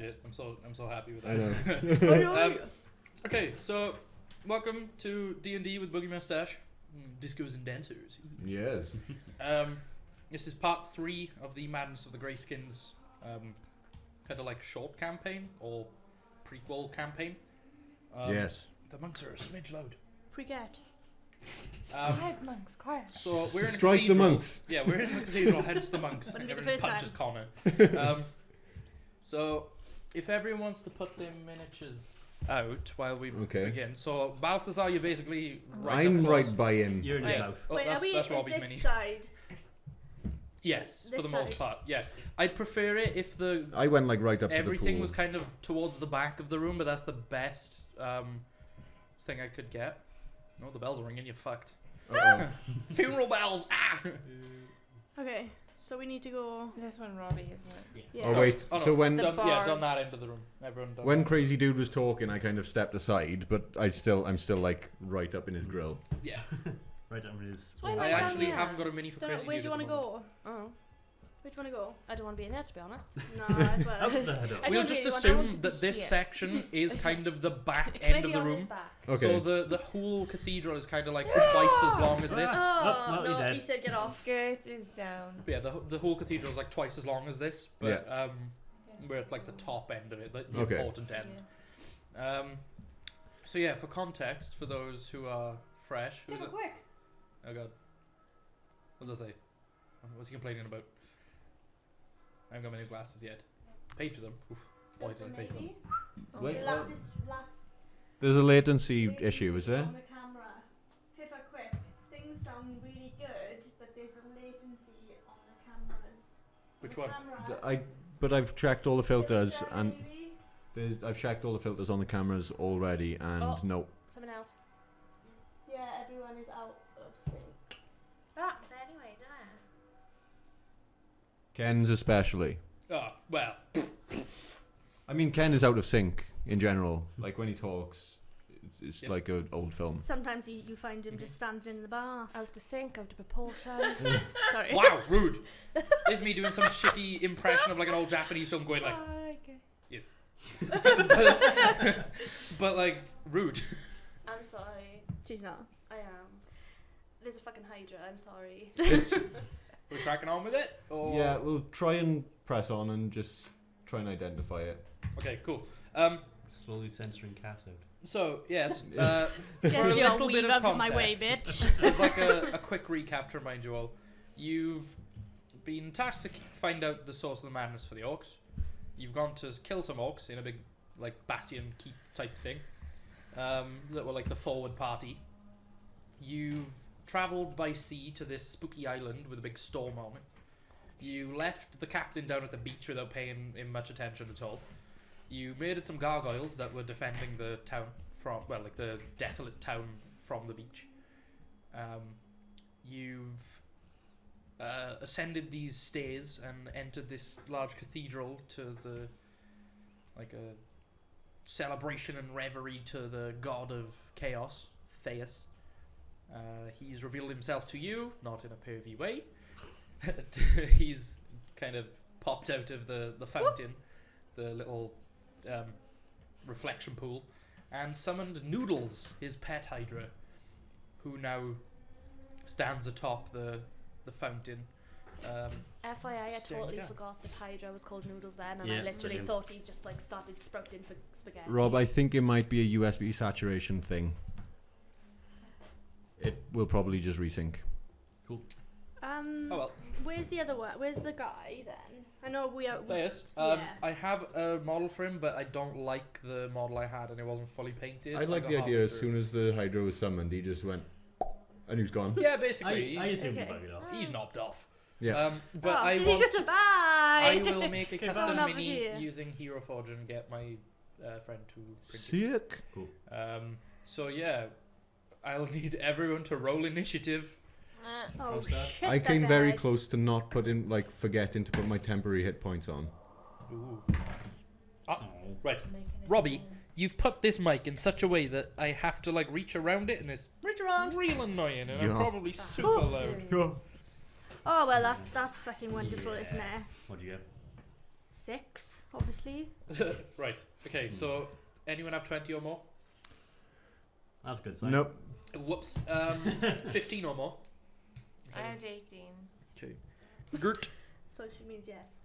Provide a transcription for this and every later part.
shit. I'm so happy with I that. know. Okay, so welcome to D&D with Boogie Mustache, Discos and Dancers. Yes. This is part 3 of the Madness of the Greyskins, kind of like short campaign or prequel campaign. Yes. The monks are a smidge loud. Forget. Quiet, monks, quiet. So we're in a Strike the cathedral. monks. Yeah, we're in a cathedral, hence the monks. Wouldn't be the Everyone first punches time. Connor. So if everyone wants to put their miniatures out while we begin. So Balthazar, you're basically right I'm up close. right by him. You're in the mouth. Oh, Wait, that's, are we? that's Is Robbie's this mini. side? Yes, for this the most side? part. Yeah, I'd prefer it if the I went like right up to the everything pool. was kind of towards the back of the room, but that's the best thing I could get. No, the bells are ringing. You're fucked. Uh-oh. Funeral bells. Ah. Okay, so we need to go. This one, Robbie, isn't it? Yeah. Oh wait. Oh, no. So when The Done, barge. done that end of the room. Everyone done. when that. Crazy Dude was talking, I kind of stepped aside, but I'm still like right up in his grill. Yeah. Right under his. Why am I I down actually here? haven't got a mini for Don't Crazy know, where do Dude you want at to the moment. go? Oh. Where do you want to go? I don't want to be in there, to be honest. No, as well. Out the head up. I We'll don't just really want- I want assume to that be this here. section is kind of the back Can I end of be the on his room. back? Okay. So the whole cathedral is kind of like twice as long as this. Oh, Oh, well, you're no, dead. he said get off. Skirt is down. But yeah, the whole cathedral is like twice as long as this, but we're at like the top end of it, the Okay. important end. So yeah, for context, for those who are fresh, who's it? quick. Oh god, what does that say? What's he complaining about? I haven't got my new glasses yet. Paid for them. Oof. Boy, did I pay for them. Wait, Okay, oh. last There's a latency issue, is there? on the camera. Tifa, quick. Things sound really good, but there's a latency on the cameras. Which The one? camera. But I've checked all the filters Just, and maybe? I've checked all the filters on the cameras already, and Oh. no. Someone else. Yeah, everyone is out of sync. Ah, so anyway, don't I? Ken's especially. Oh, well. I mean, Ken is out of sync in general. Like when he talks, it's Yep. like an old film. Sometimes you find him just standing in the bath. Out the sink, out of proportion. Sorry. Wow, rude. Is me doing some shitty impression of like an old Japanese film going like, okay. yes. but like, rude. I'm sorry. She's not. I am. There's a fucking Hydra, I'm sorry. We're cracking on with it? Or? Yeah, we'll try and press on and just try and identify it. Okay, cool. Slowly censoring Cass out. So, yes. Get For a your little weave bit of out of my way, context, bitch. There's like a quick recap to remind you all. You've been tasked to find out the source of the madness for the orcs. You've gone to kill some orcs in a big, like, bastion keep type thing. That were like the forward party. You've travelled by sea to this spooky island with a big storm on it. You left the captain down at the beach without paying him much attention at all. You murdered some gargoyles that were defending the town from, well, like the desolate town from the beach. You've ascended these stairs and entered this large cathedral to the, like a celebration and reverie to the god of chaos, Theus. He's revealed himself to you, not in a pervy way. He's kind of popped out of the fountain, the little reflection pool, and summoned Noodles, his pet hydra, who now stands atop the fountain. FYI, I Staring totally down. forgot that Hydra was called Noodles then, and Yeah, I literally brilliant. thought he just like started sprouting for spaghetti. Rob, I think it might be a USB saturation thing. It will probably just resync. Cool. Oh well. Where's the other one? Where's the guy then? I know we are. Theus. Yeah. I have a model for him, but I don't like the model I had, and it wasn't fully painted. I like got the idea halfway as through. soon as the Hydra was summoned, he just went, and he was gone. Yeah, basically, I he's, assume he Okay. buggered off. he's knobbed off. Yeah. But Oh, I he's want. just a bye. I will make a Okay, custom bye. mini Here. using Hero Forge and get my friend to print it. Sick. So yeah, I'll need everyone to roll initiative. Oh How's that? shit! I that came very bad. close to not putting, like, forgetting to put my temporary hit points on. Ooh. Oh. Right, Making it Robbie, fun. you've put this mic in such a way that I have to like reach around it, and it's Reach around. real annoying, and I'm Yeah. probably super Oh. loud. Yeah. Oh well, that's fucking wonderful, isn't it? What'd you get? 6, obviously. Right. Okay. So anyone have 20 or more? That's a good sign. Nope. Whoops. 15 or more. I had 18. Okay. Gert. So she means yes.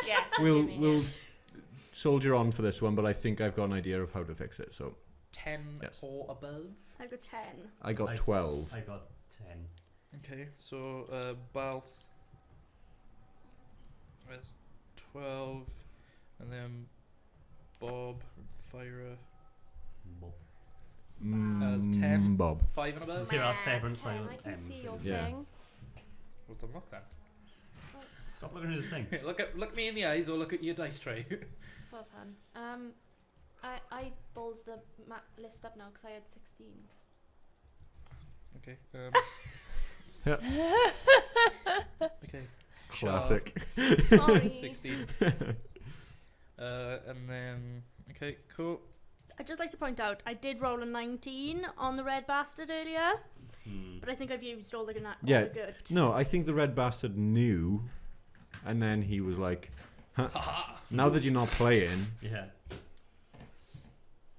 Yes. I We'll do mean we'll yes. soldier on for this one, but I think I've got an idea of how to fix it. So 10 Yes. or above. I got 10. I got I- 12. I got 10. Okay. So Balth has 12, and then Bob, Fyra, Has 10. Bob. 5 and above. Here are Nah, 7 10, silent I can M's. see your Yeah. thing. Well done, look then. Stop looking at his thing. look me in the eyes or look at your dice tray. So sad. I ballsed the list up now because I had 16. Okay. Yeah. Okay. Classic. Sorry. 16. And then okay, cool. I'd just like to point out, I did roll a 19 on the red bastard earlier, but I think I've used all the good. Yeah. Good. No, I think the red bastard knew, and then he was like, huh, now that you're not playing, Yeah.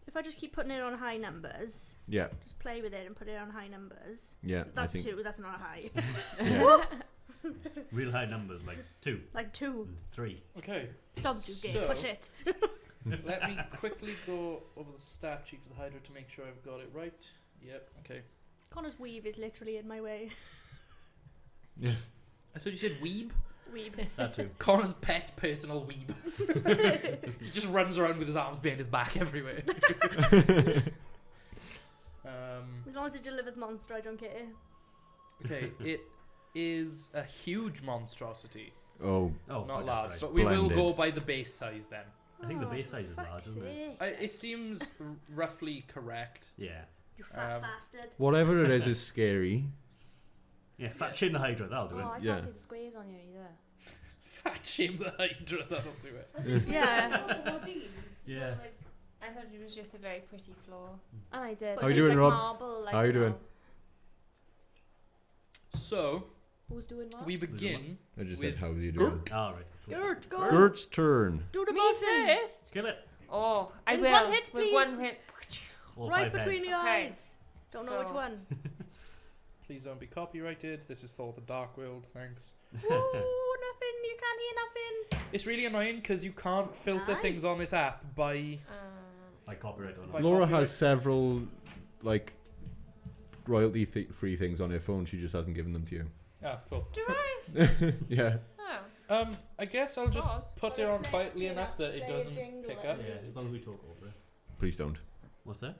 If I just keep putting it on high numbers, yeah, just play with it and put it on high numbers. yeah, That's I think, 2, that's not a high. yeah. Real high numbers, like 2 Like 2. and 3. Okay. Don't do gay, So- push it. Let me quickly go over the stat sheet for the Hydra to make sure I've got it right. Yep. Okay. Connor's weave is literally in my way. I thought you said weeb. Weeb. That too. Connor's pet personal weeb. He just runs around with his arms behind his back everywhere. As long as it delivers monster, I don't care. Okay, it is a huge monstrosity, Oh, Oh, not okay, large, right. but we will Splendid. go by the base size then. I think the Oh, base size is for large, fuck's isn't it? sake. It seems roughly correct. Yeah. You fat Um, bastard. whatever it is scary. Yeah, fat chin the Hydra, that'll do Oh, it. I Yeah. can't see the squares on you either. Fat shame the Hydra, that'll do it. Yeah. Yeah. I thought it was just a very pretty floor. And I did. How you it's doing, like Rob? Marble, like, How you doing? know. So, Who's doing what? we begin I just with said, how are you doing? Gert. Alright. Cool. Gert, go. Gert's turn. Do the Me muffin. first. Kill it. Oh, I In will. one hit, With please. one hit. All Right 5 between heads. your Okay. eyes. Don't know which So- one. Please don't be copyrighted. This is Thor the Dark World, thanks. Ooh, nothing. You can't hear nothing. It's really annoying because you can't filter Nice. things on this app by... Like copyright or By not. Laura copyright. has several, like, royalty-free things on her phone. She just hasn't given them to you. Ah, cool. Do I? Yeah. Oh. I guess I'll just Pause. put it on quietly enough that it doesn't pick up. Yeah, as long as we talk over it. Please don't. What's that?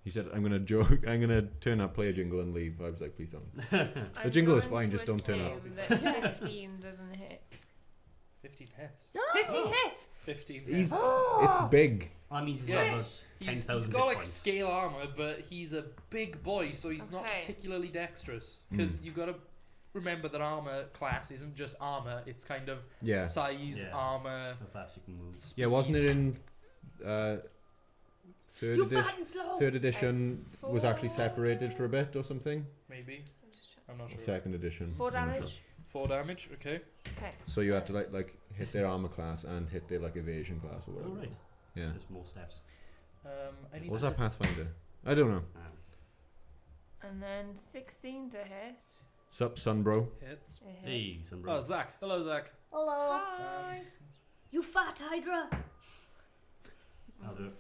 He said, I'm gonna joke. I'm gonna turn up, play a jingle, and leave. I was like, please don't. I'm jingle is going fine, to just don't turn up. assume that 15 doesn't hit. 15 hits. 15 hits! 15 He's, hits. it's big. That means he's Yeah. got about He's 10,000 got hit like points. scale armor, but he's a big boy, so he's not Okay. particularly dexterous. Because you've got to remember that armor class isn't just armor; it's kind of Yeah. size, Yeah. armor. How fast you can move. Yeah, wasn't it in third You edition? fat and slow. Third edition was actually separated for a bit or something. Maybe I'm not sure. Second edition. 4 I'm not damage? sure. 4 damage. Okay. Okay. So you had to like hit their armor class and hit their like evasion class or whatever. Alright. Yeah. There's more steps. I need What was to that Pathfinder? I don't know. And then 16 to hit. Sup, son, bro. hit. It Hey, hits. some Oh, bro. Zach. Hello, Zach. Hello. Hi. You fat Hydra. I'll do it.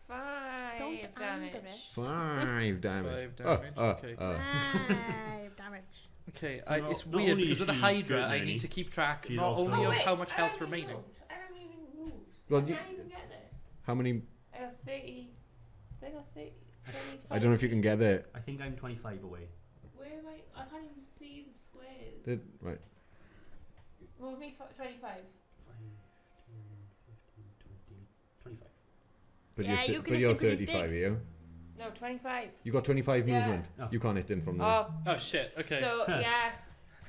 5 Don't damage. anger it. 5 damage. 5 damage. Okay. 5 damage. Okay. So It's not weird only because is with the she Hydra, good, I Nanny, need to keep track she's not also- only Oh, of how much health remaining. I haven't even moved. Well, I you- can't even get there. How many? I got 30. I got 30. 25. I don't know if you can get there. I think I'm 25 away. Where am I? I can't even see the squares. Right. Move me 25. 25. But Yeah, you're, you can but hit you're him 'cause he's 35, are big. you? No, 25. You got 25 Yeah. movement. Oh. You can't hit him from there. Oh, Oh shit. Okay. so yeah.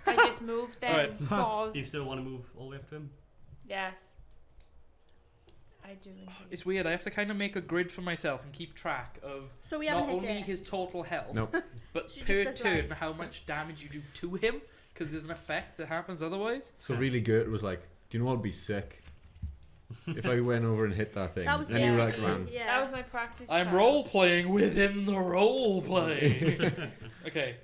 I just moved then. Alright. Pause. Do you still want to move all the way up to him? Yes. I do indeed. It's weird. I have to kind of make a grid for myself and keep track of So we not haven't hit only it. his total health, Nope. but She per just does turn lies. how much damage you do to him, because there's an effect that happens otherwise. So really good was like, Do you know what'd be sick? If I went over and hit that thing, That was and you like basically- ran. Yeah. That was my practice. I'm trial. role playing within the role play. Okay.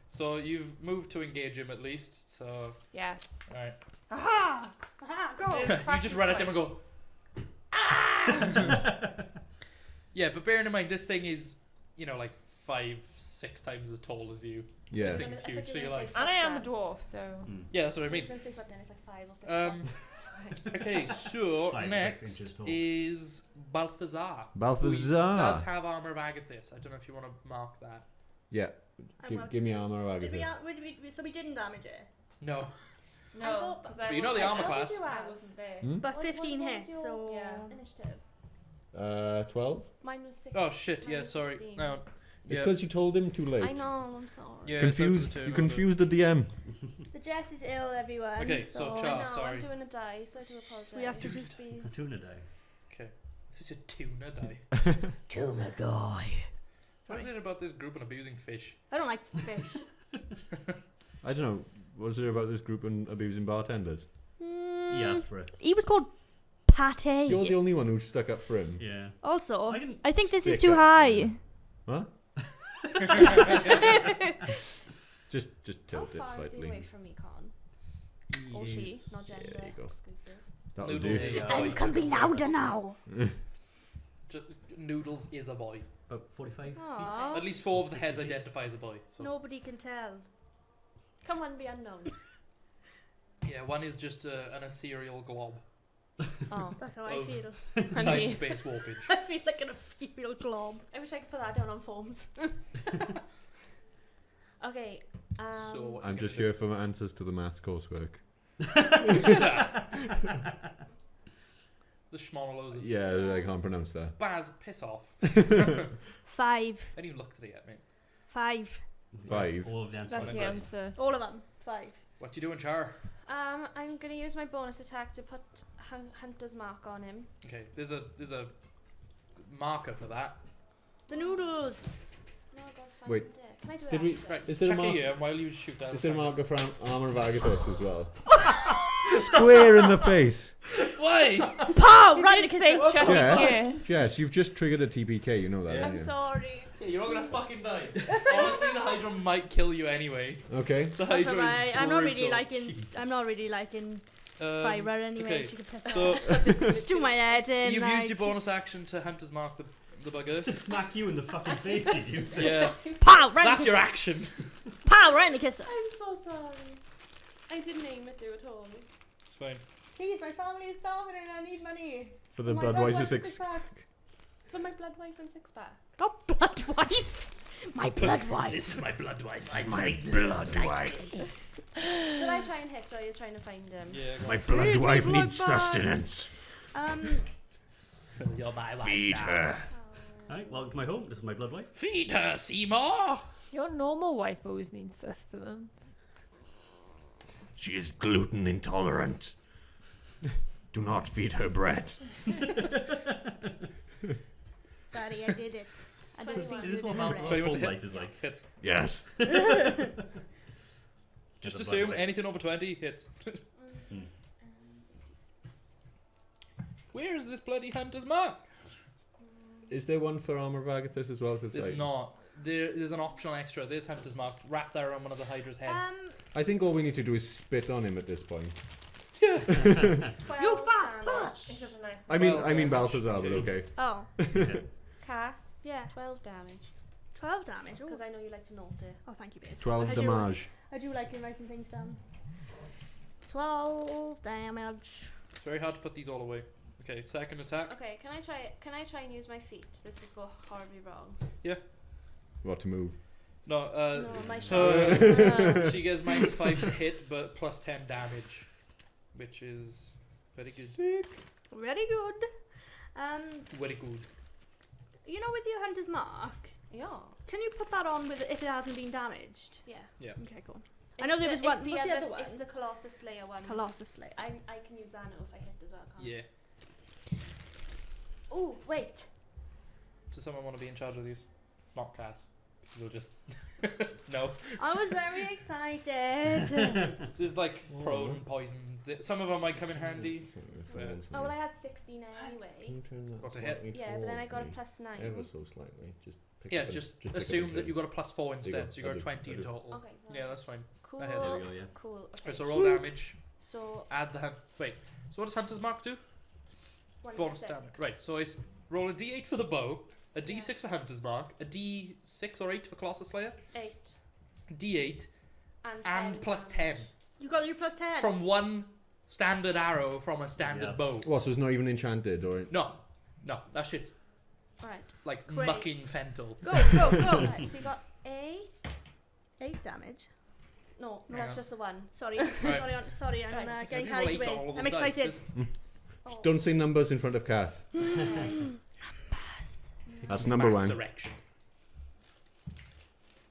So you've moved to engage him at least. So Yes. all right. Aha! Aha! Go! You just run at him and go. Yeah, but bearing in mind this thing is, you know, like 5-6 times as tall as you. Yeah. This thing's huge. So you're like, And I am a dwarf, so. yeah, that's what I I mean. was going to say 5'10", it's like 5 or 6 Okay, so 5 or 6 next inches tall. is Balthazar. Who Balthazar. does have armor of Agathis. I don't know if you want to mark that. Yeah. I'm not Give me armor of Did we, Agathis. so we didn't damage it. No. No, thought- because But you know the armor class. did you I have? wasn't there. Hmm? But What 15 was hits, your so... Yeah. initiative? 12. Mine was 6. Oh shit! Mine Yeah, was sorry. 16. No. It's Yeah. because you told him too late. I know, I'm sorry. Yeah, Confused. so You confused the DM. The Jess is ill, everyone. Okay, so I Char, know, sorry. I'm doing a dice, I do apologise. We have to just be... A tuna day. Okay. This is a tuna die. Tuna guy. What is it about this group and abusing fish? I don't like fish. I don't know. What's it about this group and abusing bartenders? He asked for it. He was called Pate. You're the only one who stuck up for him. Yeah. Also, I didn't I think this is stick too up for high. him. What? Just How tilt it far is he away slightly. from me, Con? Or she, not gender there you go. exclusive. That'll Noodles do. is a Yeah. boy. And can be louder now. Noodles is a boy. About 45 Aww. At least 4 of the heads identify as a boy. So Nobody can tell. Come on, be unknown. yeah, one is just an ethereal glob. Oh, That's how I Of- feel. and Time me. space warpage. I feel like an ethereal glob. I wish I could put that down on forms. Okay. So what I'm you just gonna here for my answers to the maths coursework. do? The schmonolos of Yeah, I can't pronounce that. Baz, piss off. 5. I didn't even look at it yet, mate. 5. 5. All of the answers. That's What the a answer. All of them. 5. What you doing, Char? I'm gonna use my bonus attack to put Hunter's Mark on him. Okay, there's a marker for that. The noodles. No, I gotta find Wait, it. Can I do it did we- after? Right, Is there a check it mark- here while you shoot that. Is there a marker for armor of Agathis as well? Square in the face. Why? Pow! You Right in did the say kiss. chuck Yeah. it here. Yes, you've just triggered a TPK. You know that, Yeah. don't I'm you? sorry. Yeah, you're not gonna fucking die. Honestly, the Hydra might kill you anyway. Okay. The That's Hydra alright. is I'm not really brutal. liking. I'm not really liking fiber anyway. okay, She can piss So, off. Just do my head so in. you've like, used your bonus action to Hunter's Mark the buggers. Smack you in the fucking face, you do. Yeah, Pow! Right that's in your the action. kisser. Pow! Right in the kisser. I'm so sorry. I didn't aim it through at all. It's fine. Please, my family is starving and I need money. For the My Budweiser Budweiser 6. six-pack. For my blood wife and 6-pack. Not blood wife. My blood wife. This is my blood wife. My blood wife. Should I try and hit or are you trying to find him? Yeah, go My on. blood wife blood needs bag. sustenance. You're my wife Feed now. her. Alright, welcome to my home. This is my blood wife. Feed her, Seymour. Your normal wife always needs sustenance. She is gluten intolerant. Do not feed her bread. Sorry, I did it. I didn't think Is you Is this what did Malcolm's it. So you want whole to hit? life is like? Hits. Yes. Just As a blood assume wife. anything over 20 hits. Where is this bloody Hunter's Mark? Is there one for armor of Agathis as well? Cause There's not. There's an optional extra. There's Hunter's Mark wrapped around one of the Hydra's heads. I think all we need to do is spit on him at this point. 12 You fat damage. It was a nice. I mean 12 damage. Balthazar, Balthazar, but okay. Oh, Cass, yeah. 12 damage. 12 damage. Because Ooh. I know you like to note it. Oh, thank you, babe. 12 I do- damage. I do like you writing things down. 12 damage. It's very hard to put these all away. Okay, second attack. Okay, can I try and use my feet? This is go horribly wrong. What to move? No, No, my so she gets -5 to hit, but plus 10 damage, which is very good. Sick. Very good. Very good. You know, with your hunter's mark, Yeah. can you put that on with if it hasn't been damaged? Yeah. Okay, cool. I know there was it's one- what's the other one? It's the Colossus Slayer one. Colossus Slayer. I can use that now if I hit as well, can't Yeah. Oh, wait. Does someone want to be in charge of these? Not Cass. We'll just No. I was very excited. There's like Oh. prone and poison. Some of them might come in handy. Oh, well, I had 16 anyway. Can you turn that Got a hit? slightly Yeah, but then I towards got a me? plus 9. Ever so slightly. Just pick Yeah, up a- just pick up a assume that turn. you got a +4 instead, go. so you got I a do. 20 I in do. total. Okay, so Yeah, that's fine. cool. I had There we go, yeah. Cool. Okay. Right, so roll damage. So Add the wait. So what does Hunter's Mark do? one Bonus to damage. six. Right. So it's roll a D8 for the bow, a D6 for Hunter's Mark, a D6 or 8 for Colossus Slayer, 8 D8, and, and 10 plus damage. 10 You got your plus 10. from one standard arrow from a standard Yeah. bow. What, so it's not even enchanted or... No, that shit's Alright. like Great. mucking fental. Go, go, go. Alright, so you got 8. 8 damage. No, Hang that's on. just the one. Sorry, sorry, I'm Right. getting Have you carried rolled away. all I'm those dice? excited. Oh. Don't say numbers in front of Cass. That's number one. Insurrection.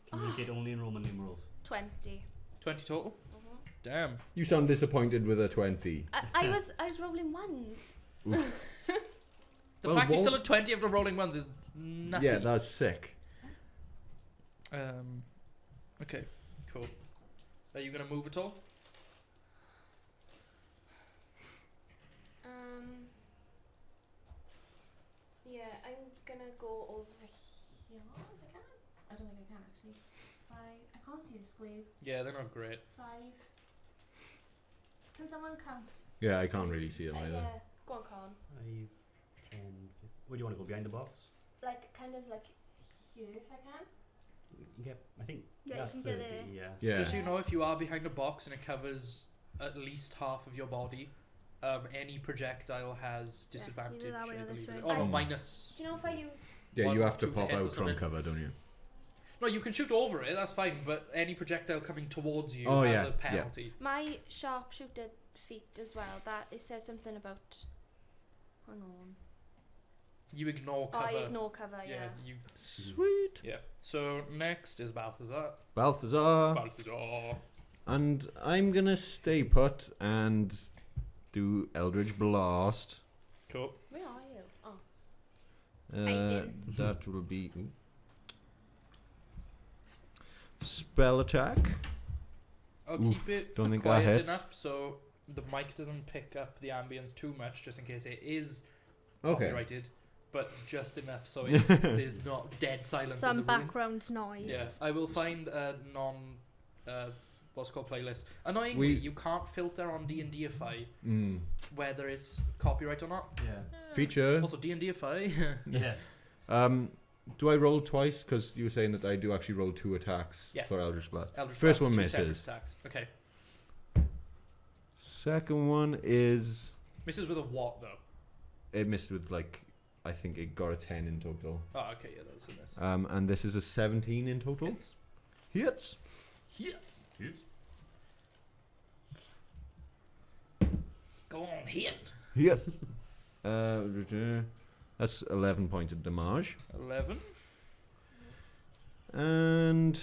Communicate only in Roman numerals. 20. 20 total. Mhm. Damn. You sound disappointed with a 20. I was rolling ones. The Well, fact you're what- still at 20 after rolling ones is nutty. Yeah, that's sick. Okay, cool. Are you gonna move at all? Yeah, I'm gonna go over here. If I can. I don't think I can actually. 5. I can't see the squares. Yeah, they're not great. 5. Can someone count? Yeah, I can't really see them either. Yeah, go on, Con. 5, 10. Where do you want to go? Behind the box? Like, kind of like here, if I can. Yeah, I think Yeah, you that's can the get it. D, yeah. Yeah. Just so you know, if you are behind a box and it covers at least half of your body, any projectile has Yeah, disadvantage. either that way or I this believe. way. Oh no, Mm. minus. Do you know if I use. Yeah, One you or have to two to pop hit or out from something. cover, don't you? No, you can shoot over it. That's fine. But any projectile coming towards you Oh, has yeah, a yeah. penalty. My sharpshooter feat as well, that it says something about. Hang on. You ignore Oh, cover. I ignore cover, yeah. You. Sweet. Yeah. So next is Balthazar. Balthazar. Balthazar. And I'm gonna stay put and do Eldritch Blast. Cool. Where are you? Oh. That will be spell attack. I'll Oof, keep it don't think that quiet hits. enough so the mic doesn't pick up the ambience too much, just in case it is Okay. copyrighted, but just enough so it, there's not dead silence. Some in the room. background noise. Yeah, I will find a what's it called playlist. Annoyingly, you can't filter on D&Dify whether it's copyright or not. Yeah. Feature. Also, D&Dify. Yeah. Do I roll twice? Because you were saying that I do actually roll 2 attacks Yes. for Eldritch Blast. Eldritch First Blast one is 2 separate misses. attacks. Okay, Second one is misses with a what though? it missed with like I think it got a 10 in total. Oh, okay, yeah, that's a miss. And this is a 17 in total. Hits. Hits. Yeah. Yes. Go on, hit. Hit. That's 11 points of damage. 11. And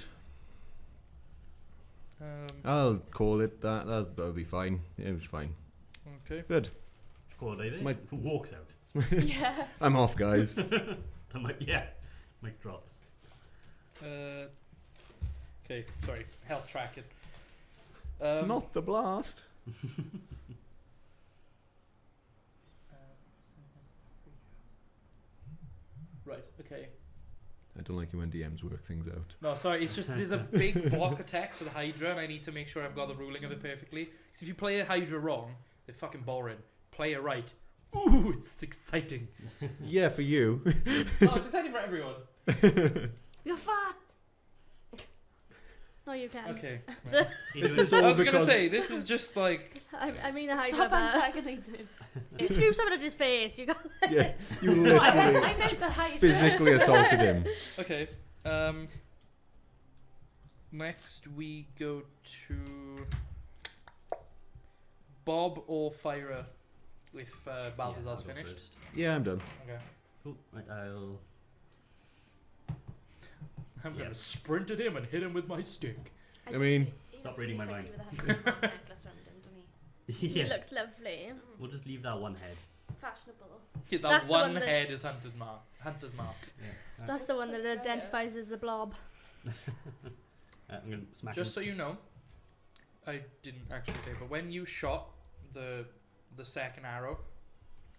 Um, I'll call it that. That'll be fine. It was fine. okay. Good. Squad lady My- walks out. Yeah. I'm off, guys. The mic, yeah. Mic drops. Okay, sorry. Health tracking. Not the blast. Right, okay. I don't like it when DMs work things out. No, sorry, it's just there's a big block of text for the Hydra and I need to make sure I've got the ruling of it perfectly. Because if you play a Hydra wrong, they're fucking boring. Play it right. Ooh, it's exciting. Yeah, for you. No, it's exciting for everyone. You're fat. No, you can't. Okay. Is this all I was gonna because say, this is just like... I mean, the Stop Hydra. antagonizing him. You threw something at his face. You got. yeah, you No, I literally meant the Hydra. physically assaulted him. Okay. Next we go to Bob or Fyra if Balthazar's I'll go finished. first. Yeah, I'm done. Okay. Oh, right, I'll. I'm Yeah. gonna sprint at him and hit him with my stick. I mean- he Stop looks reading really my pretty with a Hunter's Mark necklace around him, doesn't he? Yeah. He looks lovely. We'll just leave that one head. Fashionable. Yeah, that That's the one one that- head is Hunter's marked. Yeah. That's the one that identifies as the blob. I'm gonna smack Just so him. you know, I didn't actually say, but when you shot the second arrow,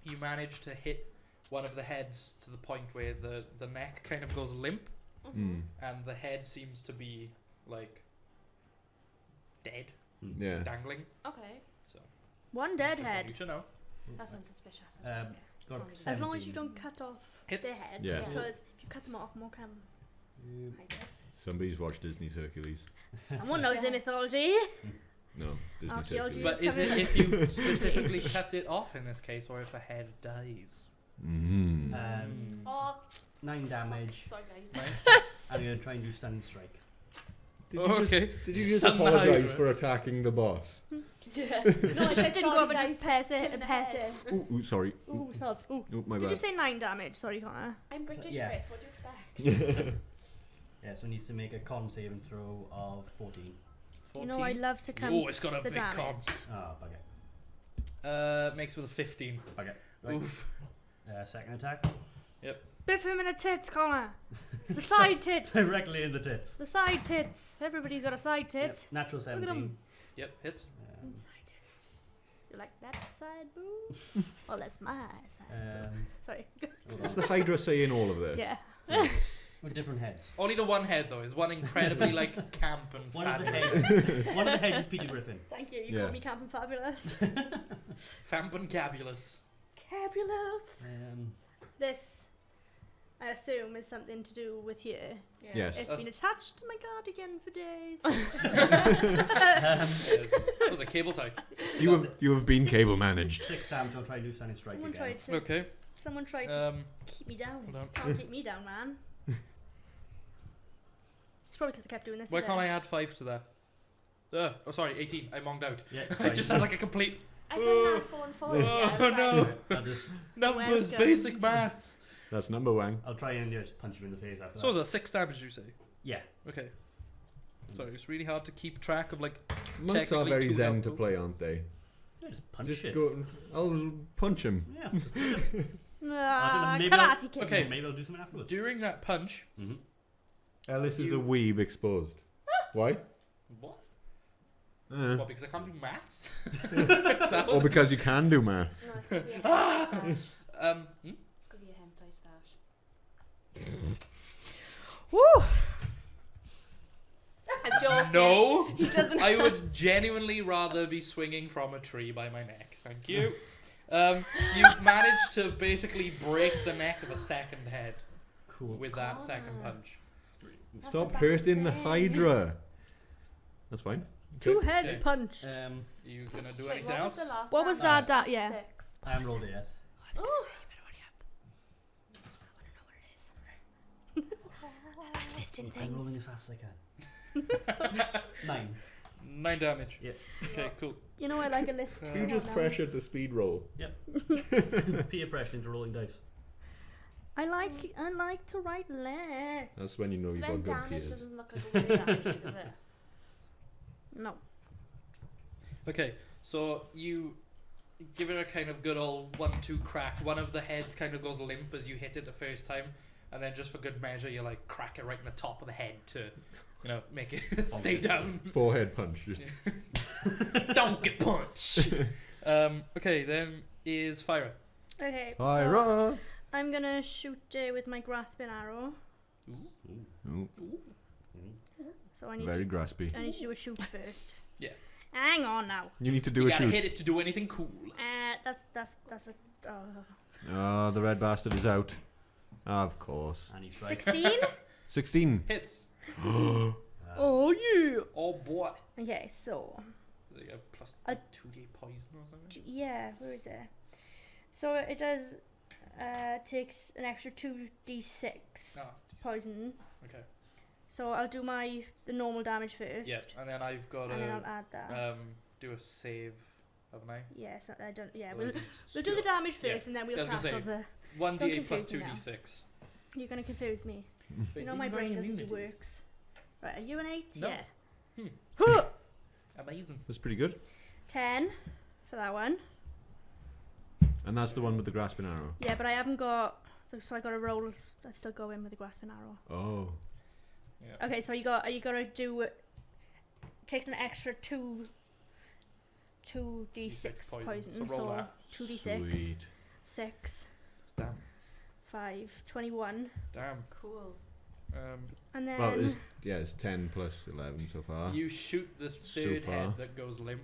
you managed to hit one of the heads to the point where the neck kind of goes limp, Mm. and the head seems to be like dead, Yeah. dangling. Okay. So One dead just want head. you to know. That sounds suspicious. Um, It's got not really As long as you 17. don't cut off Hits. their heads, Yeah. because if you cut them off, more can. I guess. Somebody's watched Disney's Hercules. Someone knows their mythology. No, Disney's Archaeology. Hercules. But is it if you specifically cut it off in this case, or if a head dies? Mm. Oh, 9 damage. sorry guys. I'm gonna try and do stunning strike. Did you just, Okay. did you just Stun the apologise Hydra. for attacking the boss? Yeah. No, I just didn't go up and Sorry, just guys. pet Kill in the it. Ooh, sorry. Ooh, soz. Ooh. Ooh, my Did you bad. say 9 damage? Sorry, Connor. I'm British, yeah. Chris. What do you expect? Yeah, so it needs to make a con saving throw of 14. You know I love to count Oh, it's got a the big damage. con. Oh, bugger. Makes with a 15. Bugger. Right. Oof. Second attack. Biff him in the tits, Connor. The side tits. Directly in the tits. The side tits. Everybody's got a side tit. Yep. Natural Look at 'em. 17. Yep, hits. Um, Side tits. You like that side, boo? Well, that's my side. Sorry. hold Is on. the Hydra saying all of this? Yeah. With different heads. Only the one head though is one incredibly like camp and One of the fabulous. heads. One of the heads is Peter Griffin. Thank you. You Yeah. called me Camp and Fabulous. Famp and cabulous. Cabulous. Um, This, I assume, is something to do with you. Yeah. Yes. It's That's- been attached to my cardigan for days. That was a cable tie. You have been cable managed. 6 damage. I'll try and do stunning strike Someone again. tried to. Okay. Someone tried to keep me down. Hold on. Can't keep me down, man. It's probably because I kept doing this. Why today. can't I add 5 to that? Oh, sorry, 18. I monged out. Yeah, I just had like a complete I can add 4 and 4. Yeah, Oh, no. I'll just. numbers, Welcome. basic maths. That's number one. I'll try and just punch him in the face after So that. was that 6 damage you say? Yeah. Okay. Sorry, it's really hard to keep track of like. Monks are Technically very too zen to helpful. play, aren't they? Yeah, just punch Just it. go. I'll punch him. Yeah. Just hit him. Ah, maybe I'll- karate kid. Okay. Maybe I'll do something afterwards. During that punch. Mm-hmm. Ellis is a You- weeb exposed. Why? What? Eh. What? Because I can't do maths. Is that Or what- because you can do maths. No, it's because of your hentai stash. Hmm? It's because of your hentai stash. Woo! I'm joking. No. He doesn't. I would genuinely rather be swinging from a tree by my neck. Thank you. You managed to basically break the neck of a second head Cool. with that second punch. That's Stop a bad hurting the thing. Hydra. That's fine. Two head Okay. punched. You gonna do Wait, anything what else? was the last What was damage? that? Yeah. 6. I haven't rolled it yet. Oh. Twisting I'm rolling things. as fast as I can. 9. 9 damage. Yep. Okay, cool. You know I like a list. You You just now. pressured the speed roll. Peer pressure into rolling dice. I like to write lists. That's when you know you've Then got good damage peers. doesn't look like a way damage, does it? No. Okay, so you give it a kind of good old 1-2 crack. One of the heads kind of goes limp as you hit it the first time, and then just for good measure, you like crack it right in the top of the head to, you know, make it stay down. Forehead punch. Just Don't get punched. Okay, then is Fyra. Okay. So Fire! I'm gonna shoot with my grasping arrow. Oh, So I need very to, graspy. I need to do a shoot first. Yeah. Hang on now. You need to do You a gotta shoot. hit it to do anything cool. That's a Oh, the red bastard is out. Of course. And he's right. 16. 16. Hits. Oh yeah. Oh boy. Okay, so Is it a plus I- 2d poison or something? yeah, where is it? So it does takes an extra 2d6 Oh, poison. okay. So I'll do the normal damage first. Yeah, and then I've got And then I'll to add that. do a save, haven't I? Yeah, so I don't. Yeah, Or we'll is it do the skill? damage Yeah. first, and then we'll I was gonna tackle say, the. 1d8 plus confuse me now. 2d6. You're gonna confuse me. Wait, You know have my got brain any doesn't do immunities? works. Right, are you an 8? No. Yeah. Amazing. That's pretty good. 10 for that one. And that's the one with the grasping arrow. Yeah, but I haven't got. So I got to roll. I've still go in with the grasping arrow. Oh. Yeah. Okay, so are you gonna do takes an extra 2d6 poison. So roll that. 2d6, Sweet. 6, Damn. 5, 21. Damn. Cool. And then Well, it's 10 plus 11 so far. You shoot the So third far. head that goes limp.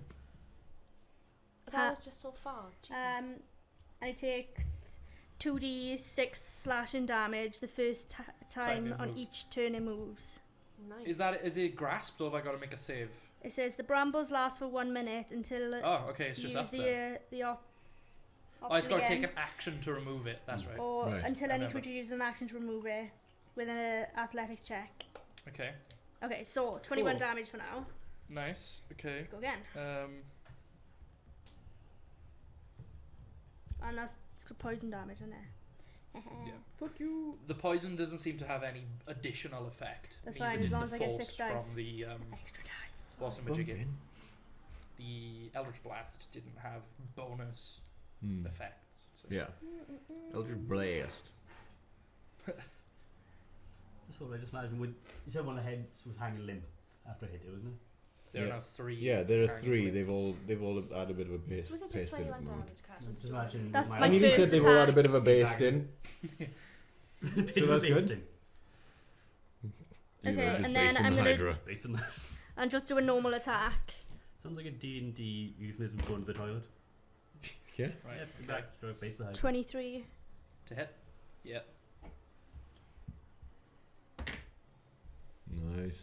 That was just so far. Jesus. and it takes 2d6 slashing damage the first Time time it on moves. each turn it moves. Nice. Is it grasped or have I got to make a save? It says the brambles last for 1 minute until Oh, okay, it's you just use after. the Oh, it's option got to take again, an action to remove it. That's right. or Right. until I any remember. creature uses an action to remove it with an athletics check. Okay, Okay, so 21 Cool. damage for now. nice. Okay. Let's go again. And that's poison damage, isn't it? Yeah. Fuck you. The poison doesn't seem to have any additional effect. That's Neither fine, did as long the as I get force 6 dice. from the Extra dice. what's Bump again? in. The Eldritch Blast didn't have bonus Hmm. effects. So. Yeah. Eldritch Blast. So I just imagine you said one of the heads was hanging limp after I hit it, wasn't it? There are Yeah. now 3. Yeah, there are hanging 3. limp. They've all had a bit of a base So was it paste just in at 21 the moment. damage, Kat? Just imagine. That's my my I mean, he first said they've all had a attack. bit of a Speed based bang. in. Bit So of a that's good. basting. You Okay, know, just and then based in I'm the gonna- Hydra. Based on that. And just do a normal attack. Sounds like a D&D euphemism for going to the toilet. Yeah. Right. Yeah, Okay. back, stroke, base the height. 23. To hit. Yeah. Nice.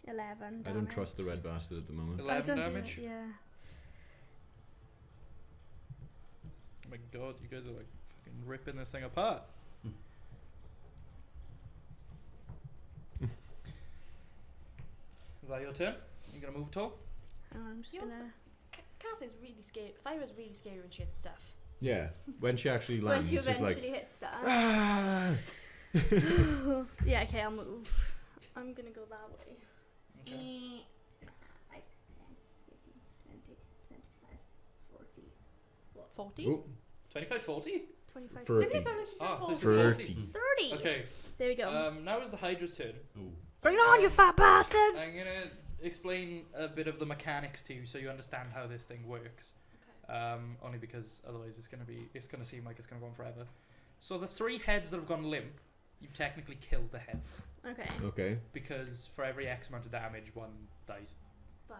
11 damage. I don't trust the red bastard at the moment. 11 I don't do damage. it, yeah. Oh my god, you guys are like fucking ripping this thing apart. Is that your turn? You gonna move at all? I'm just You're gonna. Kat is really scary. Fire is really scary when she hits stuff. Yeah. When she actually When lands, you it's just eventually like. hit start. Ah! Yeah, okay, I'll move. I'm gonna go that way. Okay. 5, 10, 15, 20, 25, 40. 40? Ooh, 25, 40? 25. 30. Didn't it sound like she said Ah, 40? 30. 30! Okay. There we go. Now is the Hydra's turn. Ooh. Bring it on, you fat bastard! I'm gonna explain a bit of the mechanics to you, so you understand how this thing works. Only because otherwise it's gonna seem like it's gonna go on forever. So the 3 heads that have gone limp, you've technically killed the heads Okay. Okay. because for every X amount of damage, 1 dies. But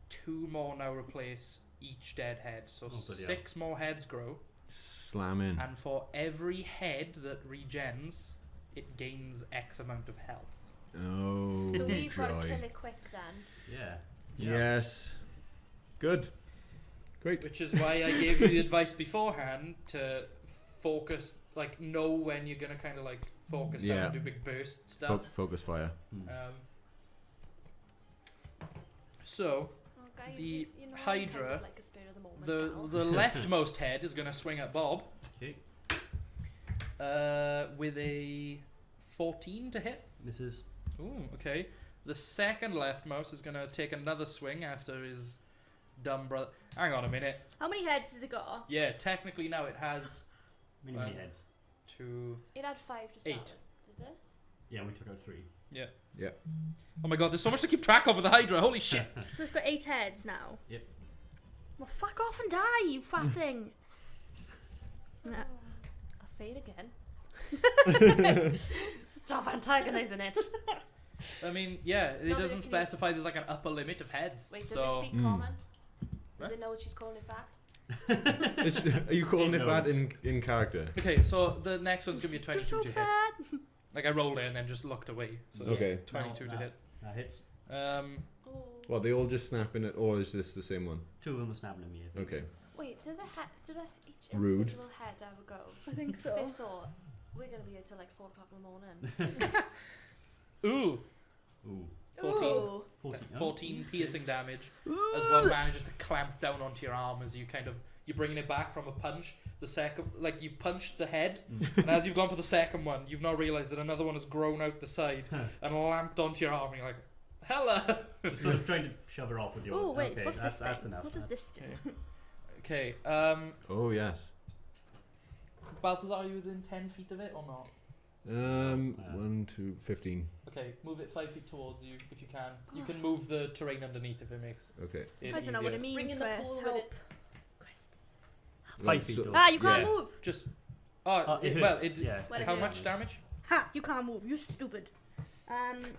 2 more now replace each dead head, so Oh, bloody 6 more heads grow, Slam in. and for every head that regens, it gains X amount of health. Oh, so we've got to joy. kill it quick then. Yeah. Yes. Good. Great. Which is why I gave you the advice beforehand to focus, like know when you're gonna kind of like focus down Yeah. and do big burst stuff. Focus fire. Hmm. So Oh, guys, The you know, I'm Hydra, kind of like a spirit of the moment, the Cal. leftmost head is gonna swing at Bob. Okay. With a 14 to hit. Mrs. Ooh, okay. The second leftmost is gonna take another swing after his dumb brother. Hang on a minute. How many heads has it got? Yeah, technically now it has Mini Well, heads. 2. It had 5 to start 8. with, did it? Yeah, we took out 3. Oh my god, there's so much to keep track of with the Hydra. Holy shit. So it's got 8 heads now. Yep. Well, fuck off and die, you fat thing. Yeah. I'll say it again. Stop antagonizing it. I mean, yeah, it No, but doesn't can you- specify there's like an upper limit of heads. Wait, does so it speak Mm. common? Does What? it know what she's calling it fat? Are you calling It it that knows. in character? okay, so the next one's gonna be a You're 22 so to hit. fat. Like I rolled it and then just looked away. So it's Okay. 22 to No, hit. That hits. Oh. Well, they all just snap in it, or is this the same one? 2 of them were snapping at me, I think. Okay. Wait, do the each Rude. individual head have a go? I think Because if so. so, we're going to be here till like 4 o'clock in the morning. Ooh, Ooh. 14. Ooh. 14. Oh. 14 piercing damage as one manages to clamp down onto your arm as you're bringing it back from a punch. The second, like you punched the head, and as you've gone for the second one, you've now realised that another one has grown out the side and lamped onto your arm. And you're like, "Hello." You're sort of trying to shove her off with your. Oh wait, okay, what's that's, this that's thing? enough. What does that's- this do? Okay. Oh yes. Balthazar, are you within 10 feet of it or not? 1, 2, 15. Okay, move it 5 feet towards you if you can. You can move the terrain underneath if it makes Okay. it I don't know what it easier. means, Bring in the Chris. pool with Help. it. Chris. 5 feet. so- though. Ah, you can't Yeah. move. Just Oh, it well, hurts. it Well, how it much damage? Ha! You can't move. You stupid. And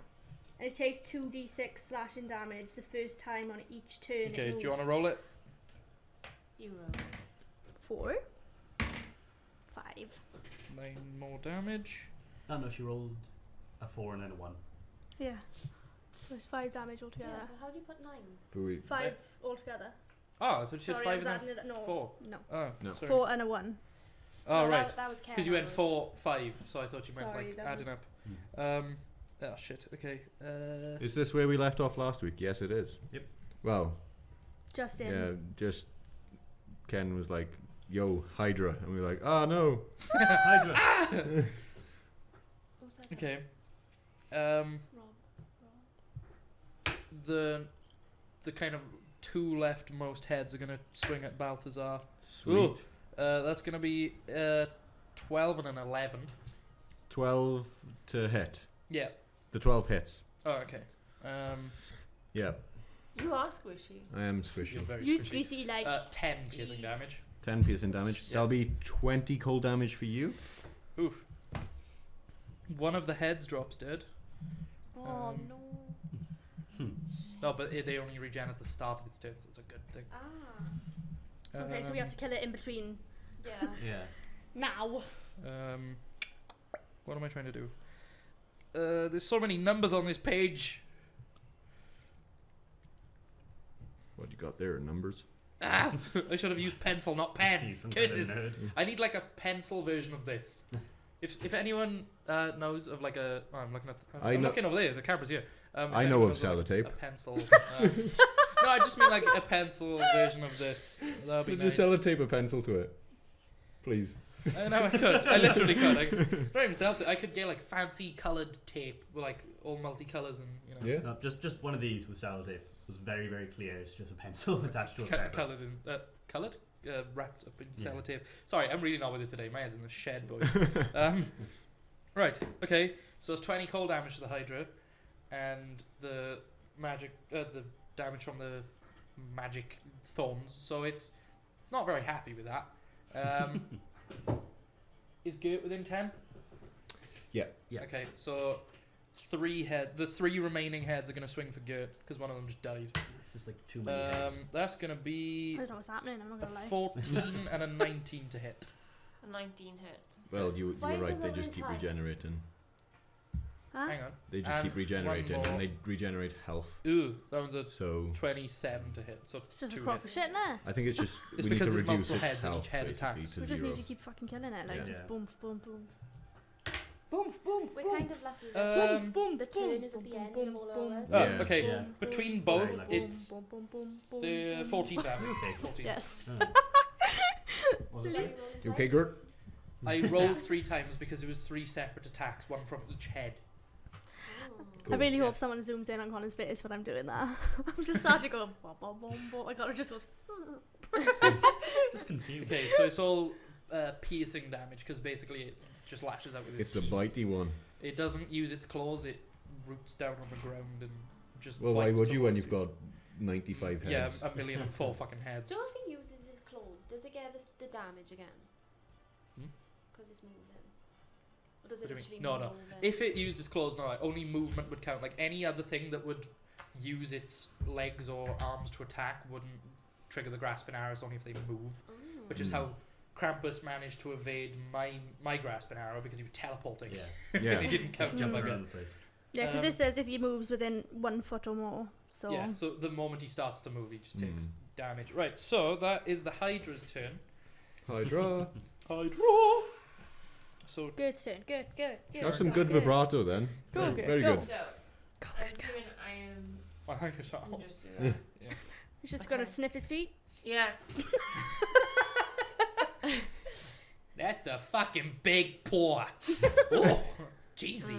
it takes 2d6 slashing damage the first time on each turn. Okay, it do you want to moves. roll it? You roll. 4, 5. 9 more damage. Oh no, she rolled a 4 and then a 1. Yeah. So it's 5 damage altogether. Yeah, so how do you put 9? But we, 5 altogether. Oh, I thought you said Sorry, 5 I was and adding then it. No. 4. No. Oh, No. sorry. 4 and a 1. Oh, No, right. That was Ken. Because you went that was- 4, 5, so I thought you meant Sorry, like that adding was- up. Oh shit. Okay. is this where we left off last week? Yes, it is. Yep. Well, Just in. yeah, just Ken was like, "Yo, Hydra," and we were like, "Oh no." Hydra. Oh, second. Okay. Rob. The kind of 2 leftmost heads are gonna swing at Balthazar. Sweet. That's gonna be 12 and an 11. 12 to hit. Yeah. The 12 hits. Oh, okay. Yeah, You are squishy. I am You're squishy. very You squishy. squeezy like. 10 piercing Jeez. damage. 10 piercing damage. Yeah. That'll be 20 cold damage for you. Oof. One of the heads drops dead. Oh Um, no. No, but they only regen at the start of its turn, so it's a good thing. Ah. Okay, so we have to kill it in between Yeah. Yeah. now. What am I trying to do? There's so many numbers on this page. What you got there? Numbers. Ah! I should have used pencil, not pen. He's some kind of Curses. nerd. I need like a pencil version of this. If anyone knows of like a, oh, I'm looking at, I I'm know- looking over there. The camera's here. If I know anyone of knows, like, sellotape. a pencil. No, I just mean like a pencil version of this. That'd be nice. Just sellotape a pencil to it, please. I know I could. I literally could. Not even sellotape. I could get like fancy coloured tape, with, like all multicolours and you know. Yeah. No, just one of these with sellotape. It was very, very clear. It's just a pencil attached to a paper. Coloured in coloured, wrapped up in Yeah. sellotape. Sorry, I'm really not with it today. My head's in the shed, boys. Right. Okay. So it's 20 cold damage to the Hydra, and the magic, the damage from the magic thorns. So it's not very happy with that. Is Gert within 10? Yeah. Yeah. Okay. So the 3 remaining heads are gonna swing for Gert because one of them just died. It's just like too many heads. That's gonna I be don't know what's happening, I'm not a gonna lie. 14 and a 19 to hit. A 19 hits. Well, you Why were is the right. They one just in keep twice? regenerating. Huh? Hang on. They just And keep regenerating, one more. and they regenerate health. Ooh, that one's a So 27 to hit. So It's just a 2 crock of hits. shit in there. I think it's just It's we need because to there's reduce multiple its heads and health each head basically attacks. to We just 0. need to keep fucking killing it, like Yeah. just Yeah. boom, boom, boom. Boom, boom, We're boom. kind of lucky that Um, boom, the boom, turn is at the boom, end boom, of all boom, of us. Oh, Yeah. okay. Yeah. Between Very both, lucky. it's boom, boom, boom, boom, the boom. 14 damage. Okay. 14. Yes. What was So it? you roll You twice? okay, Gert? I rolled 3 times because it was 3 separate attacks, one from each head. Oh. Cool. I really Yeah. hope someone zooms in on Connor's face when I'm doing that. I'm just starting to go, bom, bom, bom, bom. I gotta just go, Just confused. Okay, so it's all piercing damage because basically it just lashes out with its It's the teeth. bitey one. It doesn't use its claws, it roots down on the ground and just Well, why bites would you when towards you've got 95 Yeah, heads? 1,000,004 fucking heads. So if he uses his claws, does it get the damage again? Hmm? Because it's moving. Or does What it do you mean? literally No, move no. over? If it used its claws, no, only movement would count. Like any other thing that would use its legs or arms to attack wouldn't trigger the grasping arrows, only if they move. Oh. Which is Mm. how Krampus managed to evade my grasping arrow because he was teleporting. Yeah. Yeah. He didn't count Jumping jumping. around the place. yeah, because this says if he moves within 1 foot or more. So Yeah, so the moment he starts to move, he just takes Mm. damage. Right, so that is the Hydra's turn. Hydra. Hydra! So, good turn, good. That's some good vibrato then. Go, Very, good, very go. good. So, I'm assuming I am. I think it's all. Just do that. He's just gonna Okay. sniff his feet. Yeah. That's the fucking big paw. Oh, cheesy. Ooh,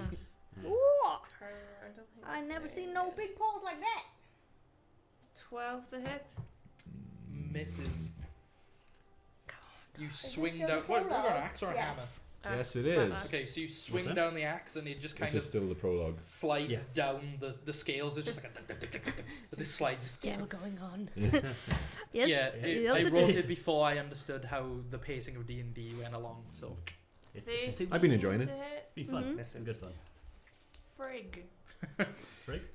I don't think I it's never very seen no good. big paws like that. 12 to hit. Misses. You Is swing this down. still What, you got an prologue? axe or a Yes. Yes, Axe, it is. axe. Okay, so you swing that? down the axe and it just kind This is of still the prologue. slides Yeah. down the scales. It's just like a tick, tick, tick, tick, as it slides. Still going on. Yes. Yeah, yes, I it wrote is. it before I understood how the pacing of D&D went along. So I've been enjoying it. To hit. Be fun. Mhm. misses. Good fun. Frig.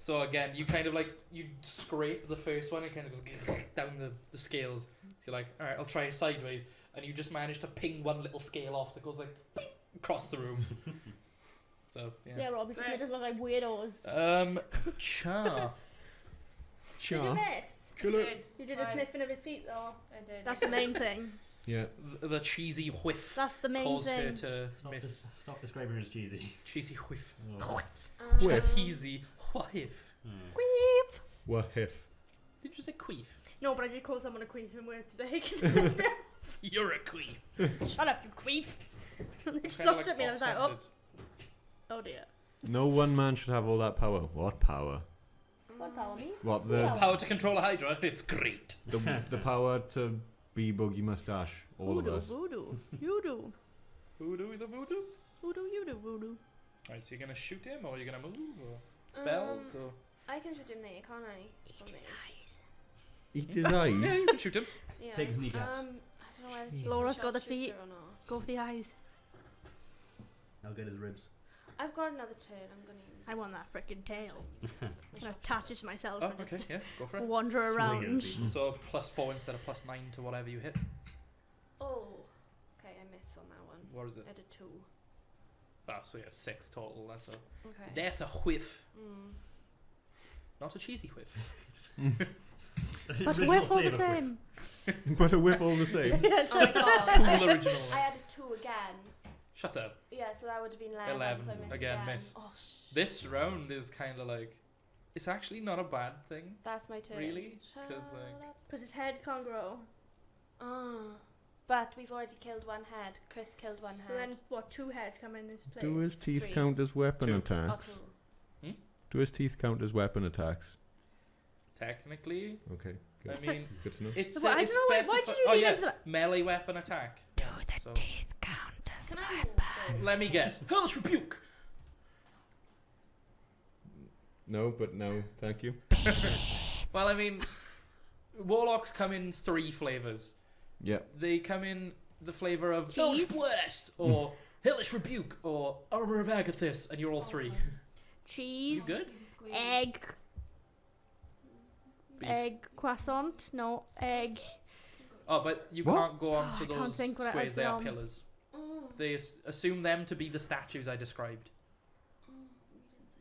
So again, you kind of like you scrape the first one. It kind of goes down the scales. So you're like, all right, I'll try it sideways, and you just manage to ping one little scale off that goes like ping, across the room. So Yeah, yeah. Rob, you just made us look like weirdos. Char. Did you Sure. miss? I did. You did a Twice. sniffing of his feet, though. I did. That's the main thing. Yeah. The cheesy whiff That's the main caused her thing. to Stop, miss. stop describing her as cheesy. Cheesy whiff. Oh. Whiff. Cheesy whiff. Queef. What if? Did you say queef? No, but I did call someone a queef in work today. 'Cause You're a queef. Shut up, you queef. They just Kinda looked at me and I was like, oh, off-centered. oh dear. No one man should have all that power. What power? What power, me? What Yeah. the Power to control a hydra. It's great. the power to be Boogie Mustache. All voodoo, of us. voodoo. You do. Voodoo the voodoo. Voodoo, you do, voodoo. Alright, so you're gonna shoot him or you're gonna move or spells or I can shoot him there, can't I? Eat his eyes. Eat his yeah, eyes. you can shoot him. Yeah. Take his kneecaps. I don't know whether to use Laura's my got the sharpshooter feet. or not. Go for the eyes. I'll get his ribs. I've got another turn. I'm gonna use. I want that frickin' tail. my I'm gonna sharpshooter. attach it to myself Oh, and okay, just yeah, go for it. wander Swing around. at people. So +4 instead of +9 to whatever you hit. Oh. Okay, I missed on that one. What is it? I did 2. Oh, so yeah, 6 total. That's a Okay. that's a whiff, Mm. not a cheesy whiff. But Original we're all the flavour same. But a whip all the same. Yes. Oh my god. Cool original. I added 2 again. Shut up. Yeah, so that would have been 11. 11, So I missed again, again. miss. Oh, This round is kind of like, it's actually not a bad thing. that's my turn. Really? Shut 'Cause, like- up. Because his head can't grow. Oh. But we've already killed one head. Chris killed one So head. then, what, 2 heads come in this place? Do his teeth 3. count as weapon 2. Oh, attacks? 2. Do his teeth count as weapon attacks? Technically, Okay, I good. mean, Good to know. it's Well, I it's don't know, why did you oh lean yeah, into that? melee weapon attack. Do Yeah, the so- teeth count as Can I move those? Let me guess. Hellish rebuke. No, but no, thank you. Well, I mean, warlocks come in 3 flavors. Yeah. They come in the flavor of Cheese. Hellish Blast or Hellish Rebuke or Armor of Agathis, and you're all 3. Cheese. You good? Squeeze. Egg. Beef. Egg croissant. No, egg. Oh, but you What? can't go on Oh, to I can't those think what I squares. They are done. pillars. Oh. They assume them to be the statues I described. Oh, we didn't say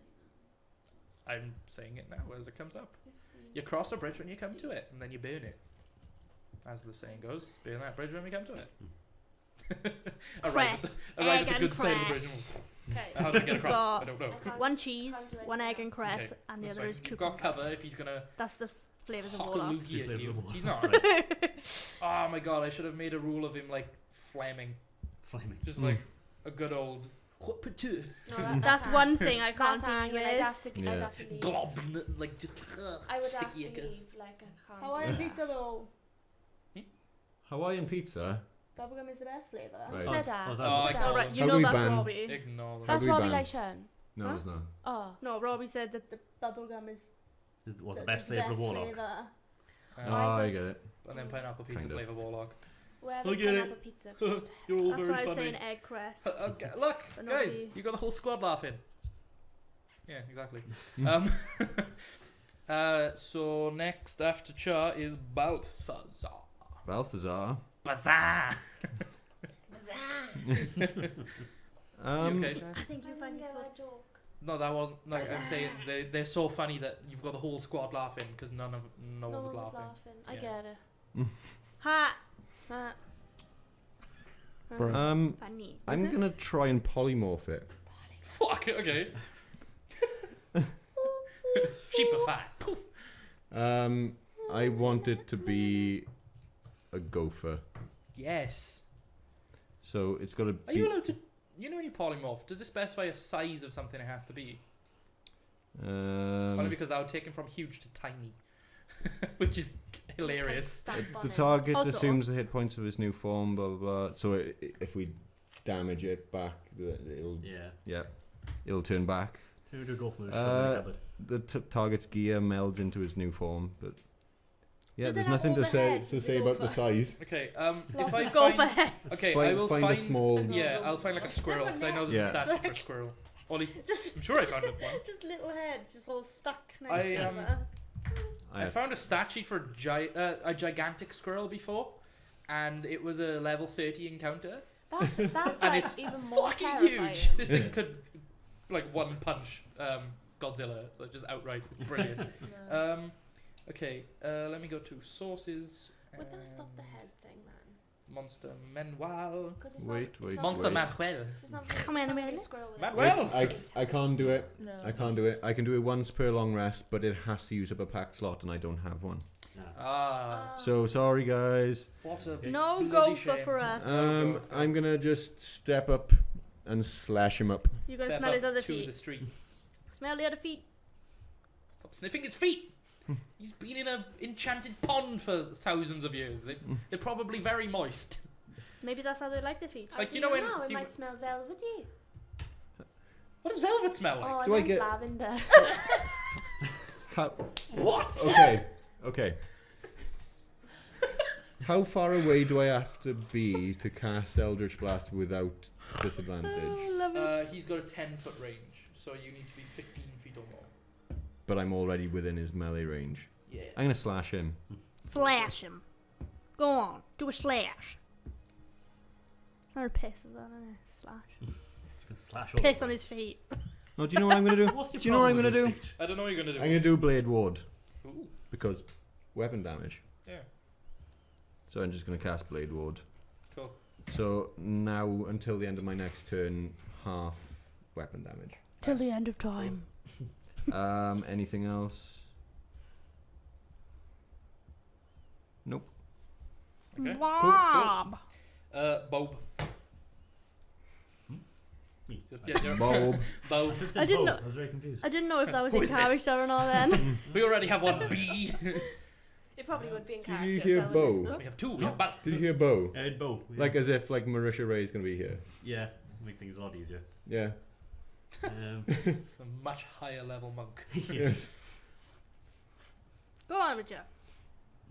that. I'm saying it now as it comes up. 15. You cross a bridge when you come to it, and then you burn it. As the saying goes, burn that bridge when we come to it. arrive at Cress. the, arrive Egg at the and good side of the bridge. cress. Okay. How do we get across? Got- I don't know. I can't- One cheese, can't do one egg anything and else. cress, Okay, and the that's other fine. is You've got cucumber. cover if he's gonna That's the flavours of hock a warlocks. loogie at Flavours you. of He's warlock. not. Oh my god! I should have made a rule of him like flaming, Flaming. just like a good old whoop-a-two. No, That's one thing I can't That's do hanging. I'd with. have to, I'd Yeah. have to leave. glob, like just I would have to sticky. leave. Like I can't. Hawaiian do pizza that. though. Hawaiian pizza. Bubblegum is the best flavour. Right. Who said that? Oh, Oh, that I was- ignore Alright, them. you How know do we that's ban- Robbie. Ignore them. That's do we Robbie ban? Lyshon. No, Huh? it's not. Oh. No, Robbie said that the bubblegum is the best flavour of best warlock. flavour. Oh, I get it. And then pineapple pizza Kind of. flavor warlock. Wherever I'll get pineapple it. pizza. You're all That's very why I was funny. saying egg cress. Okay, look, But guys, nobody- you got the whole squad laughing. Yeah, exactly. Mm. So next after Char is Balthazar. Balthazar. Bazaar. Um, okay, Char? I think you find this good. joke. No, that wasn't. Like I'm saying, they're so funny that you've got the whole squad laughing because no one was laughing. I Yeah. get it. Ha! Nah. Funny. I'm gonna try and polymorph it. Fuck. Okay. Sheepify. Poof. I want it to be a gopher. Yes. So it's got to Are be. you allowed to? You know when you polymorph, does it specify a size of something it has to be? Only because I would take him from huge to tiny, which is hilarious. The target Also- assumes the hit points of his new form, blah blah blah. So if we damage it back. It'll Yeah. it'll turn back. Who would go from the cupboard? The target's gear melds into his new form, but yeah, Does there's it have nothing all to the say heads? Is it about the over? size. Okay. Lots If I of go for find, head. okay, find, I will find find. a small. Yeah, I'll find like a squirrel because I know there's Yeah. a statue for a squirrel. Or at least Just, I'm sure I found one. just little heads, just all stuck next I, to each um, other. I found a statue for a gigantic squirrel before, and it was a level 30 encounter, That's and like it's even more fucking terrifying. huge. This thing could like one punch Godzilla, like, just outright. It's brilliant. No. Okay, let me go to sources. Would that stop the head thing then? Monster Manuel. 'Cause it's Wait, not, it's wait, not Monster wait. Manuel. It's not, Come on, it's not like Amelia. a squirrel with Manuel. I can't do it. No. I can't do it. I can do it once per long rest, but it has to use up a packed slot, and I don't have one. Ah, So sorry, guys. what a No bloody gopher shame. for us. I'm gonna just step up and slash him up. You gotta Step smell his up other to feet. the streets. Smell the other feet. Stop sniffing his feet. He's been in a enchanted pond for thousands of years. They're probably very moist. Maybe that's how they like the feet. Like, Do you know when it you- might smell velvety. What does velvet smell like? Oh, I Do I meant get- lavender. How? What? Okay. How far away do I have to be to cast Eldritch Blast without disadvantage? love it. He's got a 10-foot range, so you need to be 15 feet or more. But I'm already within his melee range. Yeah. I'm gonna slash him. Slash him. Go on, do a slash. It's not a piss, is that? Isn't it? Slash. Slash all Piss over. on his feet. No, do you know what I'm gonna do? What's your Do you know what I'm problem gonna with do? his feet? I don't know what you're gonna do. I'm gonna do Blade Ward Ooh, because weapon damage. yeah, So I'm just gonna cast Blade Ward. cool. So now until the end of my next turn, half weapon damage. Till the end of time. Anything else? Nope. Okay. Bob. Bob. Me. Yeah, you're- Bob. Bob. I I didn't know. know- I was very confused. I didn't know if that was Who in is this? character or not then. We already have one B. It probably would be in Did character. you hear so Bo? We have two. We have both. Did you hear Bo? Ed Bow. Yeah. Like as if like Marisha Ray's gonna be here. Yeah, make things a lot easier. Yeah. It's a much higher level monk. Yes. Go on, Richard.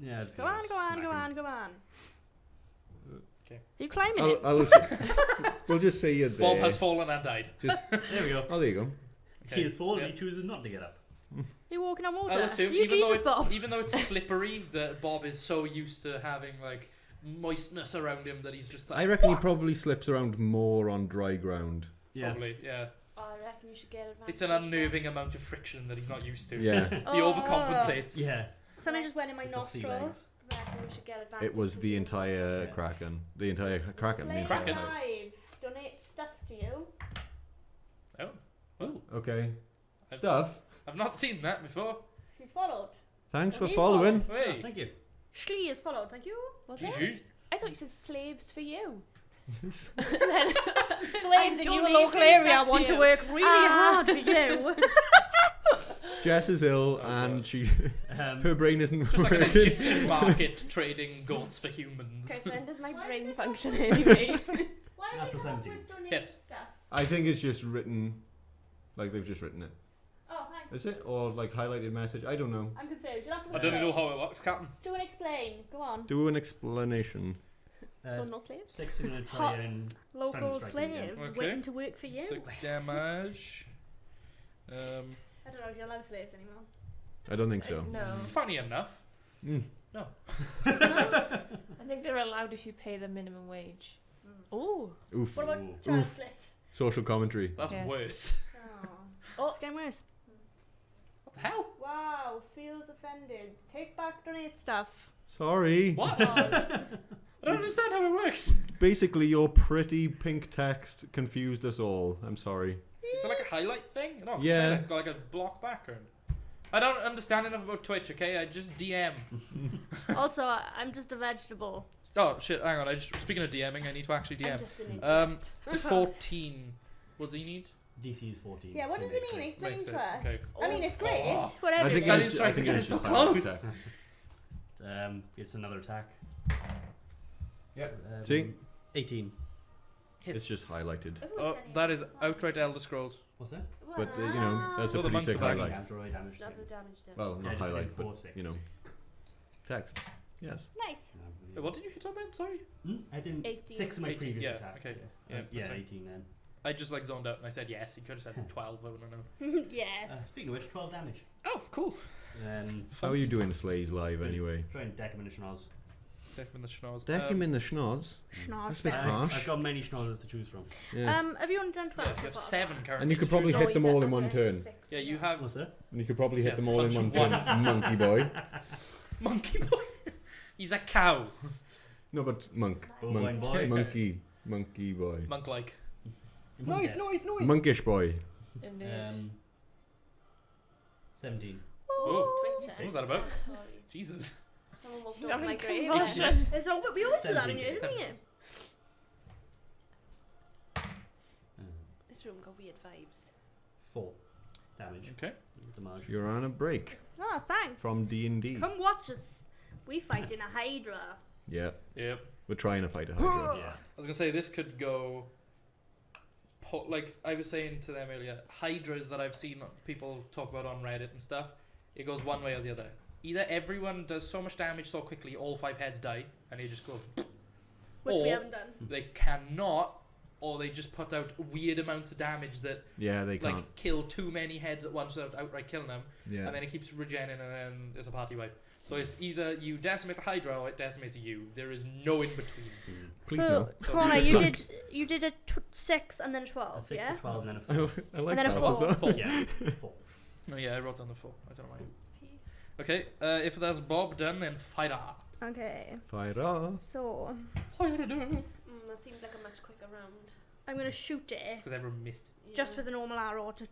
Yeah, just Go gonna on, go smack on, go him. on, go on. Okay. Are you climbing it? We'll just say you're there. Bob has fallen and died. Just. There we go. Oh, there you go. Okay. He has fallen. Yeah. He chooses not to get up. You're walking on water. I'll assume, you even though Jesus, it's Bob. even though it's slippery, that Bob is so used to having like moistness around him that he's just like. I reckon he "Fuck." probably slips around more on dry ground. Yeah. Probably, yeah. Oh, I reckon you should get advantage. It's an unnerving amount of friction that he's not used to. Yeah. He Oh. overcompensates. Yeah. Something just went in my He's got sea nostril. legs. I reckon you should get advantage. It was since the you- entire Yeah. Kraken. The entire Kraken. The Slave entire Kraken. alive. Donate stuff to you. Oh, Okay. I've- Stuff. I've not seen that before. She's followed. Thanks for He's following. Oh, Wait. thank you. Shlee is followed. Thank you. Was it? GG. I thought you said slaves for you. Slaves I in your donate local this area stuff to want to you. work really Ah. hard for you. Jess is ill Oh, and God. she Um, her brain isn't Just like an working. Egyptian market trading goats for humans. Chris, when does my Why brain is it function anyway? Why is After it come up 17. with donate Hits. stuff? I think it's just written, like they've just written it. Oh, thanks. Is it or like highlighted message? I don't know. I'm confused. You'll have to I don't know explain. how it works, Captain. Do and explain. Go on. Do an explanation. So no slaves? 6 I'm gonna try and Local Sun striking again. slaves Okay. waiting to work for you. 6 damage. I don't know if you'll have slaves anymore. I don't think so. No. Funny enough. Mm. I think they're allowed if you pay the minimum wage. Oh. Oof. What about Ooh. child Oof. slaves? Social commentary. That's Yeah. worse. Oh, it's getting worse. What the hell? Wow, feels offended. Takes back donate stuff. Sorry. What? Pause. I don't understand how it works. Basically, your pretty pink text confused us all. I'm sorry. Is it like a highlight thing? No. Yeah. It's got like a block background. I don't understand enough about Twitch, okay? I just DM. Also, I'm just a vegetable. Oh, shit, hang on. Speaking of DMing, I need to actually I'm DM. just an Um, intellect. 14. What does he need? DC is 14. Yeah, what so does it makes mean? sense. Explain Makes to it- us. okay. I mean, it's great. Oh. Whatever. I think That it's, is I trying think to get it's it so just close. attack. It's another attack. Yep. See? 18. It's just highlighted. Oh, that is outright Elder Scrolls. What's that? But that's a Oh, the pretty monks sick are back. highlight. Android damage. Double damage done. Well, Yeah, not just highlight, hit but 4-6. you know, text. Yes. Nice. Wait, what did you hit on then? Sorry. I didn't. 18. 6 in my 18, previous yeah, attack. okay. Yeah, Yeah, that's fine. 18 then. I just like zoned out and I said yes. He could have said 12. I wouldn't know. Yes. Speaking of which, 12 damage. Oh, cool. How are you doing, Slays Live, anyway? Try and deck him in the schnoz. Deck him in the schnoz. Deck him in the schnoz. Schnoz. That's a bit back. harsh. I've got many schnozzes to choose from. Yes. Have you only done 12? Yeah, you have so far? 7 currently. And you could to probably choose hit from. them all in one turn. Yeah, you have What's that? And you could probably hit Yeah, them all in punch one turn. Monkey boy. Monkey boy. He's a cow. No, but monk. Bovine boy. Monkey. Monkey boy. Monk-like. Noise. Monkish boy. Indeed. 17. Oh, Twitch. what was that about? Sorry. Jesus. Someone walked Having over my grave. convulsions. It's all, but we always do that in 17. here, isn't it? This room got weird vibes. 4 damage. Okay. Damage. You're on a break Oh, thanks. from D&D. Come watch us. We fight in a Hydra. Yeah, Yep. we're trying to fight a Hydra. Yeah. I was gonna say this could go. Like I was saying to them earlier, hydras that I've seen people talk about on Reddit and stuff, it goes one way or the other. Either everyone does so much damage so quickly, all 5 heads die, and they just go, Which we Or- haven't done. they cannot, or they just put out weird amounts of damage that Yeah, they can't. like kill too many heads at once without outright killing them, Yeah. and then it keeps regenerating, and then there's a party wipe. So it's either you decimate the hydra or it decimates you. There is no in between. Please so, no. Connor, you did a 6 and then a 12, A 6, yeah? a 12, and then a 4. I like And then a that. four. also. Full. Yeah, 4. Oh yeah, I wrote down the 4. I don't know why. Okay, if there's Bob done, then fire. Okay. Fire off. So, Fire. That seems like a much quicker round. I'm going to shoot it Because everyone missed. just with a normal arrow to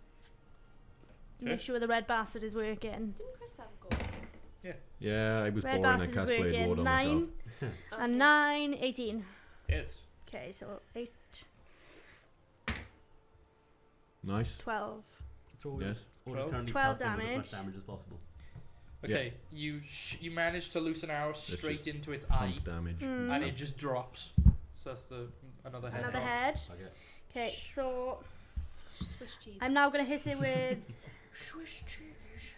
make sure the red bastard is working. Didn't Chris have a go? Yeah, I was Red bored and I bastard is cast Blade working. Ward on 9 myself. and 9, 18. It's Okay, so 8, Nice. 12. So Yes. we're just currently 12 pelting with as damage. much damage as possible. okay. You manage to loose an arrow straight just into its eye, Pump damage. and it just drops. So that's another head. Another drop. head. Okay. Okay, so Swiss cheese. I'm now going to hit it with Swiss cheese.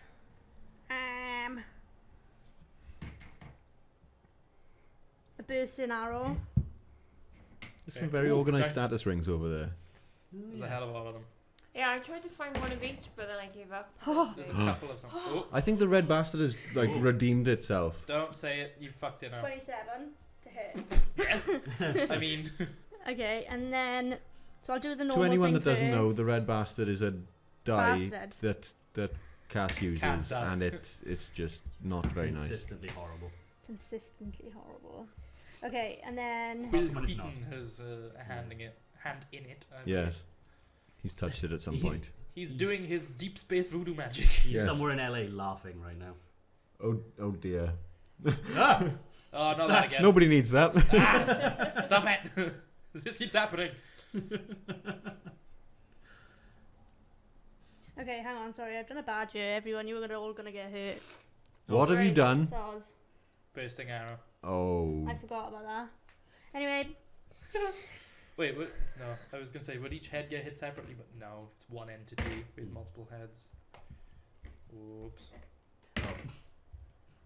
A bursting arrow. There's Okay. some very Ooh, organised nice. status rings over there. There's a hell of a lot of them. Yeah, I tried to find one of each, but then I gave up. There's a couple of them. Oh, I think the red bastard has like redeemed itself. don't say it. You fucked it now. 27 to hit. I mean, Okay, and then so I'll do the normal To anyone thing that doesn't know, first. the red bastard is a die Bastard. that Cass uses, Cass does. and it's just not very nice. Consistently horrible. Consistently horrible. Okay, and then Will when it's not. Heaton has a hand in it. I believe. Yes, he's touched it at some He's- point. He's He- doing his deep space voodoo magic. He's Yes. somewhere in LA laughing right now. Oh dear. Ah! Oh, not that again. Nobody needs that. Ah, stop it. This keeps happening. okay, hang on, sorry, I've done a bad year, everyone. You were all gonna get hurt. What have you Right, done? Soz. Bursting arrow. Oh. I forgot about that. Anyway, Wait, what? No, I was gonna say, would each head get hit separately? But no, it's one entity with multiple heads. Oops.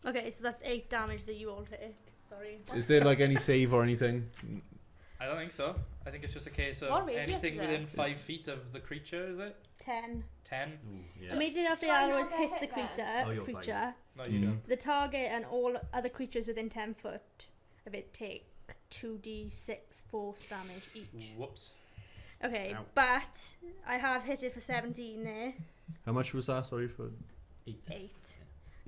okay, so that's 8 damage that you all take. Sorry. Is there like any save or anything? I don't think so. I think it's just a case of What radius anything is it? within 5 feet of the creature, is it? 10. 10? Ooh, yeah. Immediately after the Do I arrow not get hits the hit then? creature, Oh, you're fine. No, you don't. the target and all other creatures within 10 foot of it take 2d6 force damage each. Whoops. Okay, Ow. but I have hit it for 17 there. How much was that? Sorry for. 8. 8.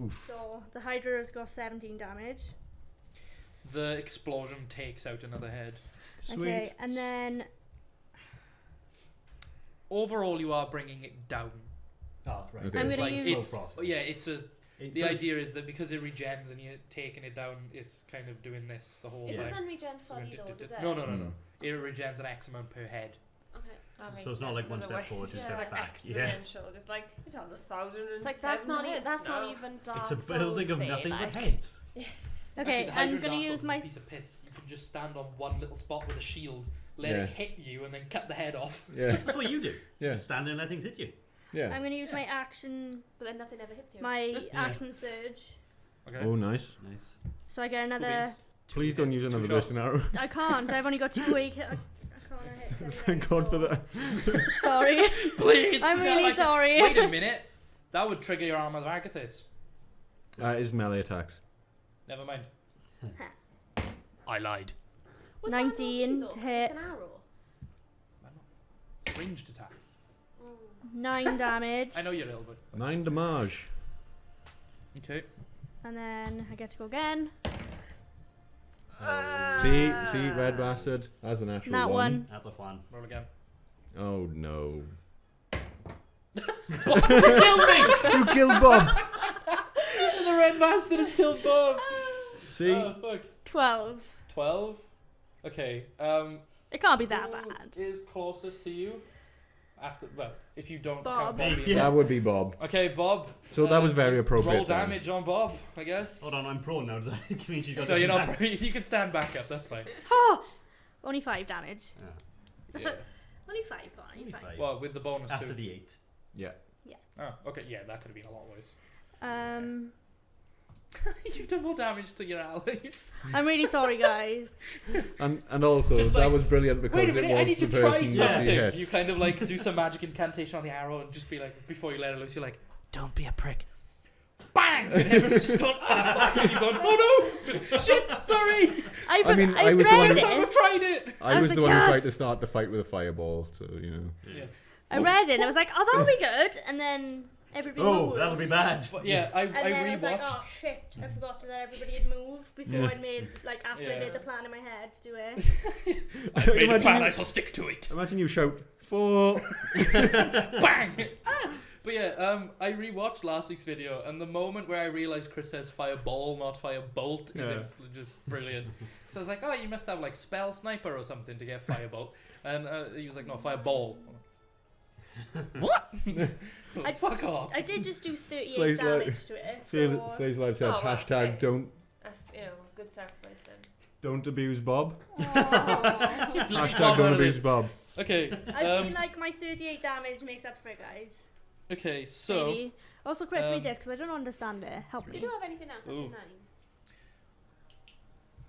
Oof. So the Hydra has got 17 damage. The explosion takes out another head. Sweet. Okay, and then Overall, you are bringing it down. Oh, right. Okay. I'm gonna Like, use. it's, Slow process. yeah, it's a. It The does- idea is that because it regens and you're taking it down, it's kind of doing this the whole It time. doesn't regen So fully though, does it? no, no, no, Mm. no. It regens an X amount per head. Okay. That makes So it's not like sense, one step otherwise forward, it's two just steps like back. Yeah. exponential. Just like it has 1,000. It's like that's not heads that's not now. even dark. It's a building Souls of fate, nothing like. but heads. Okay, Actually, the I'm Hydra in gonna Dark use Souls is my. a piece of piss. You can just stand on one little spot with a shield, let Yeah. it hit you, and then cut the head off. Yeah. That's what you do. Yeah. Just stand there and let things hit you. Yeah. I'm gonna use my action, But then nothing ever hits you. my action surge. Okay. Oh, nice. Nice. So I get Cool another. beans. Please don't use Two another shots. burst arrow. I can't. I've only got 2 weak. I can't hit anyway, Thank God for so- that. Sorry. Please. I'm really like- sorry. Wait a minute. That would trigger your armor of Agathis. Is melee attacks. Never mind. I lied. Would that not 19 be, though? to 'Cause hit. It's an arrow. It's a ranged attack. 9 damage. I know you're ill, but 9 damage. okay. And then I get to go again. See, red bastard. That's an actual That one. That's a one. Roll again. Oh no. Kill me! You killed Bob. The red bastard is still Bob. See? Oh fuck. 12. 12. Okay. It can't be that Who bad. is closest to you? After, well, if you don't Bob. count Bob. Yeah. That would be Bob. Okay, Bob. So that was very appropriate. Roll then. damage on Bob, I guess. Hold on, I'm prone now. Does that mean she's got No, you're different not. attack? You can stand back up. That's fine. Oh! Only 5 damage. Yeah. Yeah. Only 5, can't I? Only Fine. five. Well, with the bonus After too. the 8. Yeah. Oh, okay. Yeah, that could have been a lot worse. You've done more damage to your allies. I'm really sorry, guys. And also Just that like, was brilliant because Wait a it minute, was I need the to try person that something. he hit. You kind of like do some magic incantation on the arrow and just be like, before you let it loose, you're like, don't be a prick. Bang! And everyone's just gone, oh fuck! And you've gone, oh no! Shit, sorry! I mean, I I was the one read First who- time it. I've tried it! I I was was the like, one who tried yes. to start the fight with a fireball, so you know. Yeah. I read it and I was like, oh, that'll be good. And then everybody Oh, moved. that'll be bad. But yeah, I And then I was rewatched. like, oh shit, I forgot that everybody had moved before Yeah. I'd made, like, after I Yeah. made the plan in my head to do it. I made a Imagine plan, you- I shall stick to it. Imagine you shout 4. Bang! But yeah, I rewatched last week's video, and the moment where I realized Chris says fireball, not firebolt, is Yeah. just brilliant. So I was like, oh, you must have like spell sniper or something to get firebolt, and he was like, no, fireball. What? I- Fuck off. I did just do 38 Slays damage like- to it. Slays So. Live said Oh, well, hashtag okay. That's, good sacrifice then. don't abuse Bob. Aw. Hashtag don't abuse Bob. Okay. I feel like my 38 damage makes up for it, guys. Okay. So. Maybe. Also, Chris, read um, this because I don't understand it. Help You me. don't have anything else after Ooh. 9?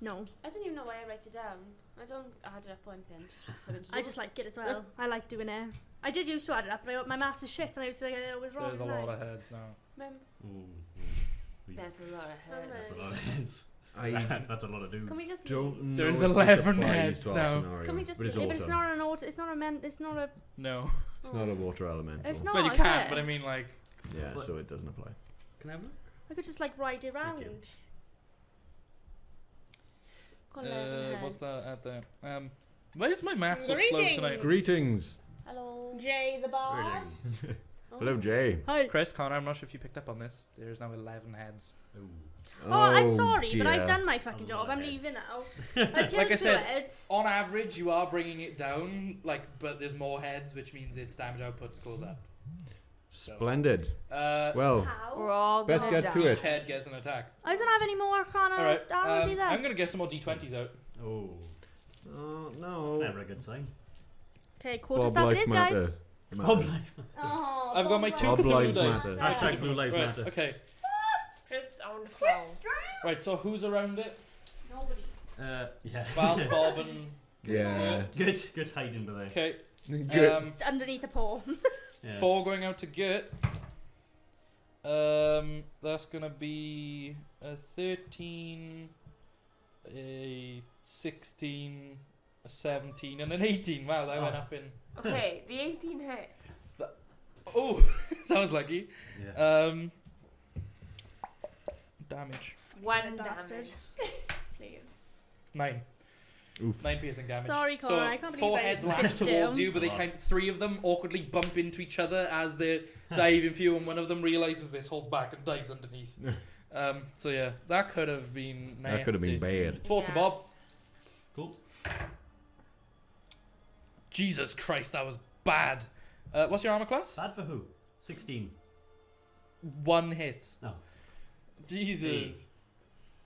No, I don't even know why I write it down. I don't add it up or anything. Just for something to do. I just like it as well. I like doing it. I did used to add it up, but my maths is shit, and I used to think it was wrong. There's a didn't lot I? of heads now. There's a lot of Alright. heads. That's a lot of heads. I That's a lot of dudes. Can we just don't know. There's if this 11 applies heads to our now. scenario, Can we just but it's leave Yeah, but also it's not an auto. It's not a men. It's not a. No. it's not a water elemental. It's not. Well, you is can, it? but I mean, like. Yeah, so it doesn't apply. Can I have a look? I could just like ride it around. you. Got 11 What's heads. that at there? Why is my math so slow tonight? Greetings. Hello. Jay the bard. Oh. Hello, Jay. Hi. Chris, Connor, I'm not sure if you picked up on this. There's now 11 heads. Ooh. Oh, I'm sorry, but I've dear. done my fucking A job. lot I'm of leaving heads. now. I've killed Like I 2 said, heads. On average, you are bringing it down, but there's more heads, which means its damage output goes up. Splendid. Well, How? We're all Best gonna get die. to Each it. head gets an attack. I don't have any more Connor All right. arrows either. I'm gonna get some more d20s out. Oh, oh that's no. never a good sign. Okay, quarter Bob stuff it life is, guys. matter. Bob Matter. life. Oh, I've got my Bob two Bob Cthulhu lives dice. matter. Hashtag Blue Lives Right, Matter. okay. Crisps on the floor. Right, so who's around it? Nobody. Yeah. Val, Bob, and... Yeah. Good hiding by there. Okay. Good. Just underneath the paw. Yeah. 4 going out to Gert. That's gonna be a 13, a 16, a 17, and an 18. Wow, that went up in... Okay, the 18 hits. Oh, that was lucky. Yeah. Damage. 1 Bastard. damage. Please. 9. Oof. 9 piercing damage. Sorry, Connor, So I can't believe 4 I heads pitched lash towards him. you, but they Oh. kind 3 of them awkwardly bump into each other as they're diving for you, and one of them realizes this, holds back, and dives underneath. So yeah, that could have been nasty. That could have been bad. 4 to Yeah. Bob. Cool. Jesus Christ, that was bad. What's your armor class? Bad for who? 16. 1 hit. Oh. Jesus.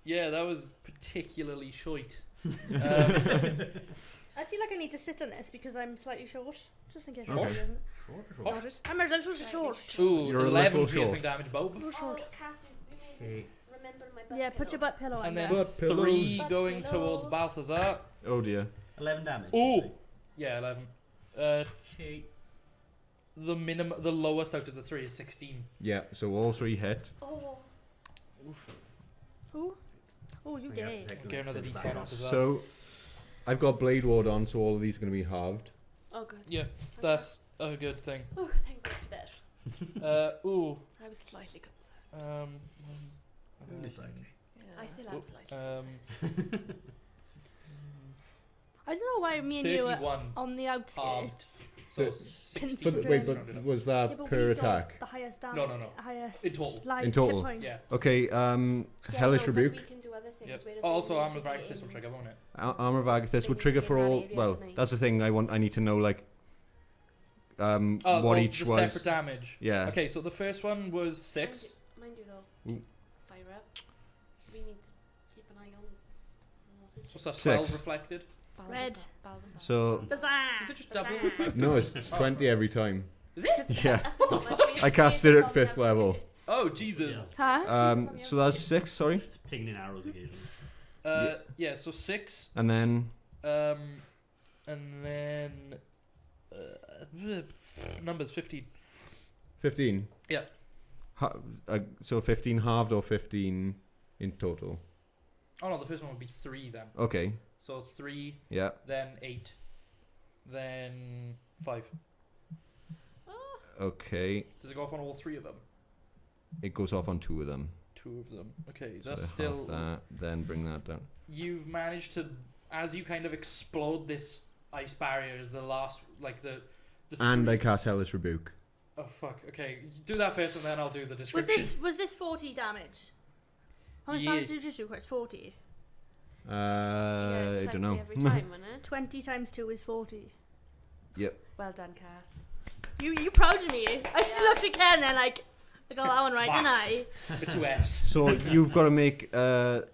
Yeah, that was particularly shite. I feel like I need to sit on this because I'm slightly short. Just in case Short? I didn't Short. notice. I'm a little Slightly short. Ooh, You're a 11 little piercing short. damage, Bob. Little short. Oh, Cass, you made me Okay. remember my butt Yeah, put your pillow. butt pillow on And there. then Butt 3 pillows. going Butt towards pillows. Balthazar. Oh dear. 11 damage. Ooh. you say? Yeah, 11. Okay. The lowest out of the 3 is 16. Yeah. So all 3 hit. Oh, Who? Oh, you I'm gonna have to did. take the Get next another six D10 back off as well. So I've got Blade Ward on, so all of these are going to be halved. oh, good. Yeah, Okay. that's a good thing. Oh, thank God for that. Ooh. I was slightly concerned. Only slightly. I still am slightly Um, concerned. I don't know why me and you are 31. on the outskirts. So But- 16. But wait, rounded but up. was Yeah, that but per we got attack? The highest damage. No. Highest In total. life In total. hit points. Yes. Okay. Yeah, Hellish no, but Rebuke. we can do other things, Yep. whereas Also, we need Armor to of be Agathis will in- trigger, won't it? Armor of Agathis would Things trigger to for get all. area Well, tonight. that's the thing. I need to know like Oh, what well, each the was. separate damage. Yeah. Okay, so the first one was 6. Mind you though, Ooh. fire up. We need to keep an eye on. what's his So name? that's 6. 12 reflected. Red. Balthazar. So Bazaar! Is it just double Bazaar. reflected? no, it's Oh, 20 sorry. every time. Is it? Yeah. What the fuck? I cast it at 5th level. Oh, Jesus. Huh? So that's 6. Sorry. It's pinging in arrows occasionally. Yeah, so 6. And then And then. Numbers 15. 15. Yeah. So 15 halved or 15 in total. Oh no, the first one would be 3 then. Okay. So 3, Yeah. then 8, then 5. Okay. Does it go off on all 3 of them? It goes off on 2 of them. 2 of them. Okay, So that's half still. that. Then bring that down. You've managed to, as you kind of explode this ice barrier, is the last, like the. And I cast Hellish Rebuke. Oh fuck. Okay, do that first, and then I'll do the Was description. this 40 damage? How much Yeah. damage did you do, Chris? 40. Yeah, it's I don't 20 know. Every time, wasn't it? 20 times 2 is 40. Well done, Cass. You proud of me? I just Yeah. looked at Ken and I got that one right, didn't I? Maths. With 2 Fs. So you've got to make a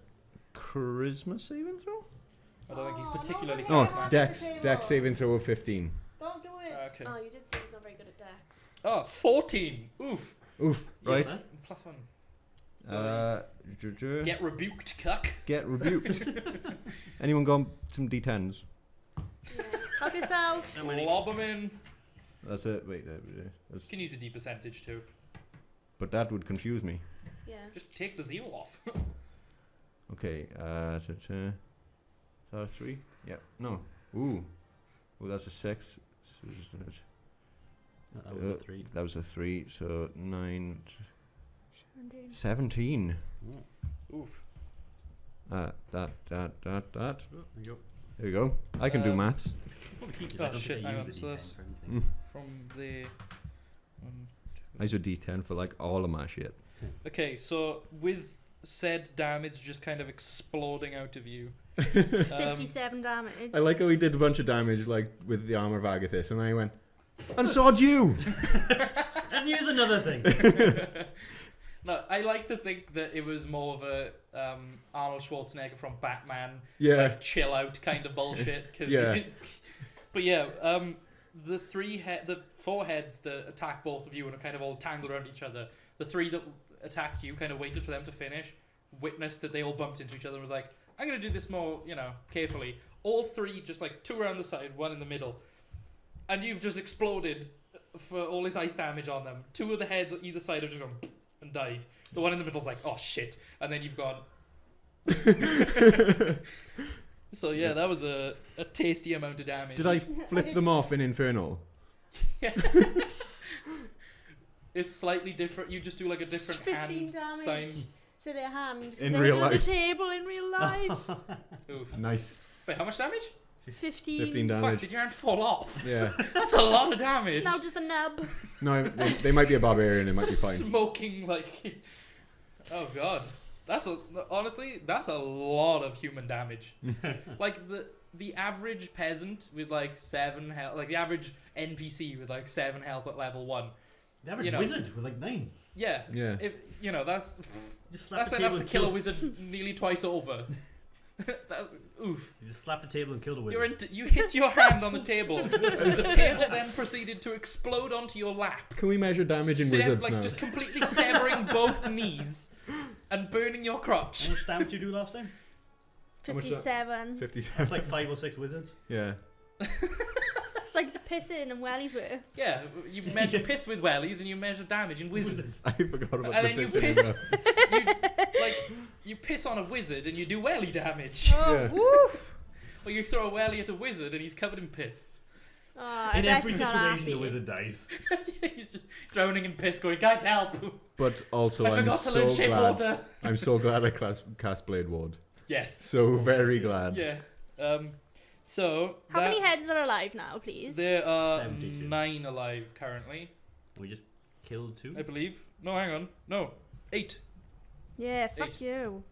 charisma saving throw. I don't think he's Oh, particularly. no, Oh, Come on, Dex. the table. Dex saving throw of 15. Don't do it. Okay. Oh, you did say he's not very good at Dex. Oh, 14. Oof. Oof. Right. Yes, Plus 1. So Get get rebuked, cuck. rebuked. Anyone got some D10s? Yeah. Help yourself. How many? Lob 'em in. That's it. Wait. You can use a D percentage too. But that would confuse me. Yeah. Just take the 0 off. Okay. So 3. Yeah. No. Ooh. Oh, that's a 6. So That was a 3. that was a 3. So 9. 17. Oof. That. Oh, there you go. There you go. I can do Um, maths. Probably keep this. Oh, I don't shit, think I hang use on, the so D10 that's- for anything. Mm. From the. I use a D10 for like all of my shit. Okay, so with said damage just kind of exploding out of you. 57 damage. I like how he did a bunch of damage like with the armor of Agathis, and I went, and sawed you. And here's another thing. No, I like to think that it was more of a Arnold Schwarzenegger from Batman, Yeah. like chill out kind of bullshit. Cause Yeah. But yeah, the 4 heads that attack both of you and are kind of all tangled around each other. The 3 that attacked you kind of waited for them to finish, witnessed that they all bumped into each other, and was like, "I'm gonna do this more, carefully." All 3 just like 2 around the side, 1 in the middle, and you've just exploded for all this ice damage on them. 2 of the heads on either side have just gone and died. The one in the middle's like, "Oh shit," and then you've gone. So yeah, that was a tasty amount of damage. Did I flip them off in Infernal? It's slightly different. You just do like a different 15 hand damage. sign. To their hand. In They real were on life. the table in real life. Oof. Nice. Wait, how much damage? 15. 15 Fuck, damage. did your hand fall off? Yeah. That's a lot of damage. It's now just a nub. No, they might be a barbarian. It might be fine. Smoking like. Oh god, honestly, that's a lot of human damage. Like the average peasant with like 7 health, like the average NPC with like 7 health at level 1. The average wizard with like 9. Yeah. Yeah. That's Just slap that's the enough table to and kill a wizard nearly twice over. That's, oof. You just slapped the table and killed a wizard. You hit your hand on the table. The table then proceeded to explode onto your lap. Can we measure damage in wizards now? Just completely severing both knees and burning your crotch. How much damage did you do last time? How much is that? 57. 57. That's like 5 or 6 wizards. Yeah. It's like the pissing and wellies worth. Yeah, you measure piss with wellies and you measure damage in wizards. I forgot about And the then you pissing piss. You piss on a wizard and you do welly damage. Oh, Yeah. woof. Or you throw a welly at a wizard and he's covered in piss. Oh, I In bet every he's not situation, happy. the wizard dies. He's just drowning in piss going, guys help! But also, I I'm forgot to learn so shape glad. water. I'm so glad I cast Blade Ward. Yes. So very glad. Yeah. So How many heads are alive now, please? There are 72. 9 alive currently, We just killed 2. I believe. No, hang on. No, 8. Yeah, fuck 8. you.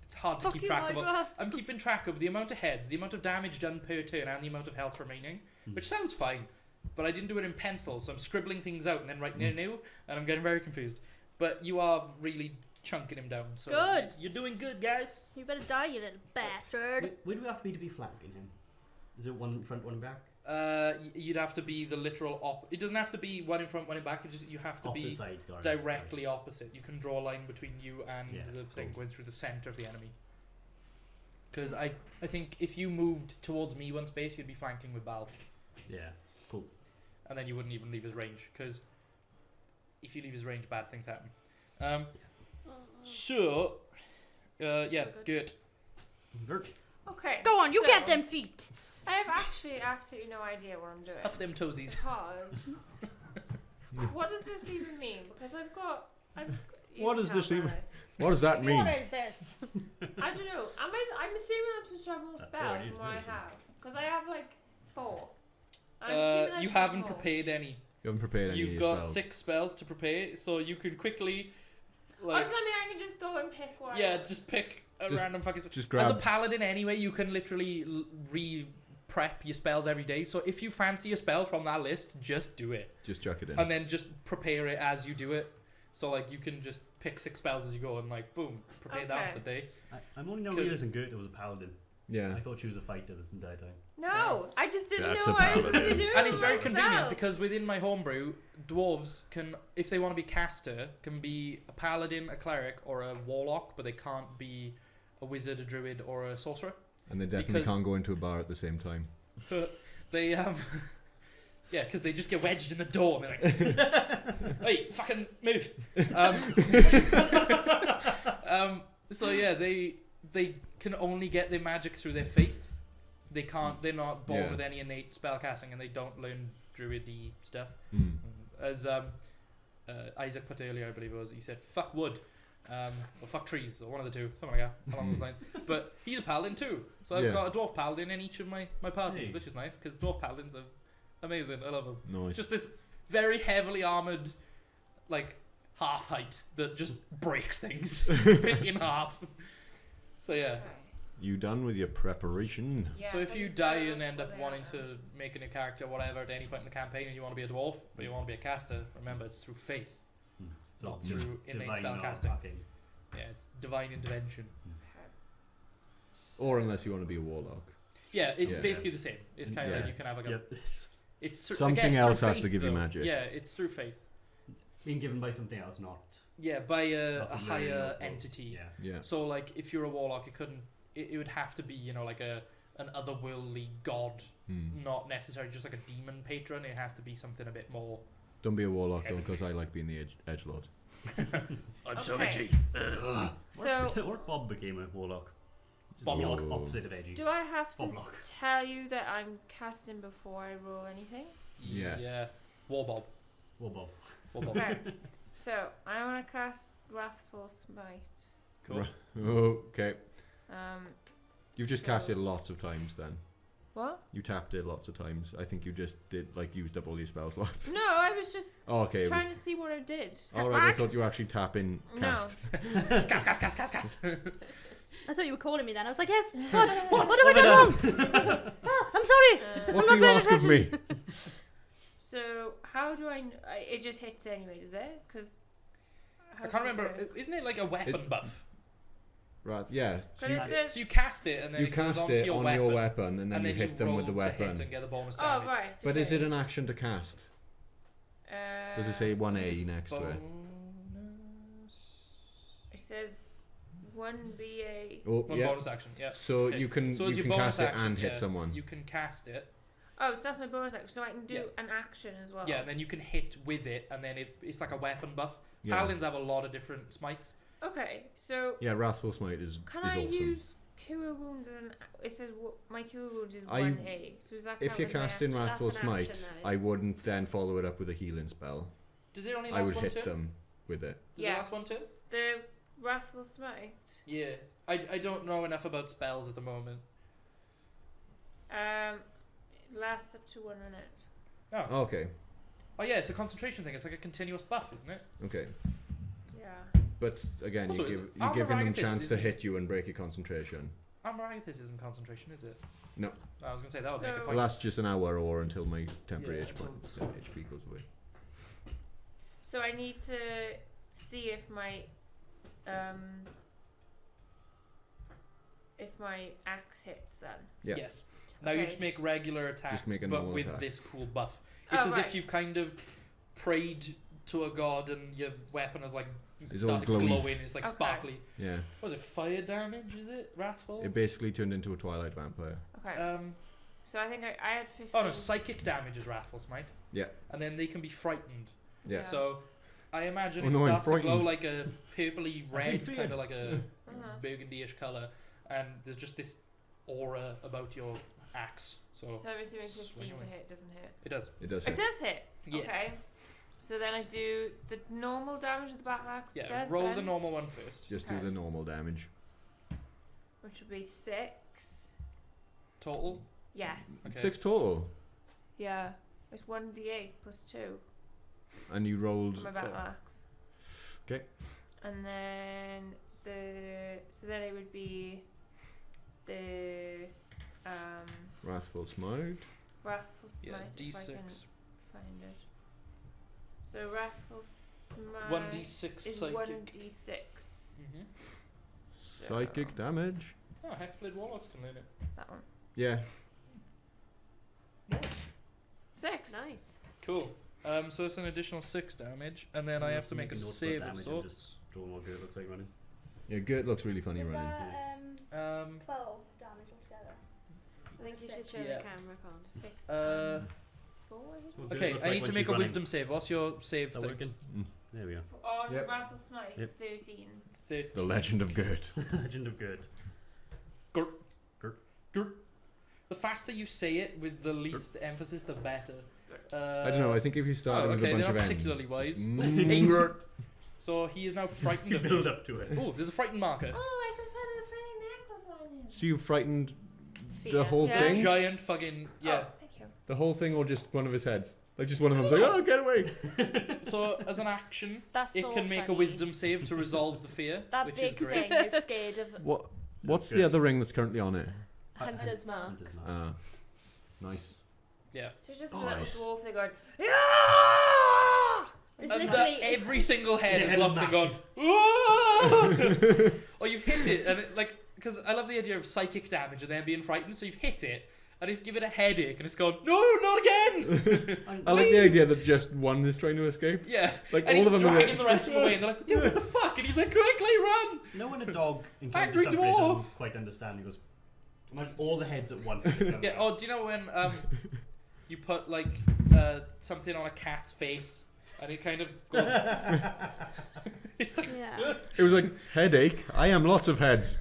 It's hard to Fuck keep you, track of. Ivor. I'm keeping track of the amount of heads, the amount of damage done per turn, and the amount of health remaining, which sounds fine. But I didn't do it in pencil, so I'm scribbling things out and then writing it new, and I'm getting very confused. But you are really chunking him down. So Good. You're doing good, guys. You better die, you little bastard. Where do we have to be flanking him? Is it one in front, one back? You'd have to be the literal It doesn't have to be one in front, one in back. It's just you have to Opposite be sides, got it. directly opposite. You can draw a line between you and Yeah, the thing cool. going through the center of the enemy. Because I think if you moved towards me one space, you'd be flanking with Bal, Yeah, cool. and then you wouldn't even leave his range. Because if you leave his range, bad things happen. So, yeah, So good. Vert. Okay. Go on, you so get them feet. I have actually absolutely no idea what I'm doing. Huff them toesies. Because what does this even mean? Because you What can does this tell even- Maris. What does that mean? What is this? I don't know. I'm assuming I'm supposed to have more Oh, spells it is than what I medicine. have. Because I have like 4. I'm assuming I You should have haven't more. prepared any. You haven't prepared any You've of your got spells. 6 spells to prepare, so you can quickly, Oh, like, does that mean I can just go and pick one? yeah, just pick a Just- random fucking. Just As a grab. paladin, anyway, you can literally re-prep your spells every day. So if you fancy a spell from that list, just do it, Just chuck it in. and then just prepare it as you do it. So like you can just pick 6 spells as you go, and like boom, prepare that Okay. for the day. I'm only now 'Cause- realising Goethe was a paladin. Yeah. I thought she was a fighter this entire time. No, I just didn't That's know a what I was paladin. doing. And it's very with my convenient spell. because within my homebrew, dwarves can, if they want to be caster, can be a paladin, a cleric, or a warlock, but they can't be a wizard, a druid, or a sorcerer. And they definitely because- can't go into a bar at the same time. They yeah, because they just get wedged in the door and they're like, "Hey, fucking move!" So yeah, they can only get their magic through their faith. They can't. They're not born Yeah. with any innate spellcasting, and they don't learn druidy stuff. Hmm. As Isaac put earlier, I believe it was, he said, "Fuck wood." Or fuck trees, or one of the two, something like that, along those lines. But he's a paladin too, so I've Yeah. got a dwarf paladin in each of my parties, Hey. which is nice because dwarf paladins are amazing. I love them. Nice. Just this very heavily armored, like half height that just breaks things in half. So yeah. Okay. You done with your preparation? Yeah, So if you just die gotta and end up put it wanting out. to make a new character, or whatever, at any point in the campaign, and you want to be a dwarf, but you want to be a caster, remember it's through faith, So not through innate divine spellcasting. non-hacking. Yeah, it's divine intervention. Okay. Or unless you want to be a warlock. Yeah, it's Yeah. basically the same. It's kind of Yeah. like you can have like a. Yep. It's through, Something again, else through has to faith, give you though. magic. Yeah, it's through faith. Being given by something else, not. Yeah, by a Nothing really higher notable. entity. Yeah. Yeah. So like, if you're a warlock, it couldn't. It would have to be, you know, like an otherworldly god, Hmm. not necessarily just like a demon patron. It has to be something a bit more. Don't be a warlock though, Heavenly. because I like being the edgelord. I'm so edgy. So What Bob became a warlock? Just Bob the Lock. opposite of edgy. do I have to Bob Lock. tell you that I'm casting before I roll anything? Yes. Yeah. Warbob. War Bob. Warbob. Okay. So I want to cast Wrathful Smite. Cool. Okay. You've just so- cast it lots of times then. What? You tapped it lots of times. I think you just did like used up all your spell slots. No, I was just Oh, okay. It was, trying to see what I did. alright, I thought you were actually tapping cast. Cast. I thought you were calling me then. I was like, yes, what have I done wrong? I'm sorry. Uh, What I'm do not you paying ask of me? So how do I? It just hits anyway, does it? Because I can't remember. Isn't it like a weapon buff? Right. Yeah. But it says. So you cast it, and then You it goes cast onto it your on weapon, your weapon, and then you hit them with the roll to hit weapon. and get the bonus Oh damage. right. But is okay. it an action to cast? Does it say 1A next to it? It says 1BA. Oh, One yeah. bonus action, yeah. So Okay. you can So as you your can bonus cast it action, and hit yeah, someone. You can cast it, Oh, so that's my bonus action. So I can do Yeah. an action as well. yeah, and then you can hit with it, and then it's like a weapon buff. Yeah. Paladins have a lot of different smites. Okay. So Yeah, Wrathful Smite is can is I awesome. use Cure Wounds as an? It says my Cure Wounds is I- 1A. So is that If count you're as my casting action? Wrathful That's an action, Smite, that I is. wouldn't then follow it up with a healing spell. Does it only I last would one hit turn? them with it. Does Yeah. it last one turn? The Wrathful Smite. Yeah. I don't know enough about spells at the moment. It lasts up to 1 minute. Oh. Okay. Oh yeah, it's a concentration thing. It's like a continuous buff, isn't it? Okay. Yeah. But again, Also, you're Armor giving them Agathis chance to isn't- hit you and break your concentration. Armor Agathis isn't concentration, is it? No. I was gonna say that would make a So- It point. lasts just an hour or until my temporary Yeah, HP goes away. So I need to see if my axe hits then. Yeah. Yes. Now you Okay. just make regular attacks, make a but normal with attack. this cool buff. It's Oh, as right. if you've kind of prayed to a god and your weapon is like It's all started glowy. glowing. It's like Okay. sparkly. Yeah. What is it? Fire damage? Is it wrathful? It basically turned into a Twilight vampire. Okay. So I think I had 15. Oh no, psychic damage is wrathful smite. Yeah. And then they can be frightened. Yeah. Yeah. So I imagine Oh it no, I'm starts to glow frightened. like a purpley red, feared. kind of like a Uh-huh. burgundy-ish color, and there's just this aura about your axe. So So I'm assuming Swing 15 to away. hit doesn't hit. it does. It does It hit. does hit. Yes. Okay. So then I do the normal damage of the battle axe. Yeah. Does Roll then, the normal one first. Just do Okay. the normal damage. which would be 6. Total. Yes. Okay. 6 total. Yeah. It's 1d8 plus 2 And you rolled. for my battle Four. axe. 'Kay. And then then it would be the Wrathful Smite. Wrathful Smite. Yeah. If I can D6. find it. So Wrathful Smite 1d6 is psychic. 1d6. Mm-hmm. Psychic damage. Oh, Hexblade Warlocks can learn it. That one. Yeah. 6. Nice. Cool. So it's an additional 6 damage, and then I have to make a save of sorts. Draw what good it looks like running. Yeah, Gert looks really funny Was running. that 12 damage altogether? I think you should show Yeah. the camera, Con. 6. 4, I think. What good it Okay, looks I like need to when make she's a running. wisdom save. What's your save Is that thing? working? Mm. There we go. On Yep. Wrathful Smite, Yep. 13. The Legend of Gert. Legend of Good. The faster you say it with the least emphasis, the better. I don't know. I think if you start oh, with okay, a bunch they're of not N's, particularly wise. it's Eight. Gert. So he is now frightened You of build you. up to it. Oh, there's a frightened marker. Oh, I can put a friendly necklace on him. So you frightened the Fear. whole Yeah. thing? Giant fucking yeah. Oh, thank you. The whole thing, or just one of his heads? Like just one of them's like, oh, get away! So as an action, That's it so can make funny. a wisdom save to resolve the fear, That which is big great. thing is scared of What's Good. the other ring that's currently on it? Hunter's Mark. Hunter's Mark. Nice. Yeah. So it's just a Nice. little dwarf thing going, It's And literally every single head Yeah, is head is locked and gone. massive. Or you've hit it, and it, like, because I love the idea of psychic damage and then being frightened. So you've hit it, and it's given a headache, and it's gone, no, not again. I like the Please. idea that just one is trying to escape. Yeah. Like And all he's of them are dragging the rest of them away, and they're like, dude, what the fuck? And he's like, quickly run! No when a dog encounters Angry something it dwarf. doesn't quite understand. He goes, imagine all the heads at once. and it comes Yeah. out. Oh, do you know when you put like something on a cat's face, and it kind of goes. It's like, Yeah. It was like, headache? I am lots of heads.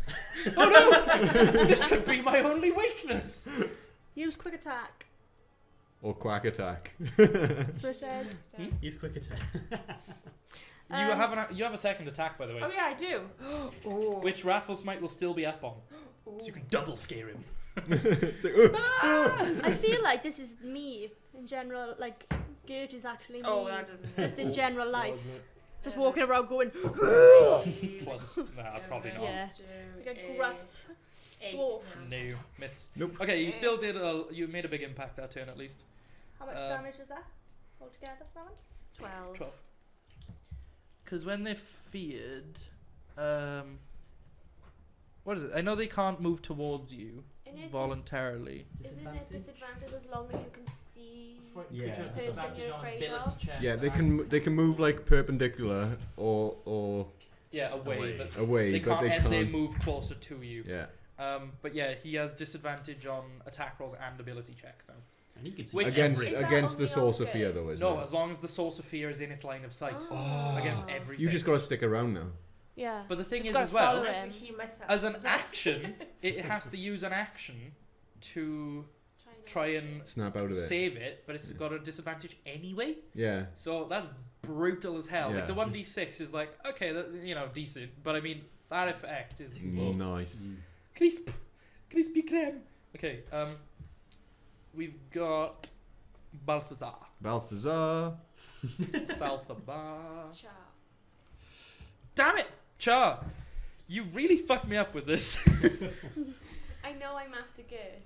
oh no, this could be my only weakness. Use quick attack. Or quack attack. That's what it says. He's quick attack. You have a second attack, by the way, oh yeah, I do. Oh. which Wrathful Smite will still be up on, so you can double scare him. It's like, I feel like this is me in general. Like, Gert is actually me. Oh, that doesn't. Just in general life. Just walking around going, Plus, nah, probably not. Yeah. like a gruff. 8. dwarf. No, miss. Nope. Okay, you still did. You made a big impact that turn at least. How much damage was that altogether for that one? 12. 12. Because when they feared, What is it? I know they can't move towards you And it voluntarily. isn't it disadvantage as long as you can see Yeah. the person you're afraid of? Yeah, they can move like perpendicular or Yeah, away, Away. but away, they but can't. they And they can't. move closer to you. Yeah. But yeah, he has disadvantage on attack rolls and ability checks now. And he can see Which- Against Is that against the only source on of fear good? though, isn't No, it? as long as the source of fear is in its line of sight Oh. against everything. You just gotta stick around now. Yeah. But the thing Just is, gotta as well, follow I it. should heal myself. as an action, it has to use an action to try and Snap out of it. save it, but it's Yeah. got a disadvantage anyway. Yeah. So that's brutal as hell. Like Yeah. the 1d6 is like, okay, that, decent, but I mean that effect is Nice. crisp, crispy creme. Okay, we've got Balthazar, Balthazar. Salthabar. Cha. Damn it, Char! You really fucked me up with this. I know I'm after good.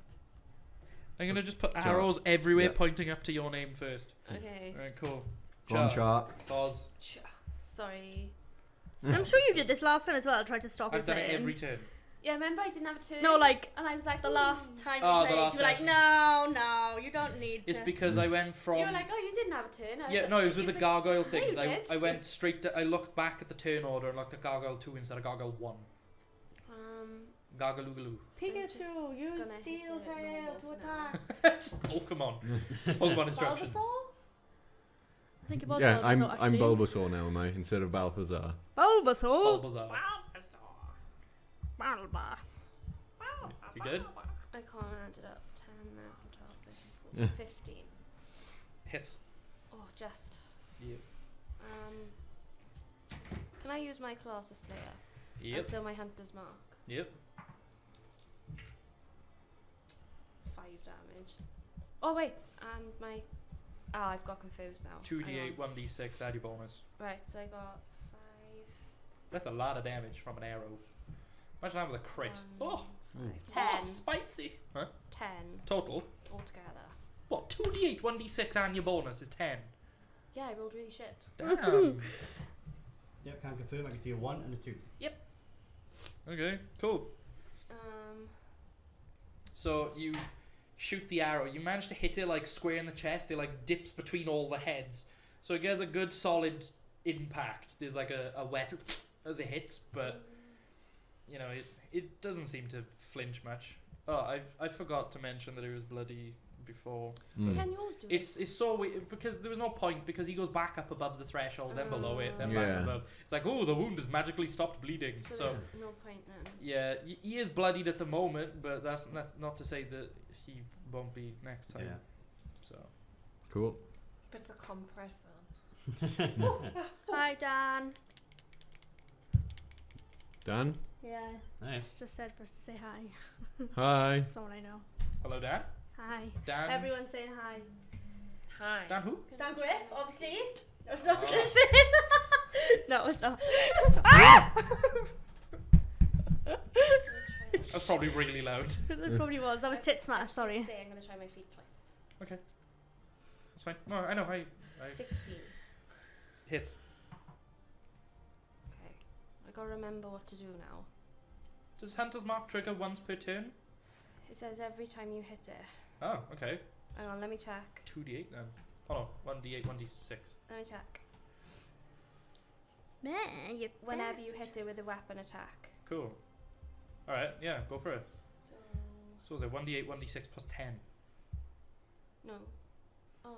I'm gonna just put Char. arrows everywhere Yeah. pointing up to your name first. Okay. Alright, cool. Go on, chart. Soz. Sorry. I'm sure you did this last time as well. I tried to stop I've you done it playing. every turn. Yeah, remember I didn't have a turn? No, like And I was like, the last time you Oh, the played, last you were like, session. no, you don't need It's to. because I went from. You were like, oh, you didn't have a turn. I Yeah, like, no, it was with the it's like, gargoyle you things. did. I went straight to. I looked back at the turn order and looked at gargoyle 2 instead of gargoyle 1. Gargaloogaloo. just Pikachu, use gonna hit steel it tail normal to for now. attack. Just Pokemon. Pokemon instructions. Bulbasaur? I think it was Yeah, Bulbasaur, I'm actually. Bulbasaur now, am I? Instead of Balthazar. Bulbasaur. Bulbasaur. Bulba. You good? I can't add it up. 10, 11, 12, 13, 14, 15. Hit. Oh, just. Yep. Can I use my Colossus Slayer? Yep. And still my Hunter's Mark. Yep. 5 damage. Oh, wait. And my. Oh, I've got confused now. 2d8, Hang on. 1d6, add your bonus. Right, so I got 5. That's a lot of damage from an arrow. Imagine that with a crit. Oh, 10. oh, spicy. Huh? 10 Total. altogether. What? 2d8, 1d6, and your bonus is 10. Yeah, I rolled really shit. Damn. Yeah, can confirm. I can see a 1 and a 2. Okay, cool. So you shoot the arrow. You manage to hit it like square in the chest. It like dips between all the heads. So it gets a good solid impact. There's like a wet as it hits, but you know it doesn't seem to flinch much. Oh, I forgot to mention that it was bloody before. Mm. Can yours do It's so weird because there was no point because he goes back up above the threshold, then below it, then Yeah. back above. It's like, oh, the wound has magically stopped bleeding. So, So there's no point then. yeah, he is bloodied at the moment, but that's not to say that he won't be next time. Yeah. So Cool. But it's a compress on. Hi, Dan. Dan? Yeah. Nice. Just said for us to say hi. Hi. Someone I know. hello, Dan. Hi. Dan. Everyone's saying hi. Hi. Dan who? Dan Griff, obviously. That was not Oh. his face. No, it's not. That's probably really loud. It probably was. That was tit smash. Sorry. Say I'm gonna try my feet twice. That's fine. No, I know. I 16. hit. Okay. I gotta remember what to do now. Does Hunter's Mark trigger once per turn? It says every time you hit it. Oh, okay. Hang on, let me check. 2d8 then. Oh no, 1d8, 1d6. Let me check. Man, you Whenever you best. hit it with a weapon attack. Cool. All right. Yeah, go for it. So So was it 1d8, 1d6 plus 10? no. Oh,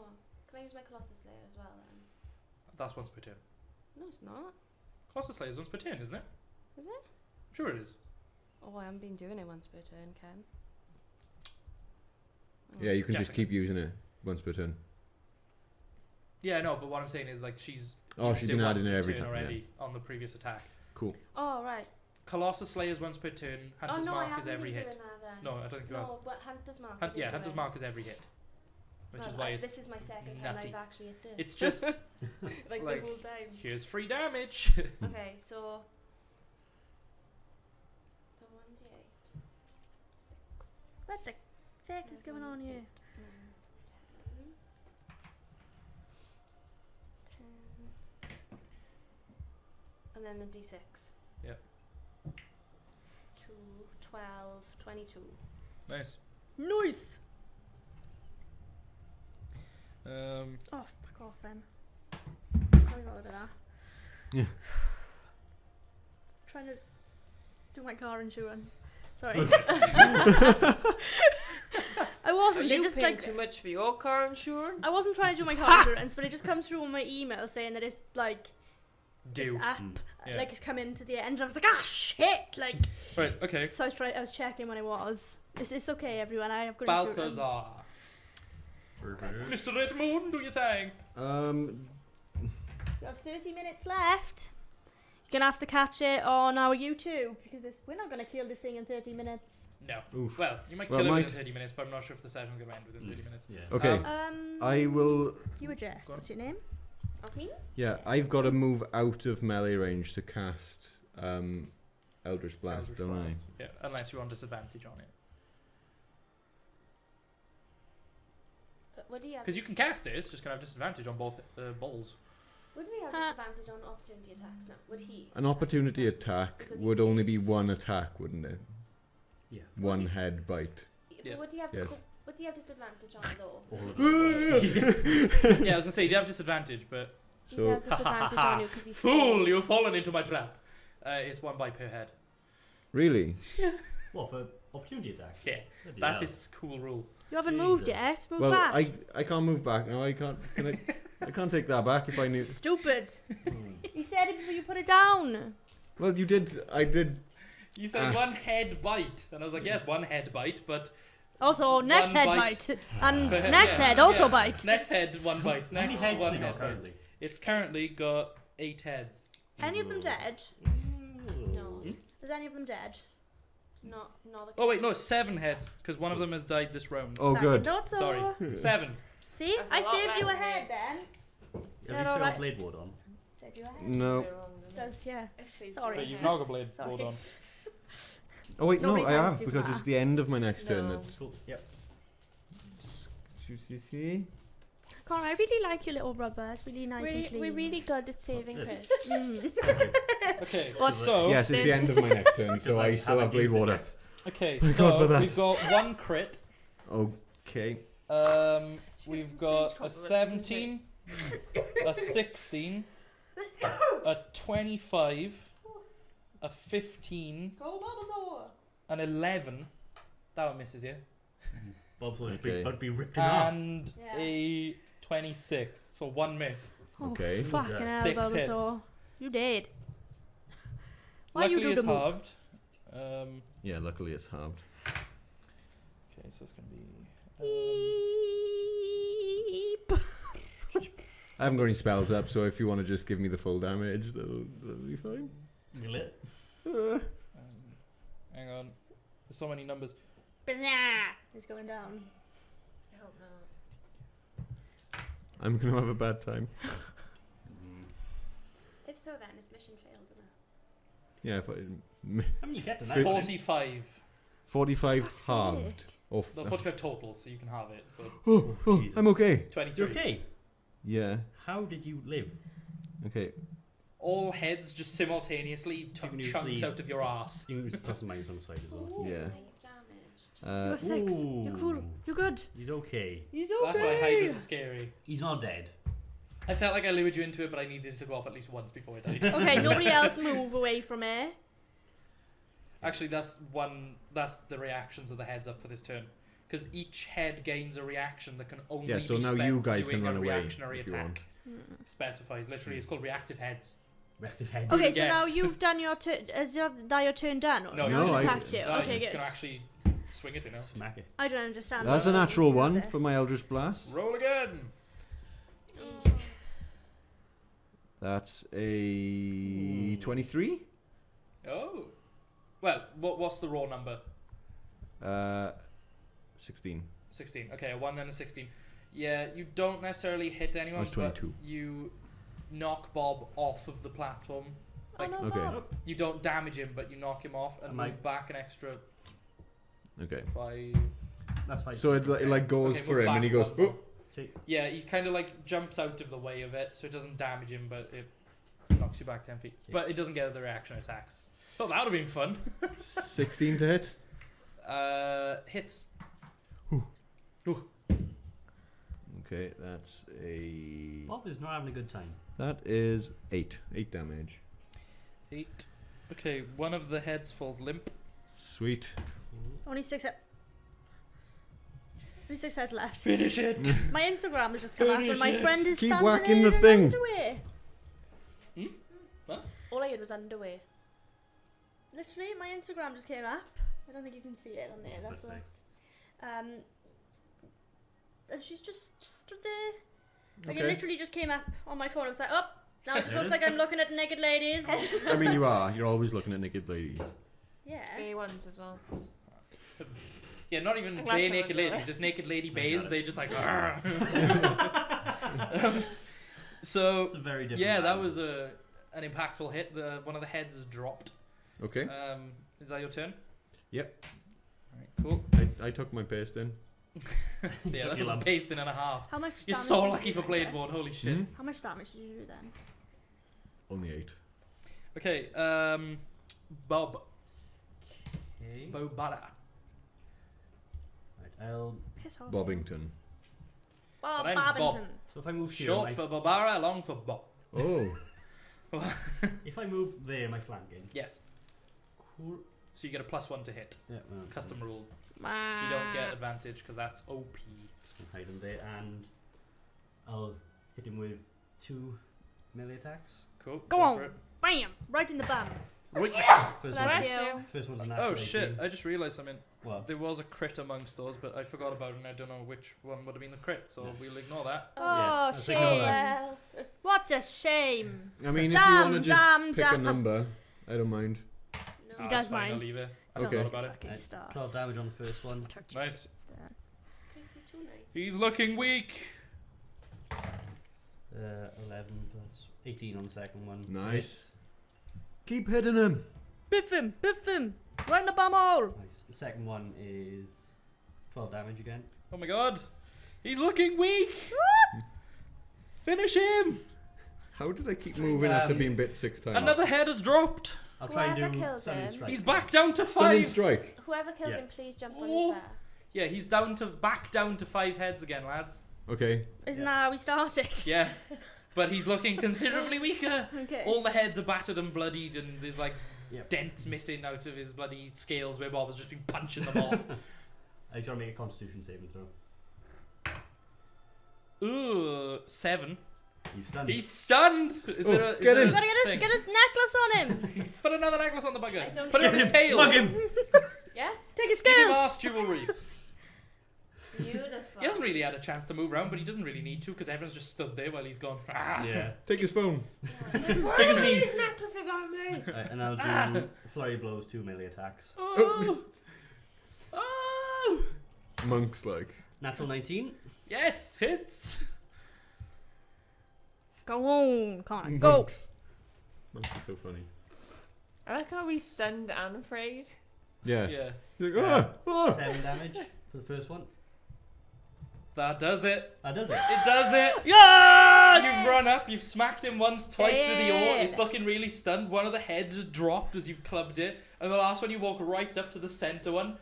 can I use my Colossus Slayer as well then? That's once per turn. No, it's not. Colossus Slayer is once per turn, isn't it? Is it? Sure it is. Oh, I haven't been doing it once per turn, Ken. Yeah, you can just Jessica. keep using it once per turn. Yeah, no, but what I'm saying is like she's Oh, used she's it been once adding it this every turn time. already on the previous attack. Cool. Oh, right. Colossus Slayer is once per turn. Hunter's oh, no, I Mark haven't is every been hit. doing that then. No, I don't think you have. No, but Hunter's Mark. I've been Yeah, Hunter's doing. Mark is every hit. Which Well, is why it's this is my second nutty. time I've actually hit it. it's just like like- the whole time. here's free damage. Okay, so 1d8, 6. What the fuck is going on here? 10, and then a d6. Yep. 2, 12, 22. Nice. Nice. Um, Oh, fuck off then. Tell me about that. Yeah. Trying to do my car insurance. Sorry. I Are wasn't. They you just paying like. too much for your car insurance? I wasn't trying to do my car insurance, but it just comes through on my email saying that it's like this do. app, Yeah. like it's come into the end. I was like, ah, shit! Like, Right, okay. so I was checking when it was. It's okay, everyone. I have good insurance. Balthazar. Mr. Redmoon, do you think? We have 30 minutes left. You're gonna have to catch it on our YouTube because we're not gonna kill this thing in 30 minutes. No. Oof. Well, you might Well, kill it Mike- within 30 minutes, but I'm not sure if the session's going to end within 30 minutes. Yeah. Okay. I Um, will. You were Jess. Go on. What's your name? Of me? Yeah, I've got to move out of melee range to cast Eldritch Blast, Eldritch don't Blast. Yeah, unless you're on disadvantage on it. But would he have? Because you can cast it, it's just going to have disadvantage on both balls. Would we have disadvantage on opportunity attacks now? Would he? I? An opportunity attack Because would he's- only be one attack, wouldn't it? Yeah. One head bite. But Yes. would he have? Yes. Would he have disadvantage on it though? All of them. Yeah, I was going to say, you do have disadvantage, but... He'd So- have disadvantage on you because he's Fool, small. you've fallen into my trap. It's 1 bite per head. Really? What, for opportunity attacks? Yeah, Bloody that's hell. his cool rule. You haven't moved Jesus. yet. Move Well, back. I can't move back. No, I can't. Can I? I can't take that back if I knew. Stupid. Hmm. You said it before you put it down. Well, you did. I did. You said Ask. 1 head bite. And I was like, yes, 1 head bite, but... Also, next One head bite. bite. And per head, next yeah, head also yeah. bite. Next head, 1 bite. How many Next heads 1 you got head bite. currently? It's currently got 8 heads. Any of them dead? No, Is any of them dead? not the. Oh, wait, no, 7 heads, because one of them has died this round. Oh, Back good. in Dotso. Sorry. 7. See? That's a I lot saved less you a than head me. then. Have Yeah, you still alright. got blade ward on? Saved you a head. No. Does, yeah. I saved Sorry. you But a you've head. now got blade. Sorry. Hold on. Oh wait, no, Nobody I thanks have you for because that. it's the end of my next turn. No. That Cool. Yep. you see. Connor, I really like your little rubber. It's really nice and clean. We're really good at saving Yes. Chris. Mm. Okay, But- so... Yes, it's the this- end of my next turn, so I still have blade water. Okay, Thank God for so that. we've got 1 crit. Okay. We've some got strange a compliments, 17, a 16, a 25, a 15, Go Bulbasaur! an 11. That one misses you. Bob's would Okay. be ripped in half. And Yeah. a 26. So 1 miss. Okay. Oh, fucking hell, 6 hits. Bulbasaur. You dead. Why Luckily you do it's the move? halved. Yeah, luckily it's halved. Okay, so it's going to be... Beep. I haven't got any spells up, so if you want to just give me the full damage, that'll be fine. You lit? hang on. There's so many numbers. Blah. It's going down. I hope not. I'm gonna have a bad time. If so, then his mission failed, isn't it? Yeah, if I, How many you kept in that? Fif- 45. 45 Fuck's halved. sake. Or No, 45 total, so you can have it. So oh, Jesus. I'm okay. 23. You okay? Yeah. How did you live? Okay. All heads just simultaneously took Simultaneously- chunks out of your ass. You use plus and minus on the side as well. Ooh, Yeah. 5 damage. You're 6. You're cool. Ooh. You're good. He's okay. He's okay. That's why Hydras are scary. He's not dead. I felt like I lured you into it, but I needed it to go off at least once before I died. Okay, nobody else move away from it. Actually, that's the reactions of the heads up for this turn. Because each head gains a reaction that can only Yeah, so be now spent you guys doing can run a away reactionary if you attack. want. Specifies. Literally, it's called reactive heads. Reactive head. Okay, Who'd so have now guessed? you've done your turn. Is now your turn done? Or No, No, just I- attacked you. No, Okay, you good. can actually swing it, you know. Smack it. I don't understand. That's a why natural you do one this. for my Eldritch Blast. Roll again. That's a 23. Oh. Well, what's the raw number? 16. 16. Okay, a 1 and a 16. Yeah, you don't necessarily hit anyone, That's 22. but you knock Bob off of the platform. Oh Like, no, Okay. Bob. you don't damage him, but you knock him off and Am I- move back an extra Okay. 5. That's fine. So it like goes Okay, for move him and he back goes, one. oh. Yeah, he kind of like jumps out of the way of it, so it doesn't damage him, but it knocks you back 10 feet. Okay. But it doesn't get the reaction attacks. Oh, that would have been fun. 16 to hit. Hits. Okay, that's a... Bob is not having a good time. That is 8. 8 damage. 8. Okay, one of the heads falls limp. Sweet. Only 6 heads left. Finish it. My Instagram has just come up and Finish my it. friend is Keep standing whacking there the in thing. underwear. All I heard was underwear. Literally, my Instagram just came up. I don't think you can see it on there. That's Let's what's. And she's just stood there. Like it Okay. literally just came up on my phone. I was like, oh, now it just There it looks is. like I'm looking at naked ladies. I mean, you are. You're always looking at naked ladies. Yeah. Gay ones as well. Yeah, not even I'm glad bay someone naked did ladies, it. just naked lady I bays. got it. They just like. So It's a very different. yeah, that round. was an impactful hit. One of the heads is dropped. Okay. Is that your turn? Yep. Alright, cool. I took my paste in. Yeah, that your was a lumps. pasting and a half. How much You're damage so did you lucky do for then, blade Jess? board. Holy shit. Hmm? How much damage did you do then? Only 8. Okay. Bob. Okay. Bobara. Right, I'll. Piss off. Bobbington. Bob My name's Bob. Bobbington. So if I move here, Short for Bobara, long for Bob. Oh. if I move there, am I flanking? Yes. Cool. So you get a +1 to hit. Yeah. Well, Custom rule. You don't get advantage because that's OP. Just gonna hide him there, and I'll hit him with 2 melee attacks. Cool. Go for on. it. Bam! Right in the bum. Right. First Bless one's, you. first one's a natural Oh shit! 18. I just realised something. Well, There was a crit amongst those, but I forgot about it, and I don't know which one would have been the crit. So Yeah. we'll ignore that. Oh, let's ignore shame. What a shame. I mean, if you Damn, want to just damn, pick a damn. number, I don't mind. No. He Ah, does it's fine, I'll mind. leave it. I Okay. forgot about it. Fucking Right, start. 12 damage on the first one. Nice. Is too nice? He's looking weak. 11 plus 18 on the second one. Nice. Keep hitting him. Biff him, biff him. Right in the bum hole. Nice. The second one is 12 damage again. Oh my god. He's looking weak. Finish him. How did I keep moving after being bit 6 times? Another head has dropped. I'll try and Whoever do kills Stunning him. Strike. He's back down to Stunning 5. strike. Whoever kills Yeah. him, please jump on Oh. his back. Yeah, he's back down to 5 heads again, lads. Okay. Isn't Yeah. that how we started? Yeah. But he's looking considerably weaker. Okay. All the heads are battered and bloodied, and there's like Yep. dents missing out of his bloody scales where Bob has just been punching them off. I just gotta make a Constitution saving throw. Ooh, 7. He's stunned. He's stunned. Is Oh, there a, get is there him. a You gotta thing? get a necklace on him. Put another necklace on the I bugger. don't Put it on Get his him. tail. Mug him. Yes? Take his Give him skills. arse jewelry. Beautiful. He hasn't really had a chance to move around, but he doesn't really need to because everyone's just stood there while he's gone. Ah. Yeah. Take his phone. Take his knees. These necklaces on me. Right, and I'll do flurry blows, 2 melee attacks. Oh. Oh. Monks like. Natural 19. Yes, hits. Go on, Connor. Go. Monks. Monks are so funny. I like how he's stunned and afraid. Yeah. Yeah, He's like, ah, ah. 7 damage for the first one. that does it. That does it. It does it. Yes! You've run up, you've smacked him once, twice with the oar. Yeah. It's looking really stunned. One of the heads just dropped as you've clubbed it, and the last one you walk right up to the center one.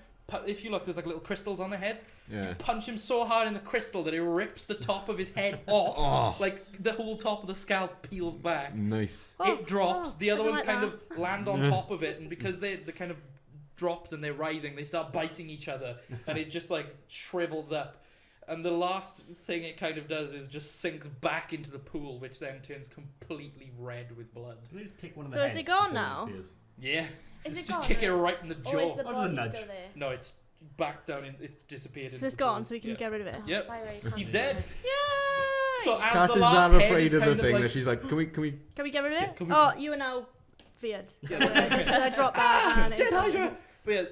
If you look, there's like little crystals on the heads. Yeah. Punch him so hard in the crystal that it rips the top of his head off. Oh. Like the whole top of the scalp peels back. Nice. Oh, It drops. oh, The other I don't ones like kind that. of land on Yeah. top of it, and because they're kind of dropped and they're writhing, they start biting each other, and it just like shrivels up. And the last thing it kind of does is just sinks back into the pool, which then turns completely red with blood. Can I just kick one of the So is heads it gone before now? disappears? Yeah, Is it just gone? kick it now? right in the Or is jaw. the Oh, just a body nudge. still there? No, it's back down and it's disappeared. So into it's the pool. gone, so we can Yeah. get rid of it. Oh, Yep. fire rate He's can't dead. do Yay! So as Cass the is last that head afraid is of the kind thing like, that she's like, can we? Can we get rid of Yeah, it? can we- Oh, you are now feared. Yeah. So I dropped that and it's Death Hydra! But yeah,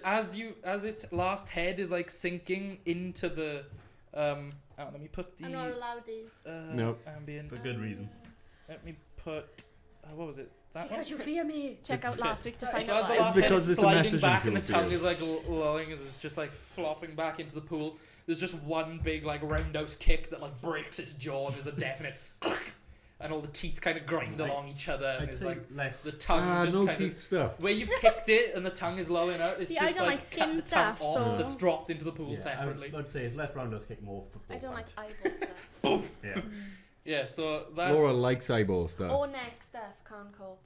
as its last head is like sinking into the let me put the I'm not allowed these. Nope. ambient. For good reason. Let me put what was it? That one. Because you fear me. Check out last week to find So out as the why. last head because is it's a sliding messaging back and the tool for tongue you. is like lolling as it's just like flopping back into the pool, there's just one big like roundhouse kick that like breaks its jaw and there's a definite and all the teeth kind of grind Like, along each other, and I'd it's say like less. the tongue just no kind teeth of stuff. where you've kicked it and the tongue is lolling out. It's See, I just don't like like skin cut the stuff, tongue off so- that's dropped into the pool Yeah, separately. I'd say it's less roundhouse kick, more football. I don't like fight. eyeball stuff. Boom. Yeah. Yeah, so that's Laura likes eyeball stuff. Or neck stuff, can't cope.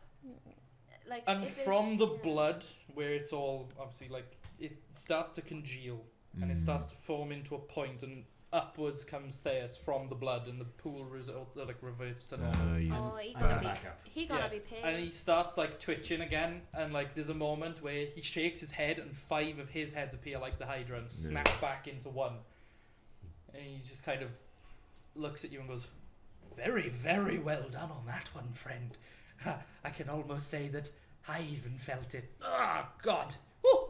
Like, and if there's- from the yeah. blood where it's all obviously like it starts to congeal and it starts to form into a point and upwards comes Theus from the blood and the pool reverts to normal. Oh, he I'm gonna gonna be, back up. he gonna Yeah, be pissed. and he starts like twitching again, and like there's a moment where he shakes his head, and 5 of his heads appear like the Hydra and snap back into one. And he just kind of looks at you and goes, "Very, very well done on that one, friend. I can almost say that I even felt it. Ah, God. Woo!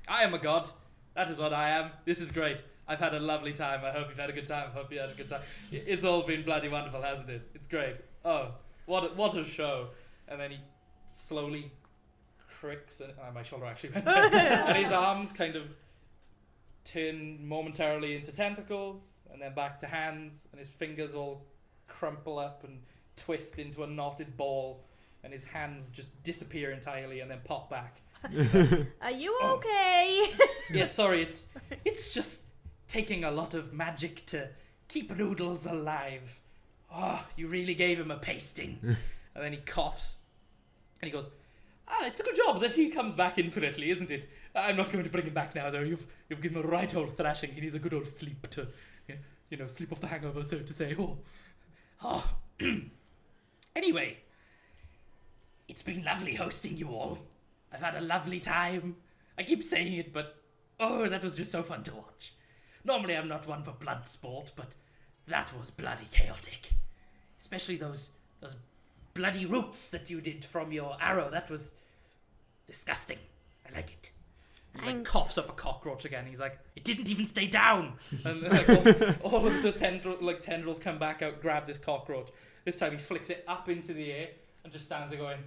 I am a god. That is what I am. This is great. I've had a lovely time. I hope you've had a good time. I hope you had a good time. It's all been bloody wonderful, hasn't it? It's great. Oh, what a show." And then he slowly cricks, and my shoulder actually went down. And his arms kind of turn momentarily into tentacles, and then back to hands, and his fingers all crumple up and twist into a knotted ball, and his hands just disappear entirely and then pop back. Are you Oh. okay? Yeah, sorry, it's just taking a lot of magic to keep Noodles alive. Oh, you really gave him a pasting. And then he coughs, and he goes, "It's a good job that he comes back infinitely, isn't it? I'm not going to bring him back now, though. You've given him a right old thrashing. He needs a good old sleep to, sleep off the hangover, so to say. Oh. Anyway, it's been lovely hosting you all. I've had a lovely time. I keep saying it, but that was just so fun to watch. Normally I'm not one for blood sport, but that was bloody chaotic. Especially those bloody roots that you did from your arrow. That was disgusting. I like it. He like coughs up a cockroach again. He's like, "It didn't even stay down." And like all of the tendrils come back out, grab this cockroach. This time he flicks it up into the air and just stands there going.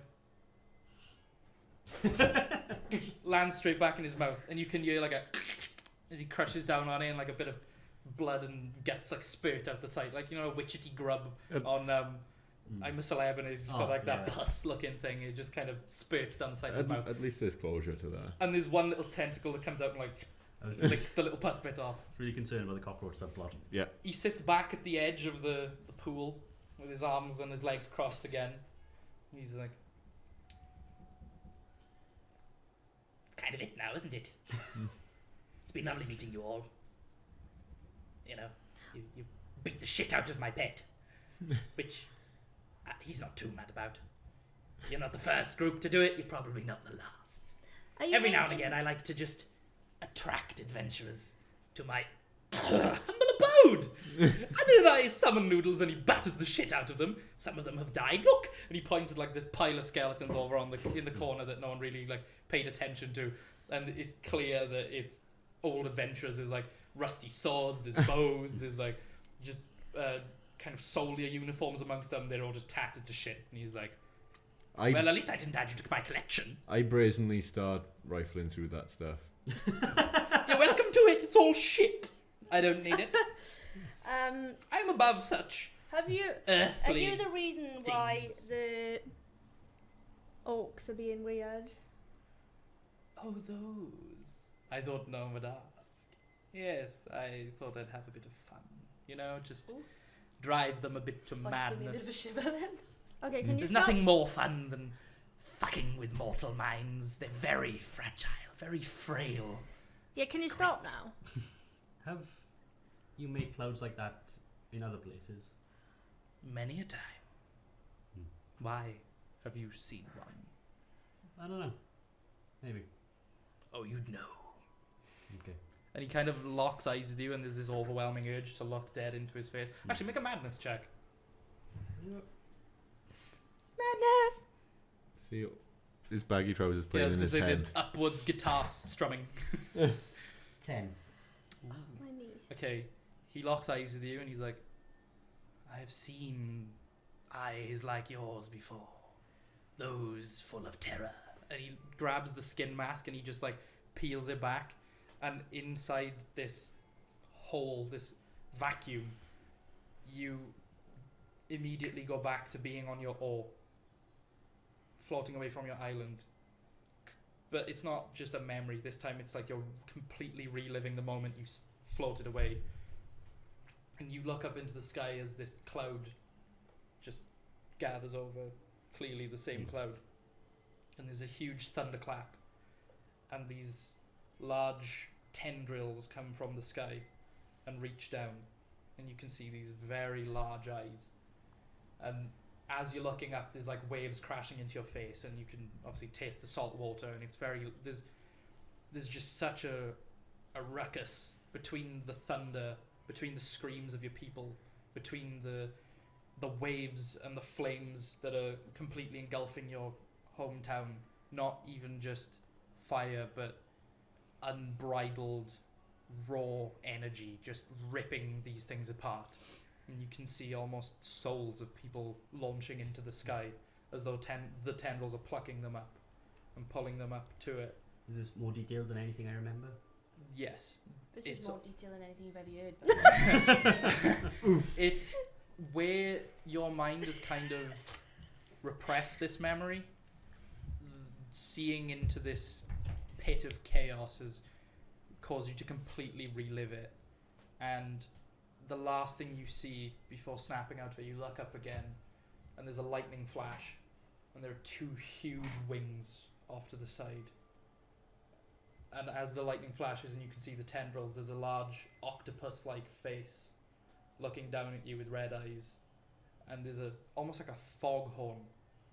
Lands straight back in his mouth, and you can hear like as he crushes down on it, and like a bit of blood and guts like spurt out the side, like a witchetty grub on I'm a Celeb, and it's got like that pus looking thing. It just kind of spurts down the side of his mouth. At least there's closure to that. And there's one little tentacle that comes out and like I was licks the little pus bit off. really concerned about the cockroach subplot. Yeah. He sits back at the edge of the pool with his arms and his legs crossed again. He's like, "It's kind of it now, isn't it? It's been lovely meeting you all. You beat the shit out of my pet, which he's not too mad about. You're not the first group to do it. You're probably not the last. Are you Every now and making- again, I like to just attract adventurers to my humble abode. And then I summon Noodles, and he batters the shit out of them. Some of them have died. Look!" And he points at like this pile of skeletons over in the corner that no one really like paid attention to. And it's clear that it's old adventurers. There's like rusty swords, there's bows, there's like just kind of soldier uniforms amongst them. They're all just tattered to shit. And he's like, "Well, at least I didn't add you to my collection. I brazenly start rifling through that stuff. You're welcome to it. It's all shit. I don't need it. I'm above such Are earthly." you the reason why things. the orcs are being weird? Oh, those. I thought no one would ask. Yes, I thought I'd have a bit of fun. Just Ooh. drive them a bit to Voice gave me a bit of a madness. shiver then. Okay, can you There's stop? nothing more fun than fucking with mortal minds. They're very fragile, very frail. Yeah, can you stop Great. now? Have you made clouds like that in other places? Many a time. Hmm. Why have you seen one? I don't know. Maybe. Oh, you'd know. Okay. And he kind of locks eyes with you, and there's this overwhelming urge to look dead into his face. Actually, make a madness check. Madness! See, his baggy trousers Yeah, I playing was in going to his say head. there's upwards guitar strumming. 10. My knee. Okay, he locks eyes with you, and he's like, "I have seen eyes like yours before. Those full of terror." And he grabs the skin mask, and he just like peels it back. And inside this hole, this vacuum, you immediately go back to being on your oar, floating away from your island. But it's not just a memory. This time it's like you're completely reliving the moment you floated away. And you look up into the sky as this cloud just gathers over, clearly the same cloud. And there's a huge thunderclap. And these large tendrils come from the sky and reach down. And you can see these very large eyes. And as you're looking up, there's like waves crashing into your face, and you can obviously taste the salt water, and it's very there's just such a ruckus between the thunder, between the screams of your people, between the waves and the flames that are completely engulfing your hometown. Not even just fire, but unbridled raw energy just ripping these things apart. And you can see almost souls of people launching into the sky as though the tendrils are plucking them up and pulling them up to it. Is this more detailed than anything I remember? Yes. This It's is more detail than anything you've ever heard. It's where your mind has kind of repressed this memory. Seeing into this pit of chaos has caused you to completely relive it. And the last thing you see before snapping out of it, you look up again, and there's a lightning flash, and there are two huge wings off to the side. And as the lightning flashes and you can see the tendrils, there's a large octopus-like face looking down at you with red eyes. And there's almost like a foghorn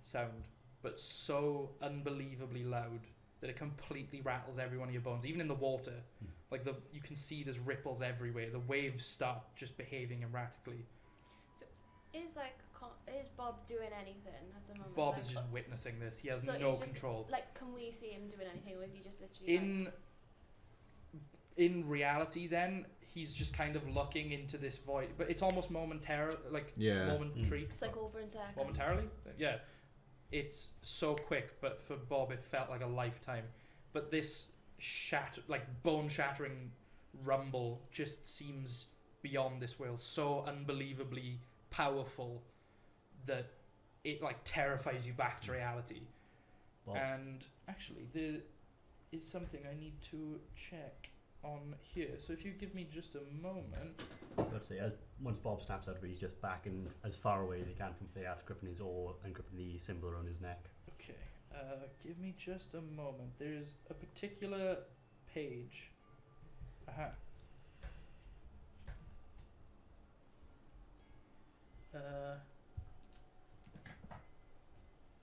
sound, but so unbelievably loud that it completely rattles every one of your bones, even in the water. Like you can see there's ripples everywhere. The waves start just behaving erratically. Is Bob doing anything at the moment? Bob like, is just witnessing this. He has so no it's just, control. Like, can we see him doing anything, or is he just literally In reality, then he's just kind of looking into this void, but it's almost momentary. It's like over in seconds. Momentarily, yeah. It's so quick, but for Bob, it felt like a lifetime. But this bone-shattering rumble just seems beyond this world, so unbelievably powerful that it like terrifies you back to reality. Bob. And actually, there is something I need to check on here. So if you give me just a moment. Let's say once Bob snaps out of it, he's just back and as far away as he can from Theas, gripping his oar and gripping the symbol around his neck. Okay, give me just a moment. There's a particular page. Aha.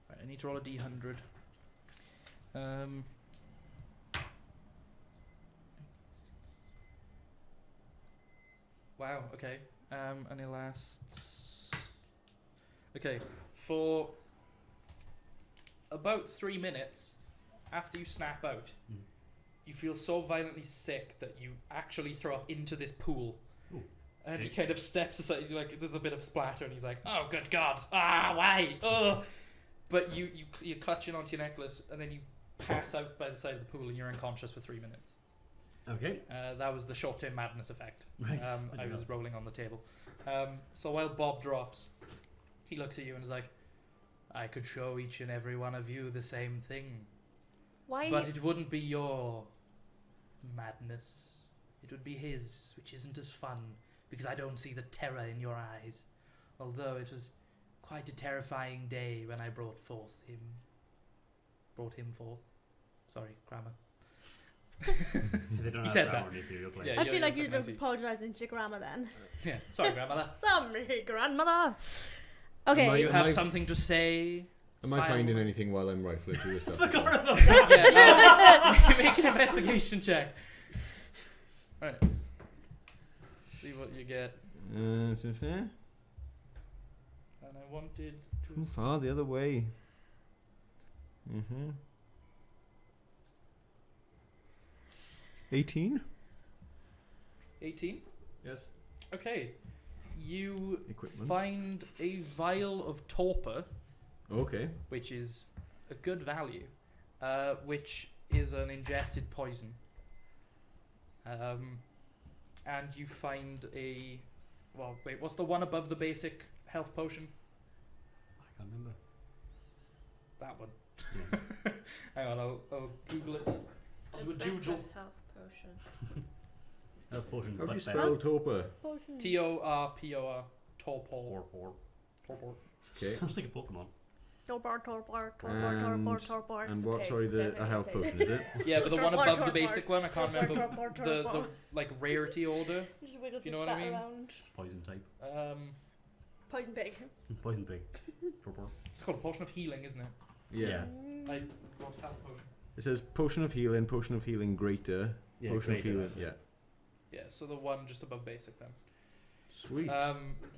Right, I need to roll a d100. Wow, okay. And it lasts... Okay, for about 3 minutes after you snap out, you feel so violently sick that you actually throw up into this pool. Ooh. And he kind of steps aside, like, there's a bit of splatter, and he's like, oh, good God, why? Oh. But you're clutching onto your necklace, and then you pass out by the side of the pool, and you're unconscious for 3 minutes. Okay. That was the short-term madness effect. Right. I was rolling on the table. So while Bob drops, he looks at you and is like, I could show each and every one of you the same thing. Why? But it wouldn't be your madness. It would be his, which isn't as fun, because I don't see the terror in your eyes. Although it was quite a terrifying day when I brought him forth. Sorry, grammar. They don't He have said grammar that. in Imperial Plane. Yeah. I feel like you're you'd fucking apologise in your grammar then. Yeah, sorry, grandmother. Sorry, grandmother. Okay. You have something to say? Am I finding anything while I'm rifling through this stuff? Yeah, make an investigation check. Right. Let's see what you get. Fair. And I wanted Too to... far the other way. 18? 18? Yes. Okay. You Equipment. find a vial of torpor, Okay. which is a good value, which is an ingested poison. And you find a... Well, wait, what's the one above the basic health potion. I can't remember. That one. Yeah. Hang on, I'll Google it. I'll do a better doodle. health potion. Health potion. How do you but spell torpor? Potion. Torpor. Torpor. Torpor. Torpor. Okay. Sounds like a Pokemon. Torpor, torpor, torpor, And- torpor, torpor. And what? Okay, Sorry, definitely a health okay. potion, is it? Yeah, but the one Torpor, above the torpor. basic one, I can't Torpor, remember torpor, the torpor. like rarity order. Just wiggles You his know what I bat mean? around. Poison type. Poison pig. Poison pig. Torpor. It's called a potion of healing, isn't it? Yeah. Mm. I got health potion. It says potion of healing greater, Yeah, potion of greater, healing. that's it. Yeah. Yeah, so the one just above basic then. Sweet.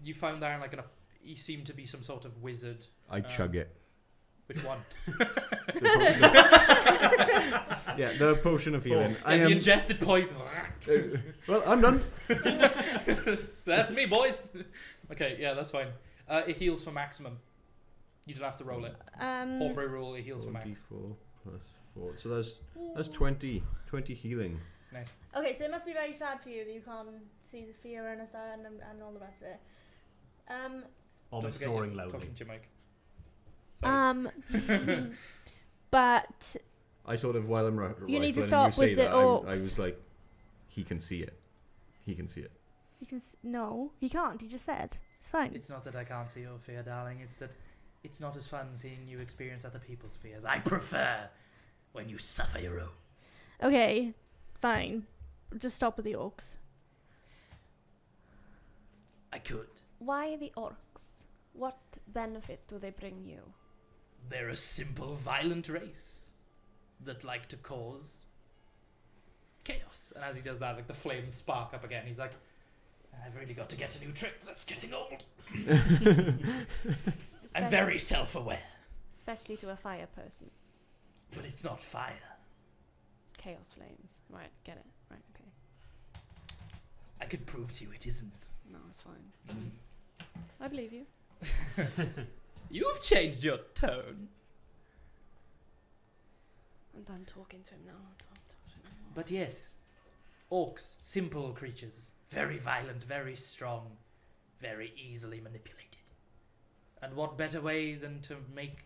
You found Aaron like he seemed to be some sort of wizard. I chug it. Which one? Yeah, the potion of healing. I I am. ingested poison. Well, I'm done. That's me, boys. Okay, yeah, that's fine. It heals for maximum. You don't have to roll it. Homebrew rule, it heals for max. 4 plus 4. So that's 20 healing. Nice. Okay, so it must be very sad for you that you can't see the fear and and all the rest of it. Almost Don't forget snoring you're loudly. talking to your mic. Sorry. But I sort of, while I'm You need to rifling start and you with say the that, I orcs. was like, he can see it. He can see it. you can no, he can't. He just said it's fine. It's not that I can't see your fear, darling. It's that it's not as fun seeing you experience other people's fears. I prefer when you suffer your own. Okay, fine. Just stop with the orcs. I could. Why the orcs? What benefit do they bring you? They're a simple, violent race that like to cause chaos. And as he does that, like the flames spark up again. He's like, I've really got to get a new trick that's getting old. I'm very self-aware, Especially to a fire person. but it's not fire. It's chaos flames. Right, get it. Right, okay. I could prove to you it isn't. No, it's fine. I believe you. You've changed your tone. I'm done talking to him now. Don't talk to him anymore. But yes, orcs, simple creatures, very violent, very strong, very easily manipulated. And what better way than to make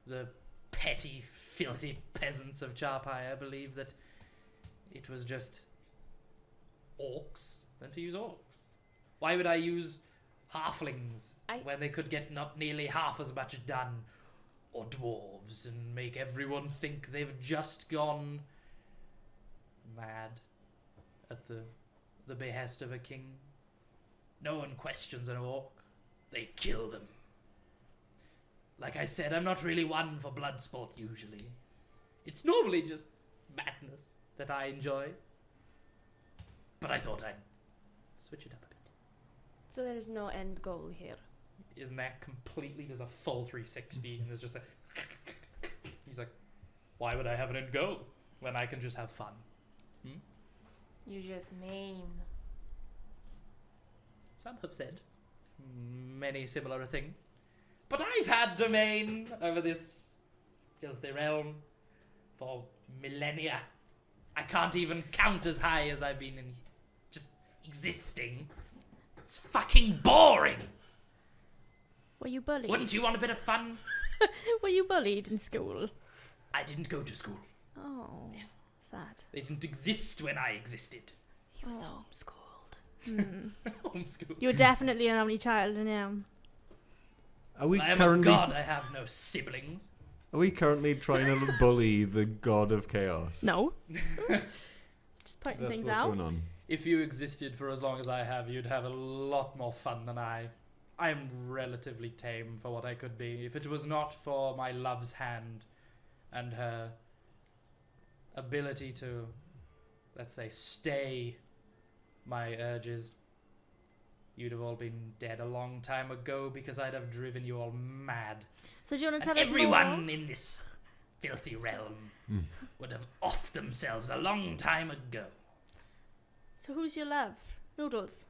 the petty, filthy peasants of Charpire believe that it was just orcs than to use orcs? Why would I use halflings when they could get not nearly half as much done, or dwarves, and make everyone think they've just gone mad at the behest of a king? No one questions an orc. They kill them. Like I said, I'm not really one for blood sport usually. It's normally just madness that I enjoy. But I thought I'd switch it up a bit. So there is no end goal here. His neck completely does a full 360 and there's just a... He's like, why would I have an end goal when I can just have fun? You just mean. Some have said many similar a thing. But I've had domain over this filthy realm for millennia. I can't even count as high as I've been in just existing. It's fucking boring. Were you bullied? Wouldn't you want a bit of fun? Were you bullied in school? I didn't go to school. Oh, Yes. sad. They didn't exist when I existed. He was Oh. homeschooled. Homeschool. You're definitely an only child now. Are we I am a currently? god. I have no siblings. Are we currently trying to bully the god of chaos? No. Just pointing That's things what's out. going on. If you existed for as long as I have, you'd have a lot more fun than I. I'm relatively tame for what I could be. If it was not for my love's hand and her ability to, let's say, stay my urges, you'd have all been dead a long time ago because I'd have driven you all mad. So do you want to And tell us everyone more? in this filthy realm Mm. would have offed themselves a long time ago. So who's your love? Noodles.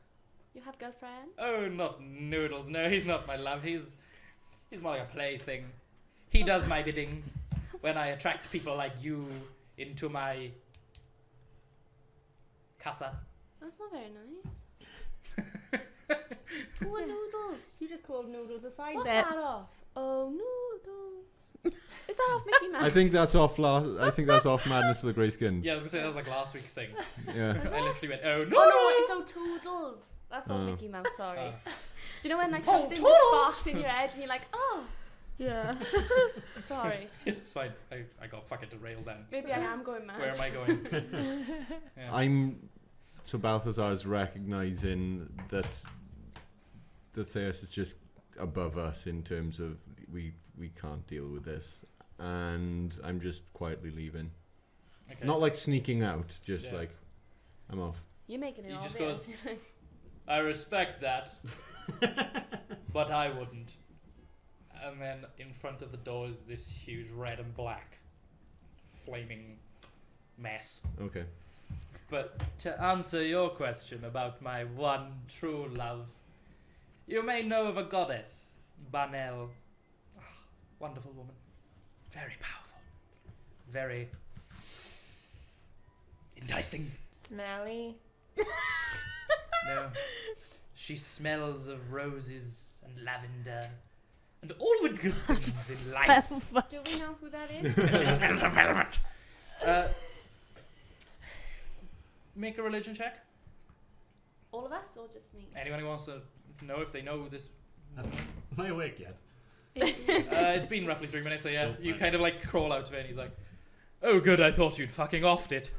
You have girlfriend? Oh, not Noodles. No, he's not my love. He's more like a plaything. He does my bidding when I attract people like you into my casa. That's not very nice. Oh, noodles. You just called noodles a side What's bet. that off? Oh, noodles. Is that off Mickey Mouse? I think that's off Madness of the Greyskins. Yeah, I was gonna say that was like last week's thing. Yeah. I literally went, oh no! Oh no, it's so Toodles. That's not Oh. Mickey Mouse, sorry. Do you know when like Oh, something just Toodles! sparks in your head and you're like, oh, Yeah. sorry. It's fine. I got fucking derailed then. Maybe I am going mad. Where am I going? Yeah. So Balthazar's recognizing that the Theus is just above us in terms of we can't deal with this, and I'm just quietly leaving. Okay. Not like sneaking out, just Yeah. like I'm off. You're making it He just obvious. I respect that, but I wouldn't. And then in front of the door is this huge red and black flaming mess. Okay. But to answer your question about my one true love, you may know of a goddess, Banel. Ah, wonderful woman. Very powerful. Very enticing. Smelly. No. She smells of roses and lavender and all the good things in life. Do we know who that is? She smells of velvet. Make a religion check. All of us or just me? Anyone who wants to know if they know who this. Am I awake yet? It's been roughly 3 minutes, so yeah. Oh, You right. kind of like crawl out of it, and he's like, "Oh, good. I thought you'd fucking offed it.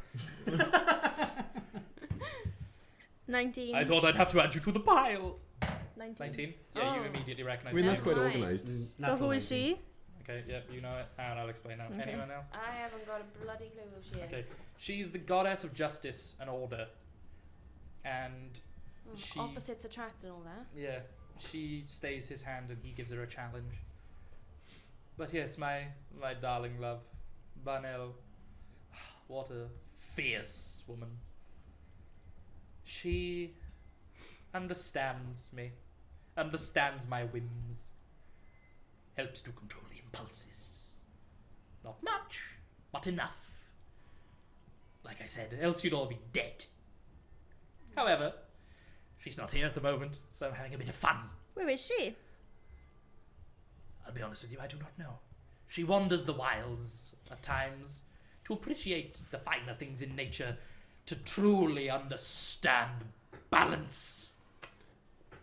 19. I thought I'd have to add you to the pile." 19. 19. Yeah, you Oh. immediately recognize. I mean, the that's name. quite Right. organised. So Natural who is 19. she? Okay. Yep. You know it, and I'll explain now. Okay. Anyone else? I haven't got a bloody clue who she is. Okay. She's the goddess of justice and order, and Oh, She- opposites attract and all that. yeah, she stays his hand, and he gives her a challenge. But yes, my darling love, Banel. What a fierce woman. She understands me, understands my whims, helps to control the impulses. Not much, but enough. Like I said, else you'd all be dead. However, she's not here at the moment, so I'm having a bit of fun. Where is she? I'll be honest with you, I do not know. She wanders the wilds at times to appreciate the finer things in nature, to truly understand balance.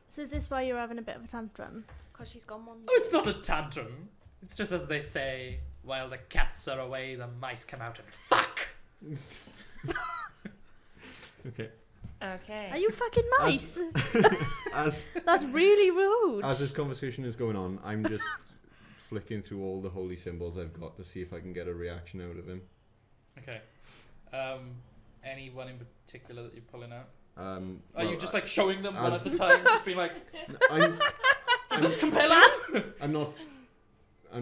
So is this why you're having a bit of a tantrum? Because she's gone one. Oh, it's not a tantrum. It's just as they say, while the cats are away, the mice come out and fuck! Okay. Okay. Are you fucking mice? As That's really rude. as this conversation is going on, I'm just flicking through all the holy symbols I've got to see if I can get a reaction out of him. Okay. Anyone in particular that you're pulling out? Well, Are you just like showing them one as- at a time, just being like, I'm is this compelling? I'm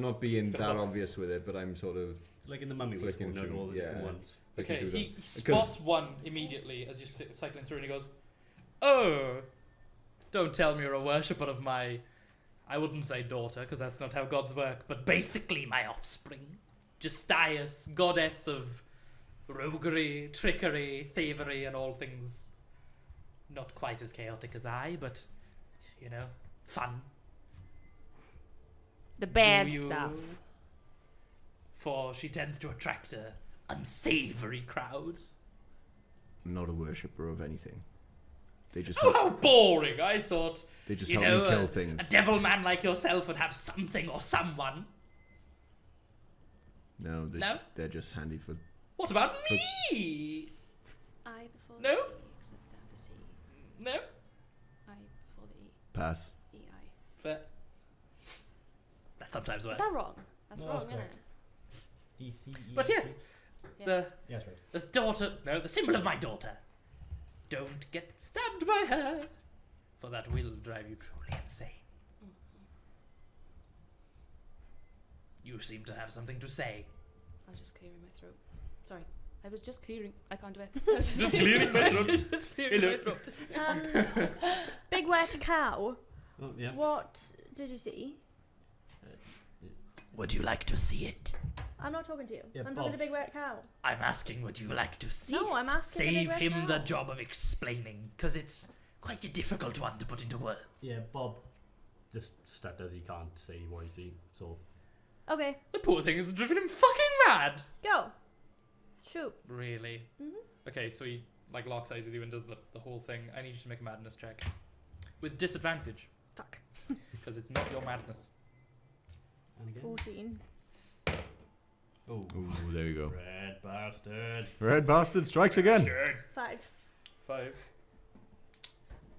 not being that obvious with it, but I'm sort of It's like in the mummy we Flicking spawned out through, all the yeah. different ones. flicking Okay, through he them. spots one immediately as you're cycling through, and he goes, "Oh, don't tell me you're a worshipper of my, I wouldn't say daughter, because that's not how gods work, but basically my offspring. Justice, goddess of roguery, trickery, thievery, and all things not quite as chaotic as I, but, you know, fun. The bad Do you- stuff. For she tends to attract a unsavory crowd." I'm not a worshipper of anything. They just Oh, help, how boring! I thought they just you help know, me kill things. a devil man like yourself would have something or someone. No, No? they're just handy for. What about me? I before No? the E, except after C. No? I before the E. Pass. E, I. Fair. That sometimes Is works. that wrong? That's No, wrong, that's isn't correct. E-C-E. But yes, Yeah. the daughter, no, the symbol of my daughter. Don't get stabbed by her, for that will drive you truly insane. You seem to have something to say. I was just clearing my throat. Sorry. I was just clearing. I can't do it. I was Just clearing my throat. just clearing my Hello. throat. Big wet cow. Oh, yeah. What did you see? Would you like to see it? I'm not talking to you. Yeah, I'm Bob. talking to Big Wet Cow. I'm asking, would you like to see No, it? I'm asking the Save Big Red him the Cow. job of explaining, because it's quite a difficult one to put into words. Yeah, Bob just stutters. He can't say what he sees. So Okay, The poor thing has driven him fucking mad. go. Shoot. Really? Mhm. Okay, so he like locks eyes with you and does the whole thing. I need you to make a madness check with disadvantage Fuck. because it's not your madness. and again. 14. Oh, Ooh, there you go. red bastard. Red bastard strikes again. 5. 5.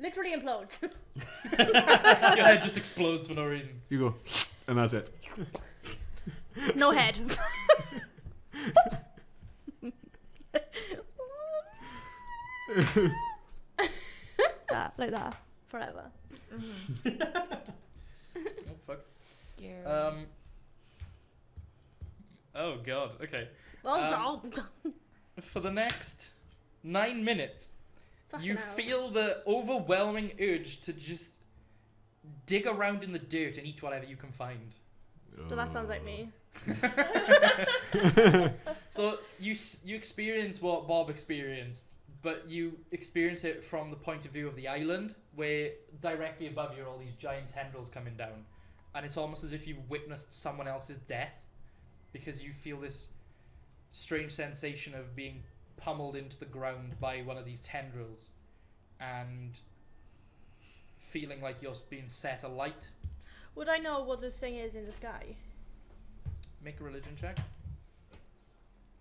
Literally implodes. Your head just explodes for no reason. You go, and that's it. No head. Like that. Forever. Oh fuck. Scary. Oh god. Okay. Oh, Um, no. For the next 9 minutes, Fucking you hell. feel the overwhelming urge to just dig around in the dirt and eat whatever you can find. So that sounds like me. So you experience what Bob experienced, but you experience it from the point of view of the island, where directly above you are all these giant tendrils coming down, and it's almost as if you've witnessed someone else's death, because you feel this strange sensation of being pummeled into the ground by one of these tendrils, and feeling like you're being set alight. Would I know what this thing is in the sky? Make a religion check.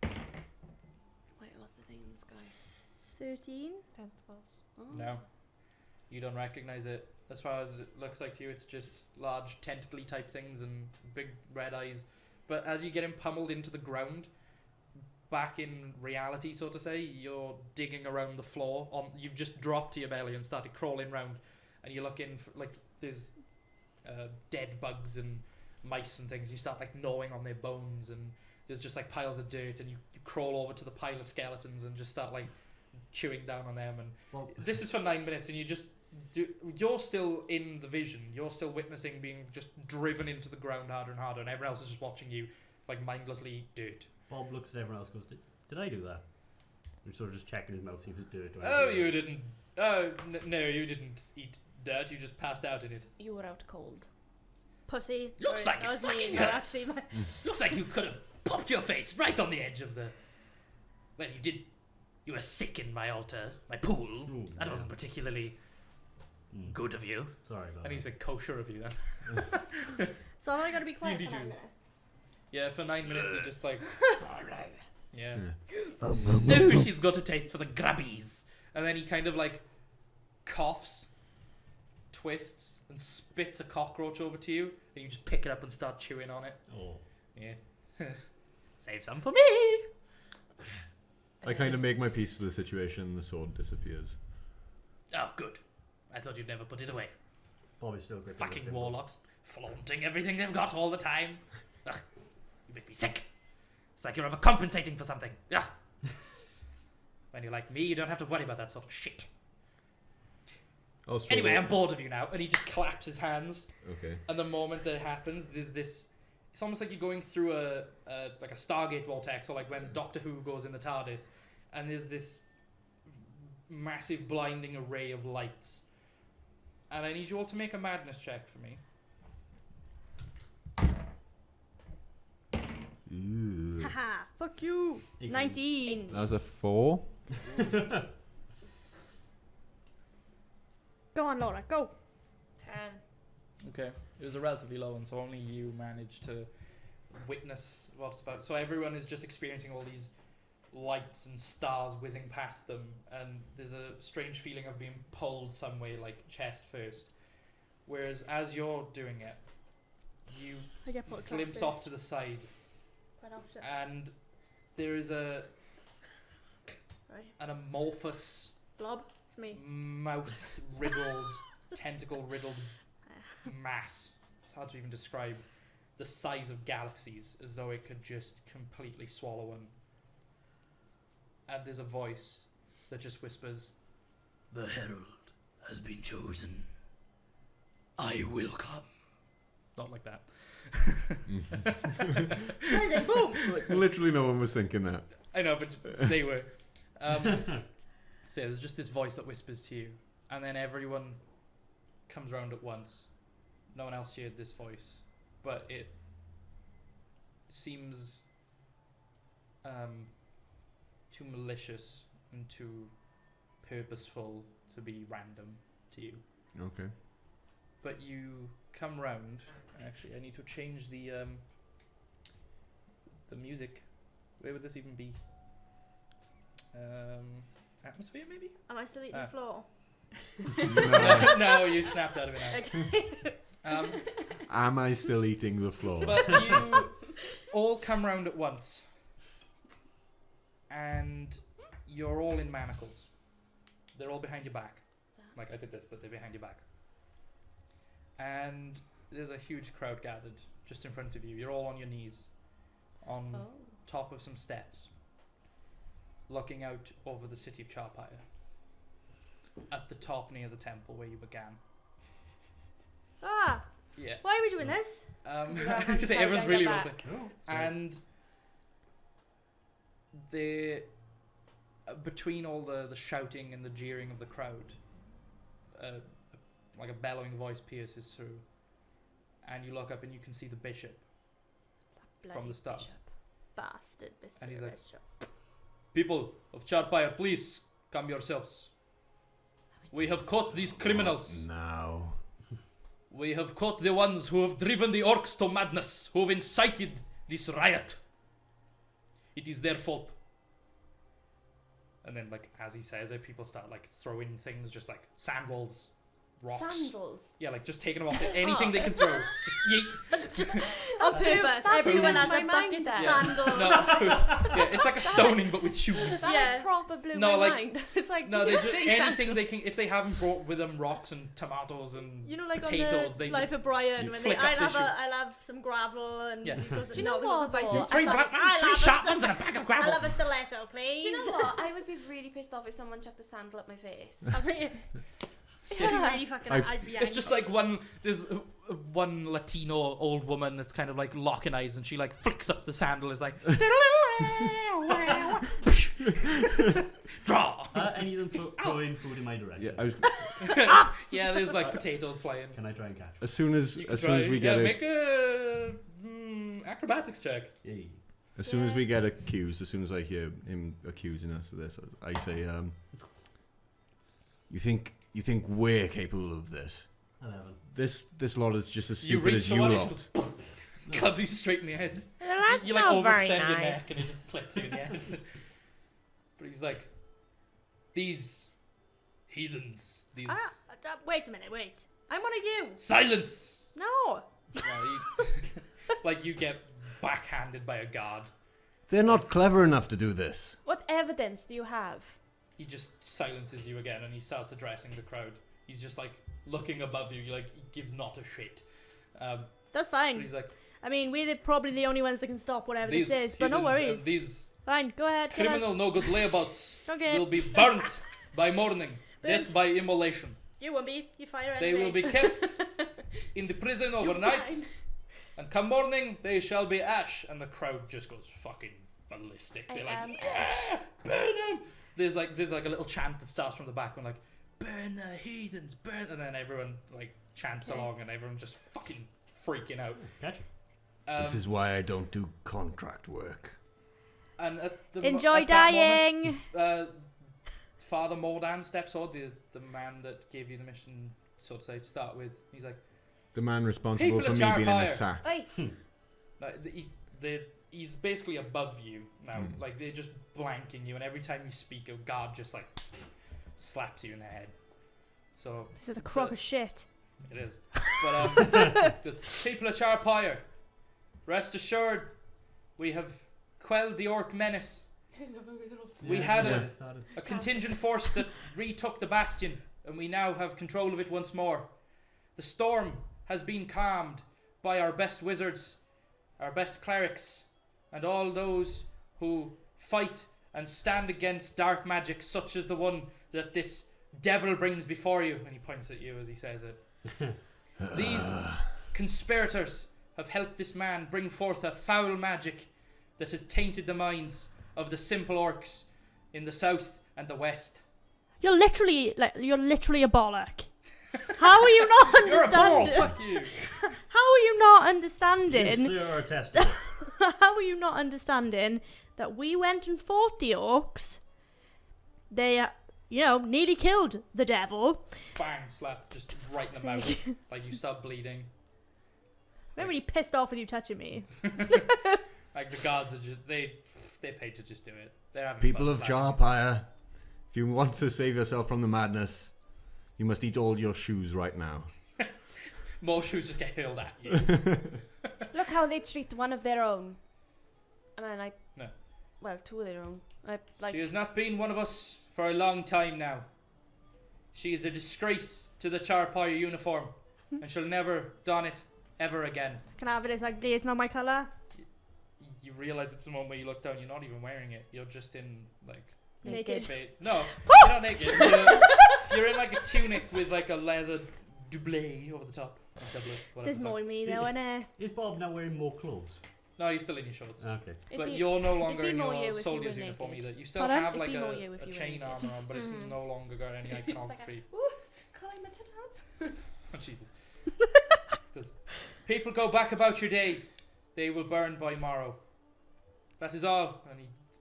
Wait, what's the thing in the sky? 13? Tentacles. Oh. No. You don't recognize it. As far as it looks like to you, it's just large tentacly type things and big red eyes. But as you get him pummeled into the ground, back in reality, so to say, you're digging around the floor. You've just dropped to your belly and started crawling around, and you look in for, like, there's dead bugs and mice and things. You start like gnawing on their bones, and there's just like piles of dirt, and you crawl over to the pile of skeletons and just start like chewing down on them. And Well, this is for 9 minutes, and you're still in the vision. You're still witnessing being just driven into the ground harder and harder, and everyone else is just watching you like mindlessly eat dirt. Bob looks at everyone else and goes, did I do that? And sort of just checking his mouth, see if it's dirt or Oh, anything. you didn't. Oh, no, you didn't eat dirt. You just passed out in it. You were out cold. Pussy. Looks Sorry, like that it was me. fucking No, hurt. actually, my... Looks like you could have popped your face right on the edge of the. Well, you did. You were sick in my altar, my pool. Ooh, That yeah. wasn't particularly Mm. good of you. Sorry about And he that. said kosher of you then. So am I going to be quiet D&D for 9 juice. minutes? Yeah, for 9 minutes you just like. Yeah. Yeah. No, she's got a taste for the grubbies. And then he kind of like coughs, twists, and spits a cockroach over to you, and you just pick it up and start chewing on it. Oh. Yeah. Save some for me. I kind of make my peace with the situation, and the sword disappears. Oh, good. I thought you'd never put it away. Bob is still gripping the Fucking symbol. warlocks, flaunting everything they've got all the time. Ugh, you make me sick. It's like you're overcompensating for something. Ugh. When you're like me, you don't have to worry about that sort of shit. I'll struggle. Anyway, I'm bored of you now. And he just claps his hands. Okay. And the moment that it happens, there's this. It's almost like you're going through a like a Stargate vortex, or like when Doctor Who goes in the TARDIS, and there's this massive blinding array of lights. And I need you all to make a madness check for me. Ooh. Haha, fuck you. 18. 19. That was a 4. Go on, Laura, go. 10. Okay. It was a relatively low one, so only you managed to witness what's about. So everyone is just experiencing all these lights and stars whizzing past them, and there's a strange feeling of being pulled some way, like chest first. Whereas as you're doing it, you I get put glimpse off to the side, Quite often. and there is an Right. amorphous, Blob, it's me. mouth riddled, tentacle riddled mass. It's hard to even describe. The size of galaxies, as though it could just completely swallow one. And there's a voice that just whispers, "The Herald has been chosen. I will come." Not like that. Amazing, boom! Literally no one was thinking that. I know, but they were. So yeah, there's just this voice that whispers to you, and then everyone comes round at once. No one else heard this voice, but it seems too malicious and too purposeful to be random to you. Okay. But you come round. Actually, I need to change the music. Where would this even be? Atmosphere, maybe? Am I still eating Ah. the floor? No. No, you snapped out of it now. Okay. Am I still eating the floor? But you all come round at once, and you're all in manacles. They're all behind your back. Like I did this, but they're behind your back. And there's a huge crowd gathered just in front of you. You're all on your knees, on Oh. top of some steps, looking out over the city of Charpire. At the top near the temple where you began. Ah, Yeah. why are we doing this? Because everyone's really roughly. Oh, And the between all the shouting and the jeering of the crowd, like a bellowing voice pierces through, and you look up and you can see the bishop. Bloody the start. bishop. Bastard, Mr. And he's like- Bishop. People of Charpire, please calm yourselves. We have caught these criminals. Now. We have caught the ones who have driven the orcs to madness, who have incited this riot. It is their fault. And then, like, as he says it, people start, like, throwing things, just, like, sandals, rocks. Sandals. Yeah, like, just taking them off. Anything they can throw. Just yeet. On purpose. That Everyone blew has my a mind bucket of down. Yeah. sandals. No, it's food. Yeah, it's like a stoning, but with shoes. That Yeah. like, proper blew No, my like- mind. It's like No, they just say anything they can. If they haven't brought with them rocks and tomatoes and You know, like potatoes, on they the Life just of Brian, you when flick they, up the shoe. I'll have some gravel and Yeah. he goes, Do you know no, what, because though? I three thought, black ones, I'll three have a sharp st- ones, and a bag of I'll gravel. have a stiletto, please. Do you know what? I would be really pissed off if someone chucked a sandal at my face. I mean, Yeah. I'd be really fucking. I'd be It's just angry. like there's one Latino old woman that's kind of like locking eyes, and she like flicks up the sandal. Is like draw. Any of them throwing food in my direction? Yeah, I was. Yeah, there's like potatoes flying. Can I try and catch? As soon as You can as soon as try- we get make a acrobatics check. Yay. as soon as we get accused, as soon as I hear him accusing us of this, I say, you think we're capable of this? 11. This lot is just as You stupid reach as for you one, lot. it just clubs you straight in the head. That's You like not overextend very your neck nice. and it just clips you in the head. But he's like, these heathens, these Wait a minute, wait. I'm one of you. silence. No. No, like you get backhanded by a guard. They're not clever enough to do this. What evidence do you have? He just silences you again and he starts addressing the crowd. He's just like looking above you, like he gives not a shit. That's But fine. he's like, I mean, we're probably the only ones that can stop whatever these this is, but no heathens and worries. these Fine, go ahead. tell us. criminal no good layabouts Okay. will be burnt by morning, Burnt. death by immolation. You won't be. You fire They anyway. will be kept in the prison You're overnight, fine. and come morning they shall be ash. And the crowd just goes fucking ballistic. They're like, burn them! There's like a little chant that starts from the back, and like, burn the heathens, burn, and then everyone like chants Okay. along, and everyone just fucking freaking out. Catch. This is why I don't do contract work. And at the Enjoy at that dying. moment, Father Mordan steps on, the man that gave you the mission, so to say, to start with. He's like, The man responsible People for of me being in a Charpire. sack. Oi, no, he's basically above you now. Hmm. Like they're just blanking you, and every time you speak, a guard just like slaps you in the head. So This is a crock of shit. it is. But the people of Charpire, rest assured, we have quelled the orc menace. We had a contingent force that retook the bastion, and we now have control of it once more. The storm has been calmed by our best wizards, our best clerics, and all those who fight and stand against dark magic such as the one that this devil brings before you. And he points at you as he says it. These conspirators have helped this man bring forth a foul magic that has tainted the minds of the simple orcs in the south and the west. You're literally a bollock. How are you not You're a ball. understanding? Fuck you. How are you not You understanding? sir are a testicle. How are you not understanding that we went and fought the orcs? They, nearly killed the devil. Bang, slap, just right in the mouth. Like you start bleeding. I'm really pissed off with you touching me. Like the guards are just they're paid to just do it. They're having People fun of slapping. Jarpire, if you want to save yourself from the madness, you must eat all your shoes right now. More shoes just get hurled at you. Look how they treat one of their own. And then No. well, two of their own. She has not been one of us for a long time now. She is a disgrace to the Charpire uniform, and she'll never don it ever again. Can I have it as ugly as not my colour? You realise it's the moment where you look down, you're not even wearing it. You're just in like Naked. no, you're not naked. You're in like a tunic with like a leather doublet over the top. Doublet, This is more me though, innit? Is Bob now wearing more clothes? No, you're still in your shorts. Okay. But you're no longer be in more you your if you soldier's were uniform naked. either. You still Pardon? have It'd like be more you a if you were chain naked. armor on, but it's Mhm. no longer got any Just like iconography. Call him a tatas. Oh, Jesus. Because people go back about your day, they will burn by morrow. That is all. And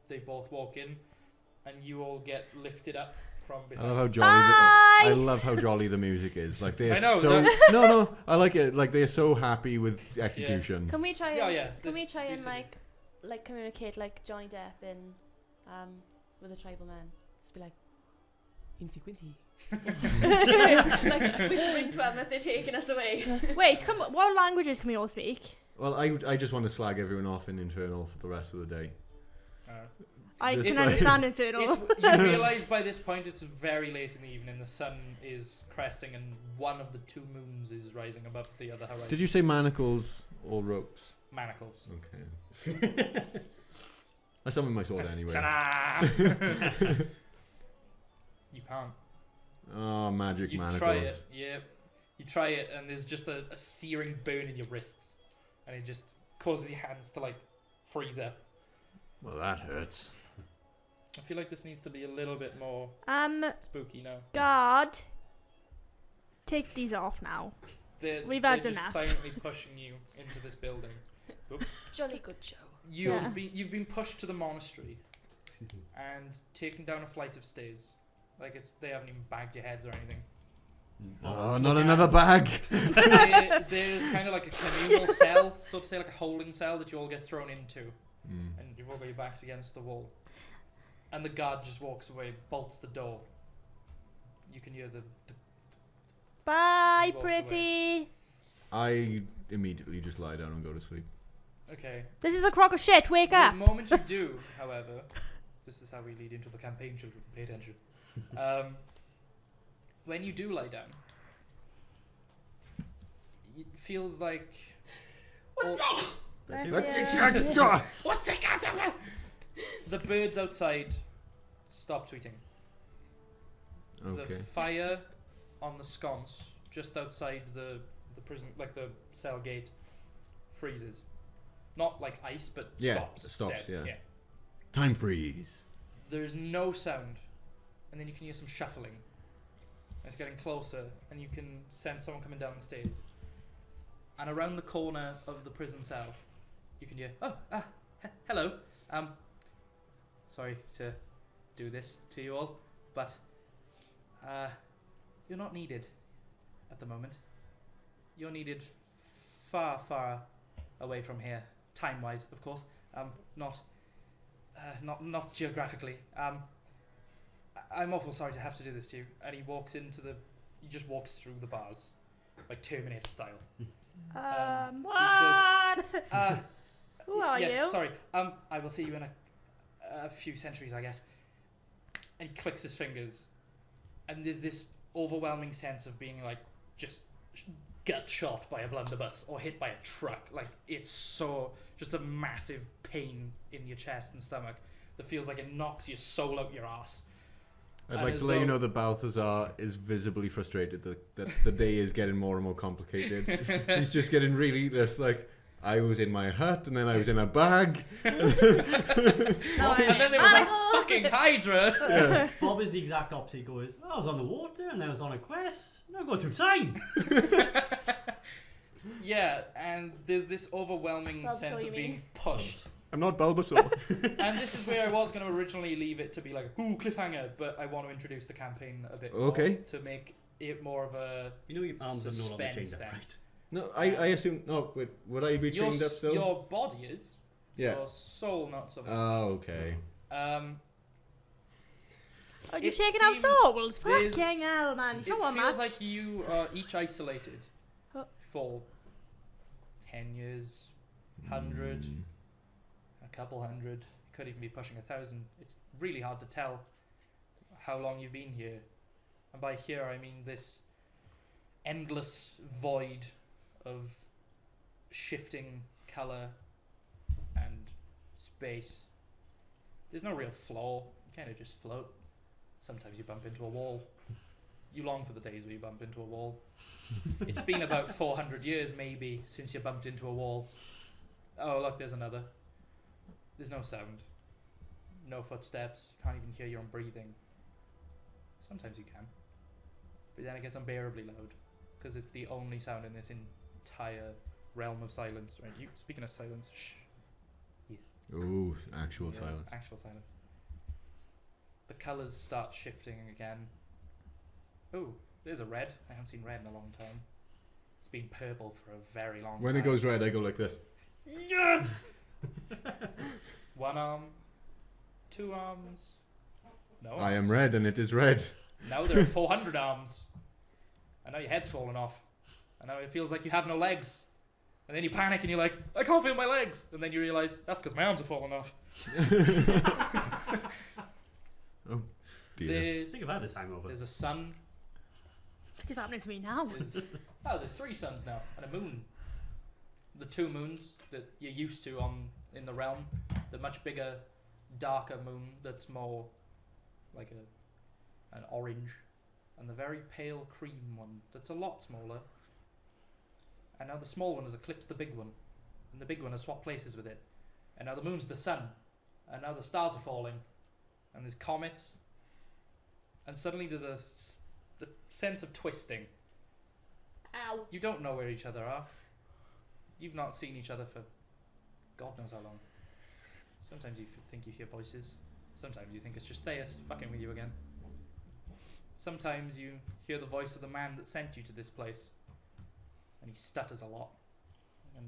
they both walk in, and you all get lifted up from I behind. love how jolly. I love how jolly the music is. Like they're I know, so. No, I like it. Like they're so happy with execution. Can we try Yeah, and yeah, can we this- try and these like communicate like Johnny Depp in with a tribal man? Just be like Incy Quincy. Like whispering to him as they're taking us away. Wait, come on, what languages can we all speak? Well, I just want to slag everyone off in Infernal for the rest of the day. I Just can like- understand Infernal. You realise by this point it's very late in the evening. The sun is cresting, and one of the two moons is rising above the other horizon. Did you say manacles or ropes? Manacles. Okay. I summoned my sword anyway. Ta-da! You can't. Oh, magic You manacles. try it, yeah. You try it, and there's just a searing burn in your wrists, and it just causes your hands to like freeze up. Well, that hurts. I feel like this needs to be a little bit more spooky now. guard, take these off now. We've had they're just enough. silently pushing you into this building. Jolly good show. You've been pushed to the monastery and taken down a flight of stairs. Like they haven't even bagged your heads or anything. Oh, not another bag. There's kind of like a communal cell, so to say, like a holding cell that you all get thrown into, and you've all got your backs against the wall. And the guard just walks away, bolts the door. You can hear the Bye, He walks pretty. I immediately just lie down and go to sleep. okay. This is a crock of shit. Wake The up. moment you do, however, this is how we lead into the campaign, children. Pay attention. When you do lie down, it feels like. Bless That's you. What's it got to The birds outside stop tweeting. Okay. The fire on the sconce just outside the prison, like the cell gate, freezes. Not like ice, but Yeah, stops. it stops, dead. yeah. Time freeze. There's no sound, and then you can hear some shuffling. It's getting closer, and you can sense someone coming down the stairs. And around the corner of the prison cell, you can hear, hello. Sorry to do this to you all, but you're not needed at the moment. You're needed far, far away from here, time-wise, of course. Not geographically. I'm awful sorry to have to do this to you. And he just walks through the bars, like Terminator style. What? Who are yes, you? sorry. I will see you in a few centuries, I guess. And he clicks his fingers, and there's this overwhelming sense of being like just gut shot by a blunderbuss or hit by a truck. Like it's so just a massive pain in your chest and stomach that feels like it knocks your soul out your ass. I'd And like as to let you though- know that Balthazar is visibly frustrated that the day is getting more and more complicated. He's just getting really just like, I was in my hut and then I was in a bag. No, And then there was a fucking Hydra. Yeah. Bob is the exact opposite. He goes, I was on the water and then I was on a quest. Now I'm going through time. Yeah, and there's this overwhelming Bulbasaur, sense you of being mean? pushed. I'm not Bulbasaur. And this is where I was going to originally leave it to be like, ooh, cliffhanger, but I want to introduce the campaign a bit Okay. more to make it more of a... You know your arms are no longer chained Suspense up, then. right? No, I assume. No, wait. Would I be chained up still? Your body is, Yeah. your soul not so much. Oh, okay. Oh, It you've taken out seemed souls? there's- Fucking hell, man. It Show a feels match. like you are each isolated Huh. for 10 years, 100, Mm. a couple hundred, could even be pushing 1,000. It's really hard to tell how long you've been here. And by here, I mean this endless void of shifting colour and space. There's no real floor. You kind of just float. Sometimes you bump into a wall. You long for the days where you bump into a wall. It's been about 400 years, maybe, since you bumped into a wall. Oh, look, there's another. There's no sound. No footsteps. You can't even hear your own breathing. Sometimes you can. But then it gets unbearably loud. Because it's the only sound in this entire realm of silence. Right? You, speaking of silence, shh. Yes. Ooh, actual Yeah, silence. Actual silence. The colours start shifting again. Oh, there's a red. I haven't seen red in a long time. It's been purple for a very long When time. it goes red, I go like this. Yes! One arm. 2 arms. No I am arms. red, and it is red. Now there are 400 arms. And now your head's fallen off. And now it feels like you have no legs. And then you panic and you're like, I can't feel my legs. And then you realise, that's because my arms have fallen off. Oh dear. I think I've had this hangover. There's a sun. It's happening to me now. There's 3 suns now. And a moon. The 2 moons that you're used to in the realm. The much bigger, darker moon that's more like an orange. And the very pale cream one that's a lot smaller. And now the small one has eclipsed the big one. And the big one has swapped places with it. And now the moon's the sun. And now the stars are falling. And there's comets. And suddenly there's a sense of twisting. Ow. You don't know where each other are. You've not seen each other for God knows how long. Sometimes you think you hear voices. Sometimes you think it's just Theus fucking with you again. Sometimes you hear the voice of the man that sent you to this place. And he stutters a lot. And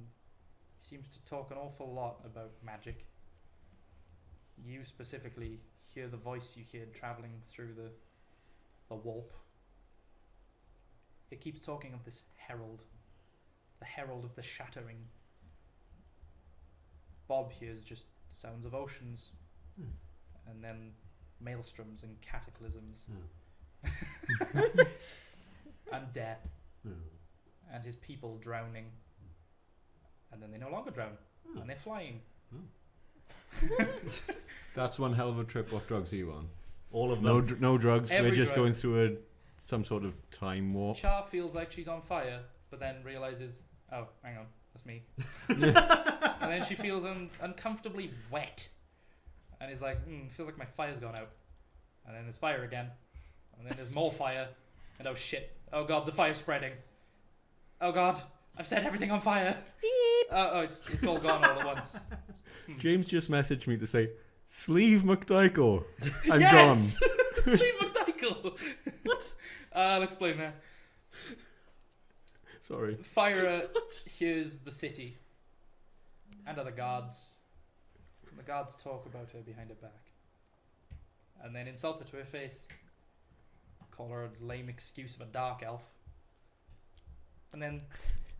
he seems to talk an awful lot about magic. You specifically hear the voice you hear travelling through the warp. It keeps talking of this herald. The herald of the shattering. Bob hears just sounds of oceans. And then maelstroms and cataclysms. And death. And his people drowning. And then they no longer drown. And they're flying. That's one hell of a trip. What drugs are you on? All of No, them. no drugs. Every We're just drug. going through some sort of time warp. Char feels like she's on fire, but then realizes, oh, hang on, that's me. And then she feels uncomfortably wet. And is like, feels like my fire's gone out. And then there's fire again. And then there's more fire. And oh shit. Oh god, the fire's spreading. Oh god, I've set everything on fire. Beep. Oh, it's all gone all at once. James just messaged me to say, Sleeve McDykel. I'm Yes! gone. Sleeve McDykel. What? I'll explain that. Sorry. Fyra hears the city and other guards. And the guards talk about her behind her back. And then insult her to her face. Call her a lame excuse of a dark elf. And then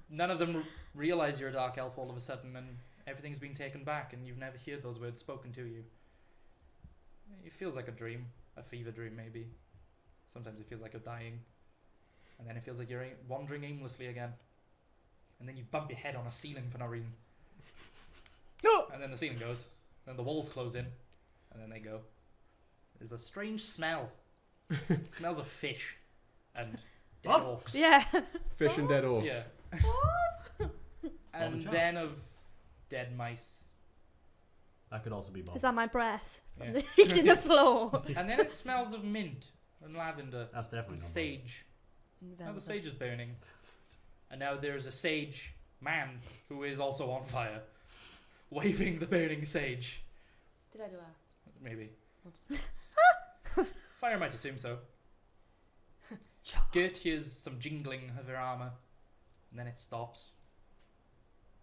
none of them realise you're a dark elf all of a sudden, and everything's been taken back, and you've never heard those words spoken to you. It feels like a dream, a fever dream maybe. Sometimes it feels like you're dying. And then it feels like you're wandering aimlessly again. And then you bump your head on a ceiling for no reason. No. And then the ceiling goes. And the walls close in. And then they go. There's a strange smell. It smells of fish. And dead What? orcs. Yeah. Fish and dead orcs. Yeah. And Char. then of dead mice. That could also be Bob. Is that my breath from Yeah. the heat in the floor? And then it smells of mint and lavender That's definitely and not sage. Now the sage is burning. And now there's a sage man who is also on fire, waving the burning sage. Did I do that? Maybe. Oops. Fire might assume so. Gert hears some jingling of her armour, and then it stops.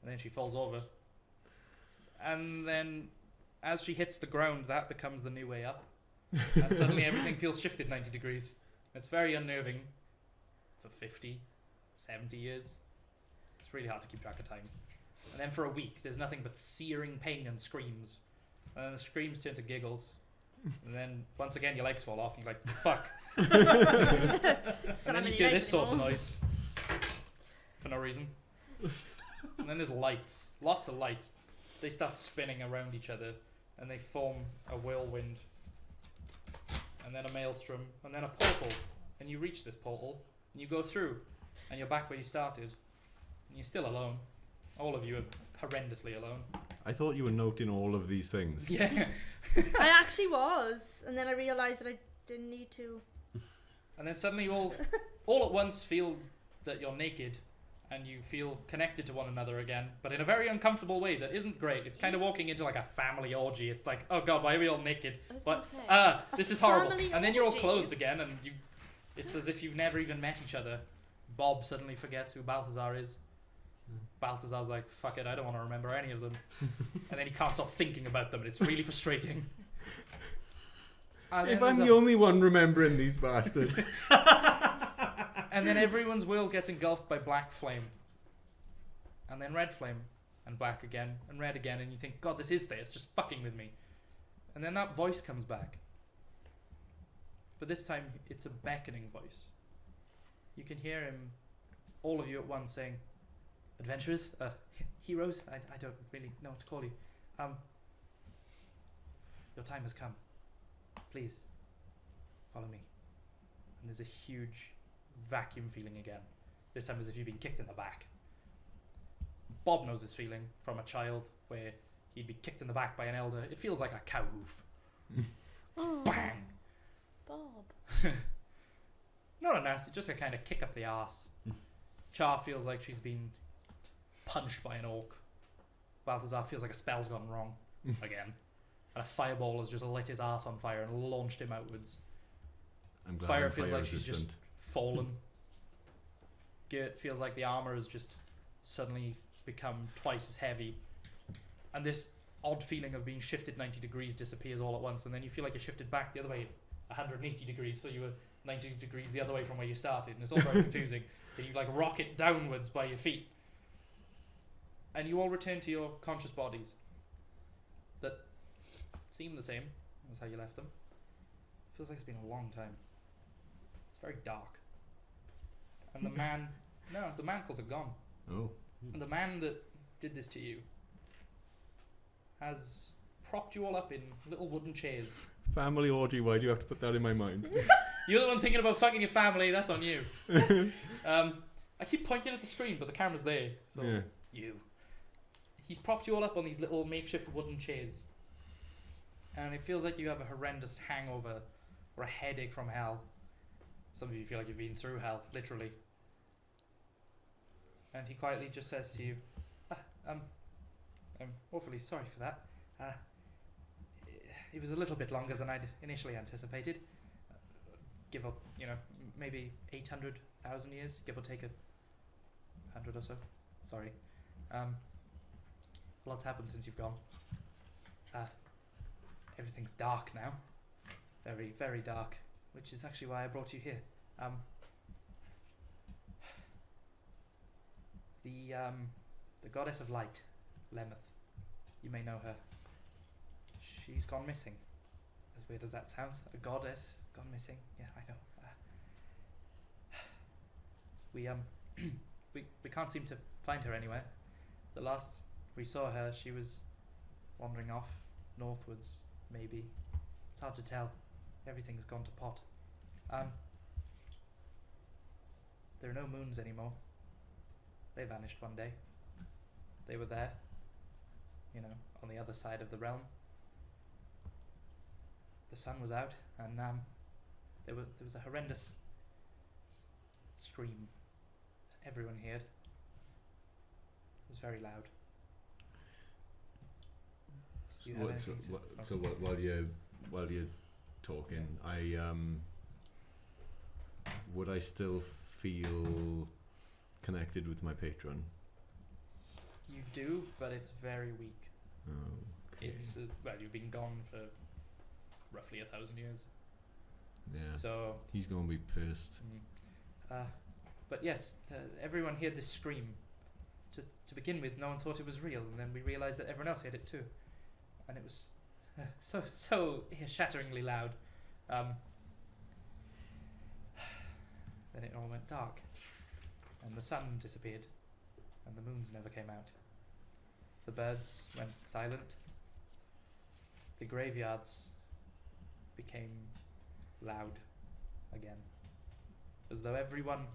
And then she falls over. And then, as she hits the ground, that becomes the new way up. And suddenly everything feels shifted 90 degrees. It's very unnerving for 50, 70 years. It's really hard to keep track of time. And then for a week, there's nothing but searing pain and screams. And then the screams turn to giggles. And then, once again, your legs fall off, and you're like, fuck. And then you hear this sort of noise. For no reason. And then there's lights. Lots of lights. They start spinning around each other, and they form a whirlwind. And then a maelstrom, and then a portal. And you reach this portal, and you go through, and you're back where you started. And you're still alone. All of you are horrendously alone. I thought you were noting all of these things. Yeah. I actually was, and then I realised that I didn't need to. And then suddenly you all at once feel that you're naked, and you feel connected to one another again, but in a very uncomfortable way that isn't great. It's kind of walking into like a family orgy. It's like, oh god, why are we all naked? I was But gonna say. this is horrible. family And then you're all orgy. clothed again, and it's as if you've never even met each other. Bob suddenly forgets who Balthazar is. Balthazar's like, fuck it, I don't want to remember any of them. And then he can't stop thinking about them, and it's really frustrating. And If then I'm there's the only one remembering these bastards. and then everyone's will gets engulfed by black flame. And then red flame. And black again. And red again. And you think, God, this is Theus just fucking with me. And then that voice comes back. But this time, it's a beckoning voice. You can hear him, all of you at once, saying, adventurers? Heroes? I don't really know what to call you. Your time has come. Please, follow me. And there's a huge vacuum feeling again. This time as if you've been kicked in the back. Bob knows this feeling from a child where he'd be kicked in the back by an elder. It feels like a cow hoof. Oh, Bang! Bob. Not a nasty, just a kind of kick up the arse. Char feels like she's been punched by an orc. Balthazar feels like a spell's gone wrong again. And a fireball has just lit his arse on fire and launched him outwards. I'm glad Fire I'm feels fire like she's just resistant. fallen. Gert feels like the armor has just suddenly become twice as heavy. And this odd feeling of being shifted 90 degrees disappears all at once. And then you feel like you're shifted back the other way 180 degrees. So you were 90 degrees the other way from where you started. And it's all very confusing. But you like rocket downwards by your feet. And you all return to your conscious bodies that seem the same as how you left them. Feels like it's been a long time. It's very dark. And the man calls it gone. Oh. And the man that did this to you has propped you all up in little wooden chairs. Family orgy, why do you have to put that in my mind? You're the one thinking about fucking your family, that's on you. I keep pointing at the screen, but the camera's there. So, Yeah. you. He's propped you all up on these little makeshift wooden chairs. And it feels like you have a horrendous hangover or a headache from hell. Some of you feel like you've been through hell, literally. And he quietly just says to you, I'm awfully sorry for that. It was a little bit longer than I'd initially anticipated. Give up, maybe 800,000 years, give or take 100 or so. Sorry. Lots happened since you've gone. Everything's dark now. Very, very dark. Which is actually why I brought you here. The goddess of light, Lemeth. You may know her. She's gone missing. As weird as that sounds. A goddess gone missing. Yeah, I know. We can't seem to find her anywhere. The last we saw her, she was wandering off northwards, maybe. It's hard to tell. Everything's gone to pot. There are no moons anymore. They vanished one day. They were there, on the other side of the realm. sun was out, and there was a horrendous scream that everyone heard. It was very loud. Do you have anything to- While you're talking, would I still feel connected with my patron? You do, but it's very weak. Okay. It's well, you've been gone for roughly 1,000 years. Yeah. So. He's gonna be pissed. But yes, everyone heard this scream. To begin with, no one thought it was real, and then we realised that everyone else heard it too, and it was so shatteringly loud. Then it all went dark, and the sun disappeared, and the moons never came out. The birds went silent. The graveyards became loud again, as though everyone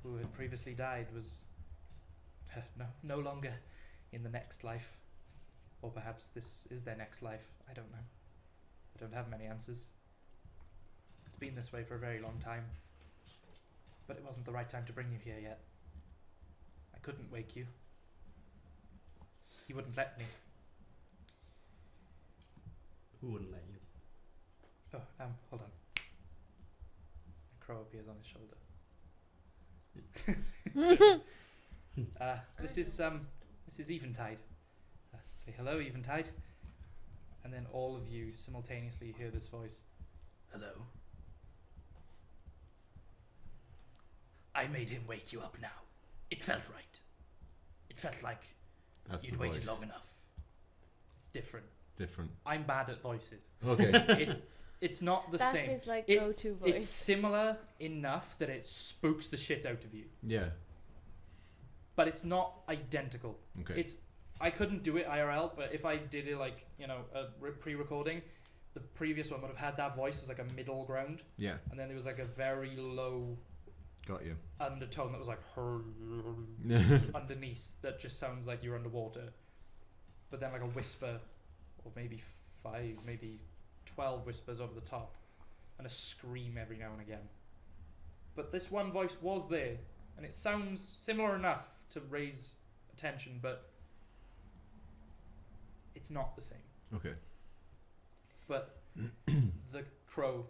who had previously died was no longer in the next life. Or perhaps this is their next life. I don't know. I don't have many answers. It's been this way for a very long time. But it wasn't the right time to bring you here yet. I couldn't wake you. He wouldn't let me. Who wouldn't let you? Oh, hold on. A crow appears on his shoulder. This is Eventide. Say hello, Eventide. And then all of you simultaneously hear this voice. Hello. I made him wake you up now. It felt right. It felt like That's you'd the waited voice. long enough. It's different. Different. I'm bad at voices. Okay. It's not the That's same. his like It- go-to voice. It's similar enough that it spooks the shit out of you, Yeah. but it's not identical. Okay. I couldn't do it IRL, but if I did it like, a pre-recording, the previous one would have had that voice as like a middle ground, Yeah. and then there was like a very low Got you. undertone that was like underneath that just sounds like you're underwater, but then like a whisper, or maybe 5, maybe 12 whispers over the top, and a scream every now and again. But this one voice was there, and it sounds similar enough to raise attention, but it's not the same. Okay. But the crow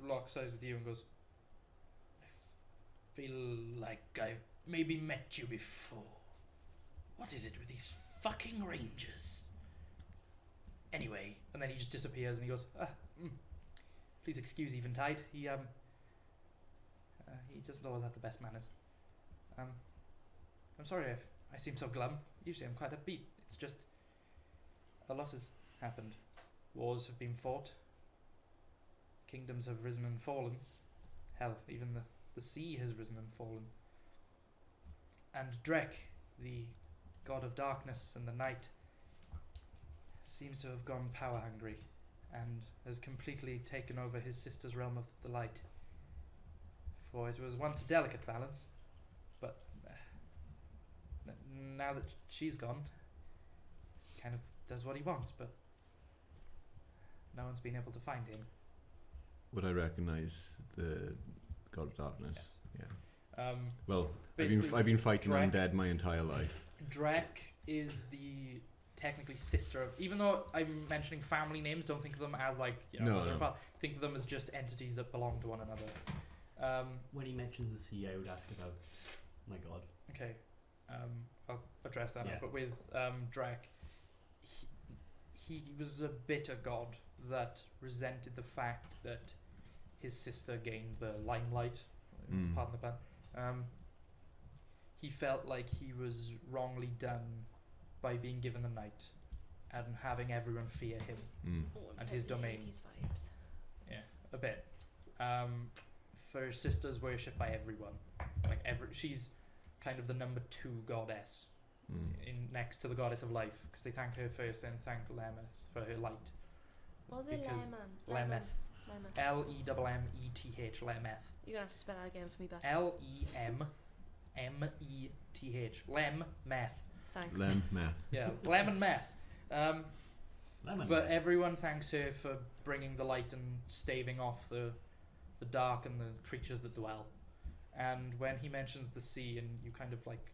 locks eyes with you and goes, I feel like I've maybe met you before. What is it with these fucking rangers? Anyway, and then he just disappears and he goes, please excuse Eventide. He doesn't always have the best manners. I'm sorry if I seem so glum. Usually I'm quite upbeat. It's just a lot has happened. Wars have been fought. Kingdoms have risen and fallen. Hell, even the sea has risen and fallen. And Drek, the god of darkness and the night, seems to have gone power hungry and has completely taken over his sister's realm of the light. For it was once a delicate balance, but now that she's gone, he kind of does what he wants, but no one's been able to find him. Would I recognise the God of Darkness? Yes. Yeah. Well, Basically, I've been fighting Drek- undead my entire life. Drek is the technically sister of, even though I'm mentioning family names, don't think of them as like, No, mother and no. father. Think of them as just entities that belong to one another. When he mentions the sea, I would ask about my god. Okay, I'll address that now. Yeah. But with Drek, he was a bitter god that resented the fact that his sister gained the limelight. Mm. Pardon the pun. He felt like he was wrongly done by being given the night and having everyone fear him. Mm. And his domain. 80s vibes. A bit. For his sister's worshipped by everyone. She's kind of the number 2 goddess in next to the goddess of life, because they thank her first, then thank Lemeth for her light. What was it? Because Lemeth. Lemeth. L-E-M-M-E-T-H. Lemeth. You're gonna have to spell that again for me, back. Lemeth. Lemeth. Thanks. Lem math. Yeah, lemon meth. Lemon. But everyone thanks her for bringing the light and staving off the dark and the creatures that dwell. And when he mentions the sea and you kind of like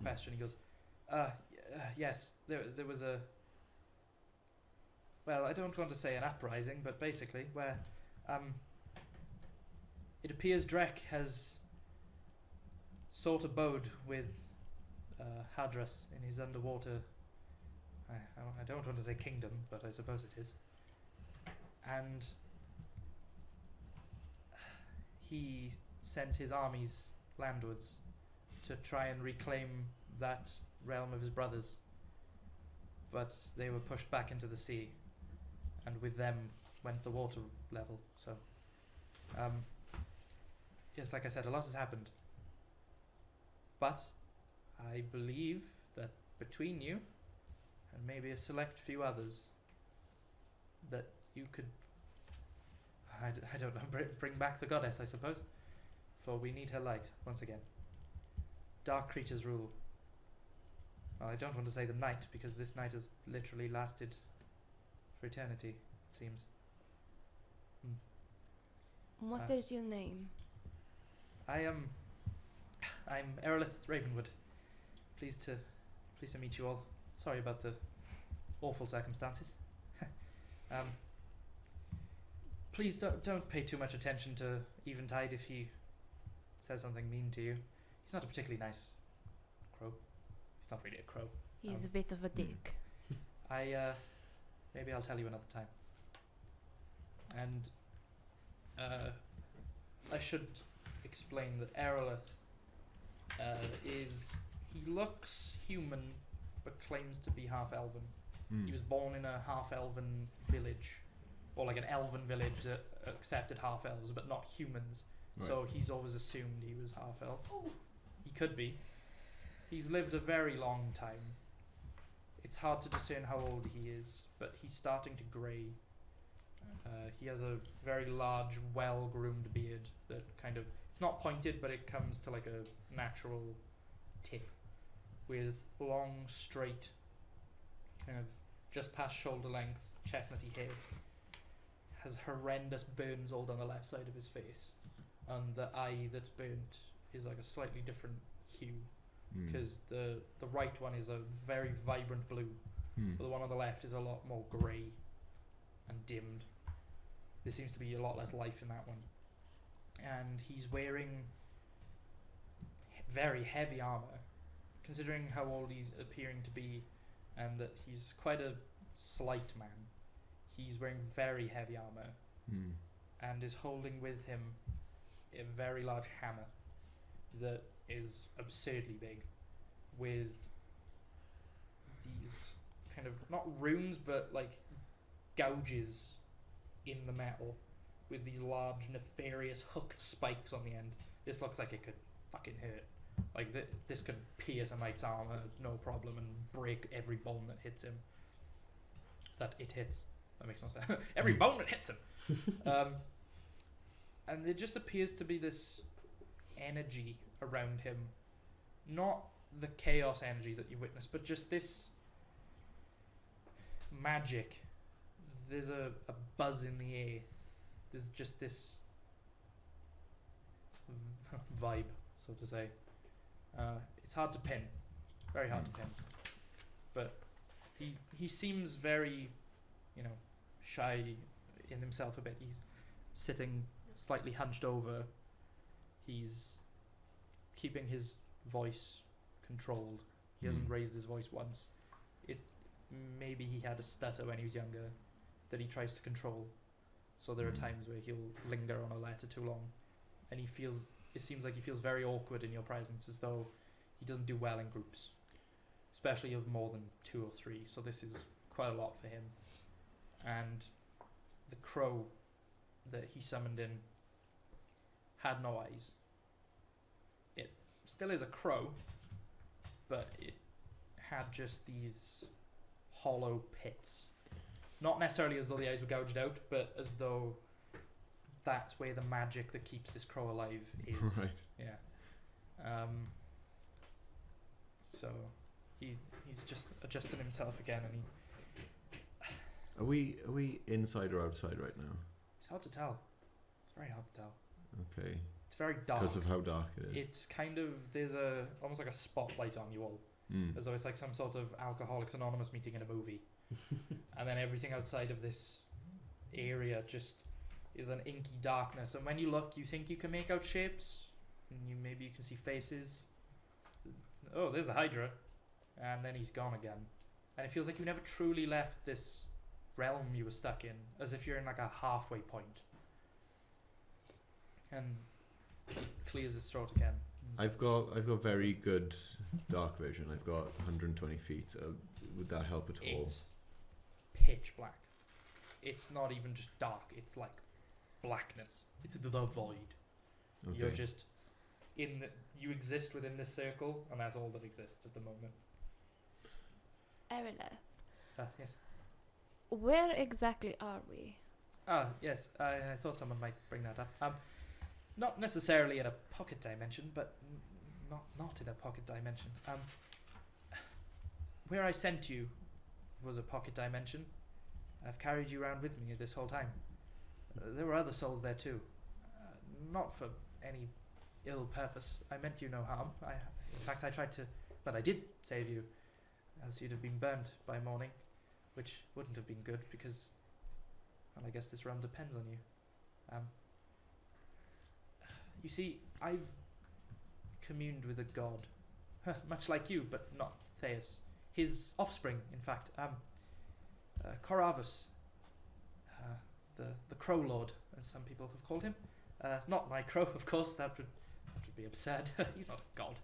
question, he goes, yes, there was a, well, I don't want to say an uprising, but basically where it appears Drek has sought abode with Hadras in his underwater, I don't want to say kingdom, but I suppose it is. And he sent his armies landwards to try and reclaim that realm of his brothers. But they were pushed back into the sea, and with them went the water level. So, yes, like I said, a lot has happened. But I believe that between you and maybe a select few others, that you could, I don't know, bring back the goddess, I suppose. For we need her light, once again. Dark creatures rule. Well, I don't want to say the night, because this night has literally lasted for eternity, it seems. What is your name? I'm Erlith Ravenwood. Pleased to meet you all. Sorry about the awful circumstances. Please don't pay too much attention to Eventide if he says something mean to you. He's not a particularly nice crow. He's not really a crow. He's a bit of a dick. Maybe I'll tell you another time. And I should explain that Erlith he looks human but claims to be half elven. He was born in a half elven village, or like an elven village that accepted half elves but not humans. Right. So he's always assumed he was half elf. He could be. He's lived a very long time. It's hard to discern how old he is, but he's starting to grey. He has a very large, well-groomed beard that kind of, it's not pointed, but it comes to like a natural tip, with long, straight, kind of just past shoulder length, chestnutty hair. Has horrendous burns all down the left side of his face, and the eye that's burnt is like a slightly different hue, because the right one is a very vibrant blue, but the one on the left is a lot more grey and dimmed. There seems to be a lot less life in that one. And he's wearing very heavy armour, considering how old he's appearing to be, and that he's quite a slight man. He's wearing very heavy armour, and is holding with him a very large hammer that is absurdly big, with these kind of, not runes, but like gouges in the metal, with these large nefarious hooked spikes on the end. This looks like it could fucking hurt. Like this could pierce a knight's armor, no problem, and break every bone that hits him. That it hits. That makes no sense. Every bone that hits him. And there just appears to be this energy around him. Not the chaos energy that you witness, but just this magic. There's a buzz in the air. There's just this vibe, so to say. It's hard to pin. Very hard to pin. But he seems very, shy in himself a bit. He's sitting slightly hunched over. He's keeping his voice controlled. He hasn't raised his voice once. Maybe he had a stutter when he was younger that he tries to control. So there are times where he'll linger on a letter too long, and it seems like he feels very awkward in your presence, as though he doesn't do well in groups, especially of more than 2 or 3. So this is quite a lot for him. And the crow that he summoned in had no eyes. It still is a crow, but it had just these hollow pits. Not necessarily as though the eyes were gouged out, but as though that's where the magic that keeps this crow alive is. Right. Yeah. So he's just adjusting himself again, and Are we inside or outside right now? It's hard to tell. It's very hard to tell. Okay. It's very dark. Because of how dark it is. It's kind of, there's almost like a spotlight on you all, as though it's like some sort of Alcoholics Anonymous meeting in a movie. And then everything outside of this area just is an inky darkness. And when you look, you think you can make out shapes, and maybe you can see faces. Oh, there's a Hydra. And then he's gone again. And it feels like you never truly left this realm you were stuck in, as if you're in like a halfway point. And he clears his throat again. I've got very good dark vision. I've got 120 feet. Would that help at all? It's pitch black. It's not even just dark. It's like blackness. It's the void. Okay. You're just you exist within this circle, and that's all that exists at the moment. Aerolith, Yes. where exactly are we? Yes. I thought someone might bring that up. Not necessarily in a pocket dimension, but not in a pocket dimension. Where I sent you was a pocket dimension. I've carried you around with me this whole time. There were other souls there too. Not for any ill purpose. I meant you no harm. In fact, I tried to, but I did save you, else you'd have been burned by morning, which wouldn't have been good because, well, I guess this realm depends on you. You see, I've communed with a god, much like you, but not Theus. His offspring, in fact, Coravus, the Crow Lord, as some people have called him. Not my crow, of course. That would be absurd. He's not a god.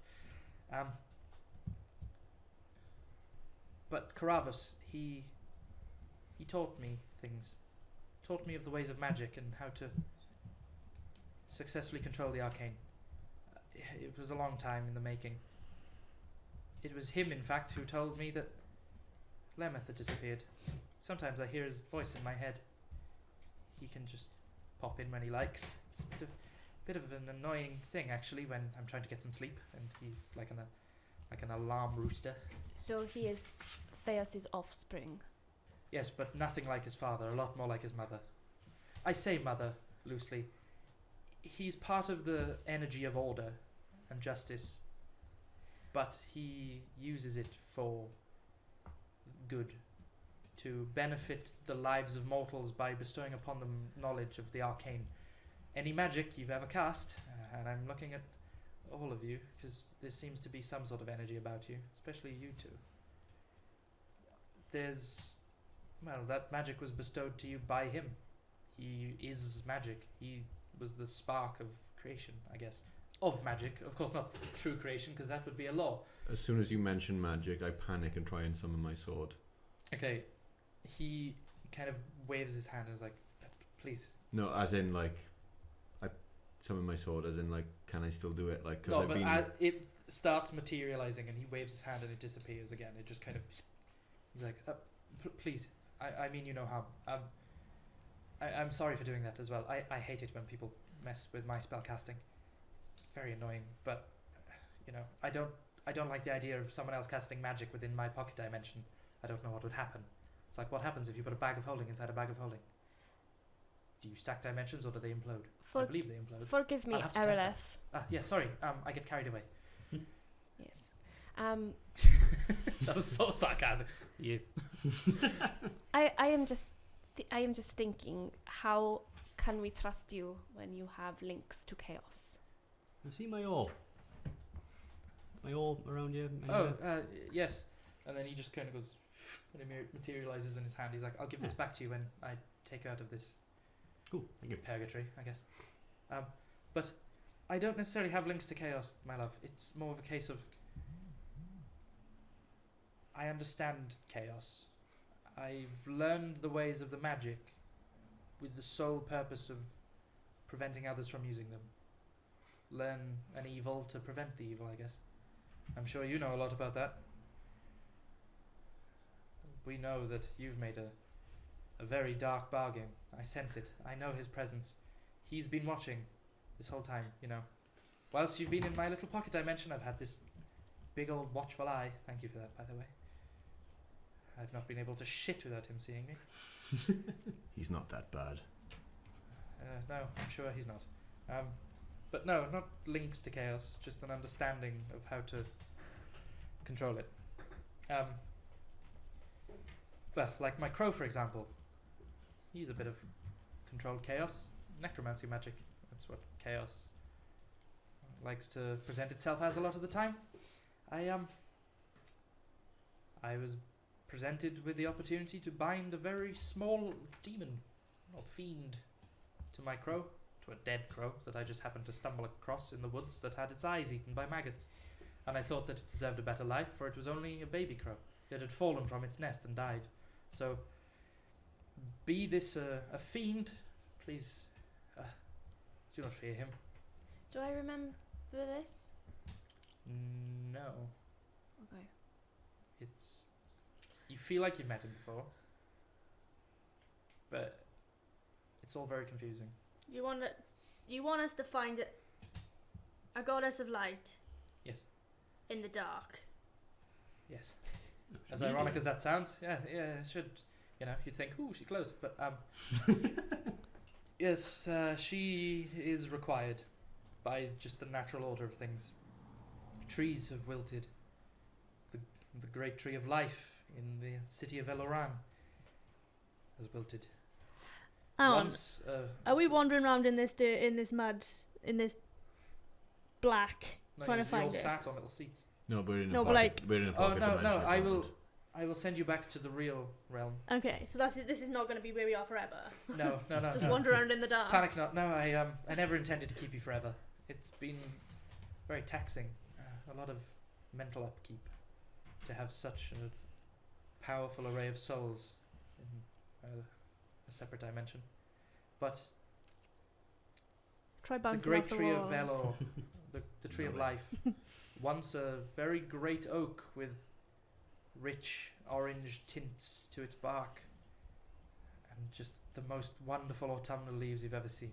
But Coravus, he taught me things. Taught me of the ways of magic and how to successfully control the arcane. It was a long time in the making. It was him, in fact, who told me that Lemeth had disappeared. Sometimes I hear his voice in my head. He can just pop in when he likes. It's a bit of an annoying thing, actually, when I'm trying to get some sleep, and he's like an alarm rooster. So he is Theos' offspring. Yes, but nothing like his father. A lot more like his mother. I say mother loosely. He's part of the energy of order and justice, but he uses it for good, to benefit the lives of mortals by bestowing upon them knowledge of the arcane. Any magic you've ever cast, and I'm looking at all of you, because there seems to be some sort of energy about you, especially you two. That magic was bestowed to you by him. He is magic. He was the spark of creation, I guess. Of magic. Of course not true creation, because that would be a law. As soon as you mention magic, I panic and try and summon my sword. Okay. He kind of waves his hand and is like, please. No, as in, like, I summon my sword, as in, like, can I still do it? Like, No, I've but been... it starts materializing and he waves his hand and it disappears again. It just kind of... He's like, please. I mean you no harm. I'm sorry for doing that as well. I hate it when people mess with my spell casting. It's very annoying, but I don't like the idea of someone else casting magic within my pocket dimension. I don't know what would happen. It's like, what happens if you put a bag of holding inside a bag of holding? Do you stack dimensions or do they implode? I believe they implode. Forgive me, I'll have to test Aerolith. Yeah, sorry. I get carried away. Yes. That was so sarcastic. Yes. I am just thinking, how can we trust you when you have links to chaos? I've seen my orb. My orb around here. Yes. And then he just kind of goes, and it materializes in his hand. He's like, I'll give this back to you when I take you out of this Cool, thank you. purgatory, I guess. But I don't necessarily have links to chaos, my love. It's more of a case of I understand chaos. I've learned the ways of the magic with the sole purpose of preventing others from using them. Learn an evil to prevent the evil, I guess. I'm sure you know a lot about that. We know that you've made a very dark bargain. I sense it. I know his presence. He's been watching this whole time, Whilst you've been in my little pocket dimension, I've had this big old watchful eye. Thank you for that, by the way. I've not been able to shit without him seeing me. He's not that bad. No, I'm sure he's not. But no, not links to chaos, just an understanding of how to control it. Well, like my crow, for example. He's a bit of controlled chaos. Necromancy magic. That's what chaos likes to present itself as a lot of the time. I was presented with the opportunity to bind a very small demon or fiend to my crow, to a dead crow that I just happened to stumble across in the woods that had its eyes eaten by maggots. And I thought that it deserved a better life, for it was only a baby crow. It had fallen from its nest and died. So, be this a fiend, please do not fear him. Do I remember this? No. Okay. It's... You feel like you've met him before, but it's all very confusing. You want us to find a goddess of light? Yes. In the dark. Yes. As ironic as that sounds, yeah, it should, you'd think, ooh, she's close, but, yes, she is required by just the natural order of things. Trees have wilted. The great tree of life in the city of Eloran has wilted. Once, Are we wandering around in this mud, in this black, no, trying to you're all find it? sat on little seats. No, we're in a No, but pocket, like- we're in a Oh pocket no, dimension no, at the I moment. will send you back to the real realm. Okay, so this is not going to be where we are forever. No, Just no. wander around in the dark. Panic not. No, I never intended to keep you forever. It's been very taxing. A lot of mental upkeep to have such a powerful array of souls in a separate dimension. But Try the bouncing great off the tree walls. of Velor, the tree of No life, once a very great oak with rich orange tints to its bark and just the most wonderful autumnal leaves you've ever seen.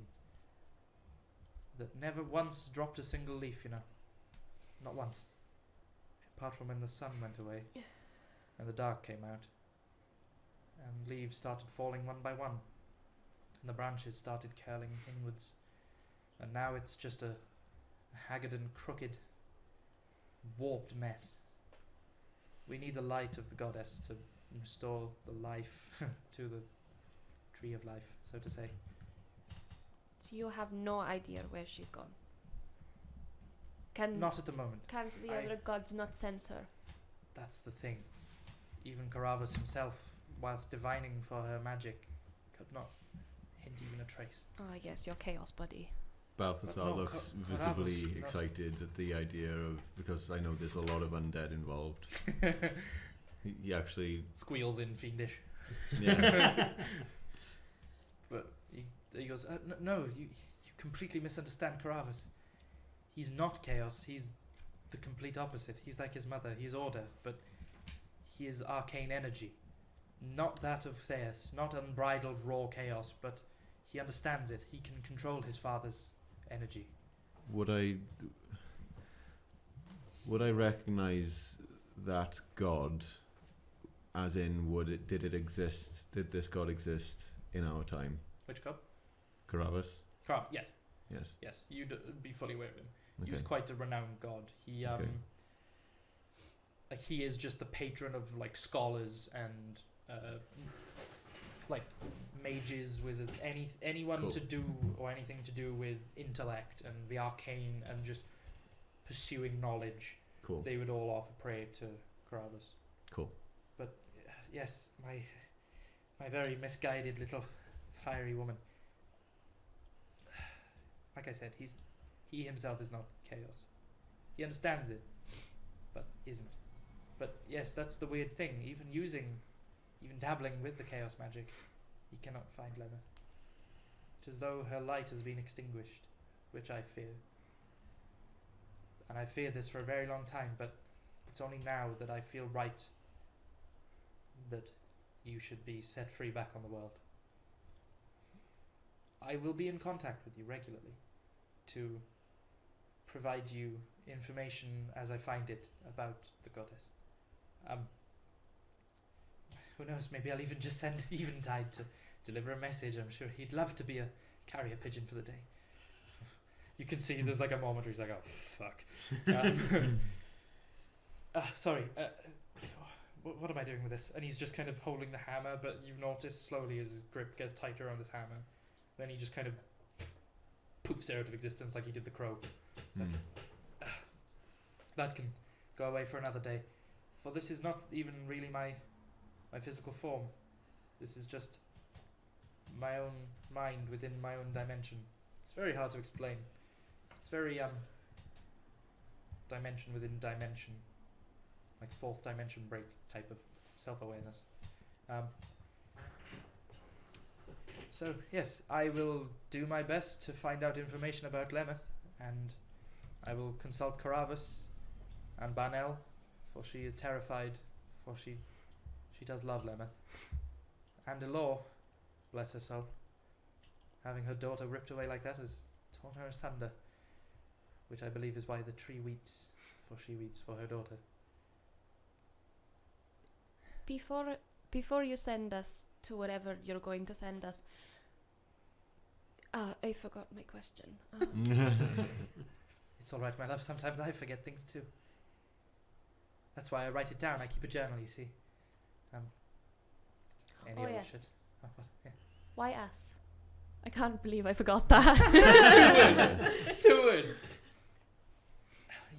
That never once dropped a single leaf, Not once. Apart from when the sun went away and the dark came out and leaves started falling one by one and the branches started curling inwards, and now it's just a haggard and crooked, warped mess. We need the light of the goddess to restore the life to the tree of life, so to say. So you have no idea where she's gone. Not at the moment. Can't the I- other gods not sense her? That's the thing. Even Caravas himself, whilst divining for her magic, could not hint even a trace. Oh, I guess your chaos buddy. Balthazar No, looks Caravas, visibly no. excited at the idea of, because I know there's a lot of undead involved. He actually, Squeals in fiendish. yeah. But he goes, no, you completely misunderstand Caravas. He's not chaos, he's the complete opposite. He's like his mother, he is order, but he is arcane energy. Not that of Theus, not unbridled raw chaos, but he understands it. He can control his father's energy. Would I recognize that god, as in did it exist? Did this god exist in our time? Which god? Caravas? Yes, Yes. you'd be fully aware of him. Okay. He was quite a renowned god. He Okay. he is just the patron of like scholars and like mages, wizards, anyone Cool. to do or anything to do with intellect and the arcane and just pursuing knowledge. Cool. They would all offer prayer to Caravas. Cool. But yes, my very misguided little fiery woman. Like I said, he himself is not chaos. He understands it, but isn't. But yes, that's the weird thing. Even dabbling with the chaos magic, he cannot find Lena. It's as though her light has been extinguished, which I fear. And I feared this for a very long time, but it's only now that I feel right that you should be set free back on the world. I will be in contact with you regularly to provide you information as I find it about the goddess. who knows? Maybe I'll even just send Eventide to deliver a message. I'm sure he'd love to be a carrier pigeon for the day. You can see there's like a moment where he's like, "Oh fuck." Sorry. What am I doing with this? And he's just kind of holding the hammer, but you've noticed slowly his grip gets tighter on this hammer. Then he just kind of poofs out of existence like he did the crow. It's like, that can go away for another day. For this is not even really my physical form. This is just my own mind within my own dimension. It's very hard to explain. It's very dimension within dimension, like fourth dimension break type of self-awareness. So yes, I will do my best to find out information about Lemeth, and I will consult Caravas and Banel, for she is terrified, for she does love Lemeth. And Elor, bless her soul, having her daughter ripped away like that has torn her asunder, which I believe is why the tree weeps, for she weeps for her daughter. Before you send us to wherever you're going to send us, I forgot my question. It's all right, my love. Sometimes I forget things too. That's why I write it down. I keep a journal, you see. Any old yes. shit. Oh, what? Yeah. Why us? I can't believe I forgot that. 2 words.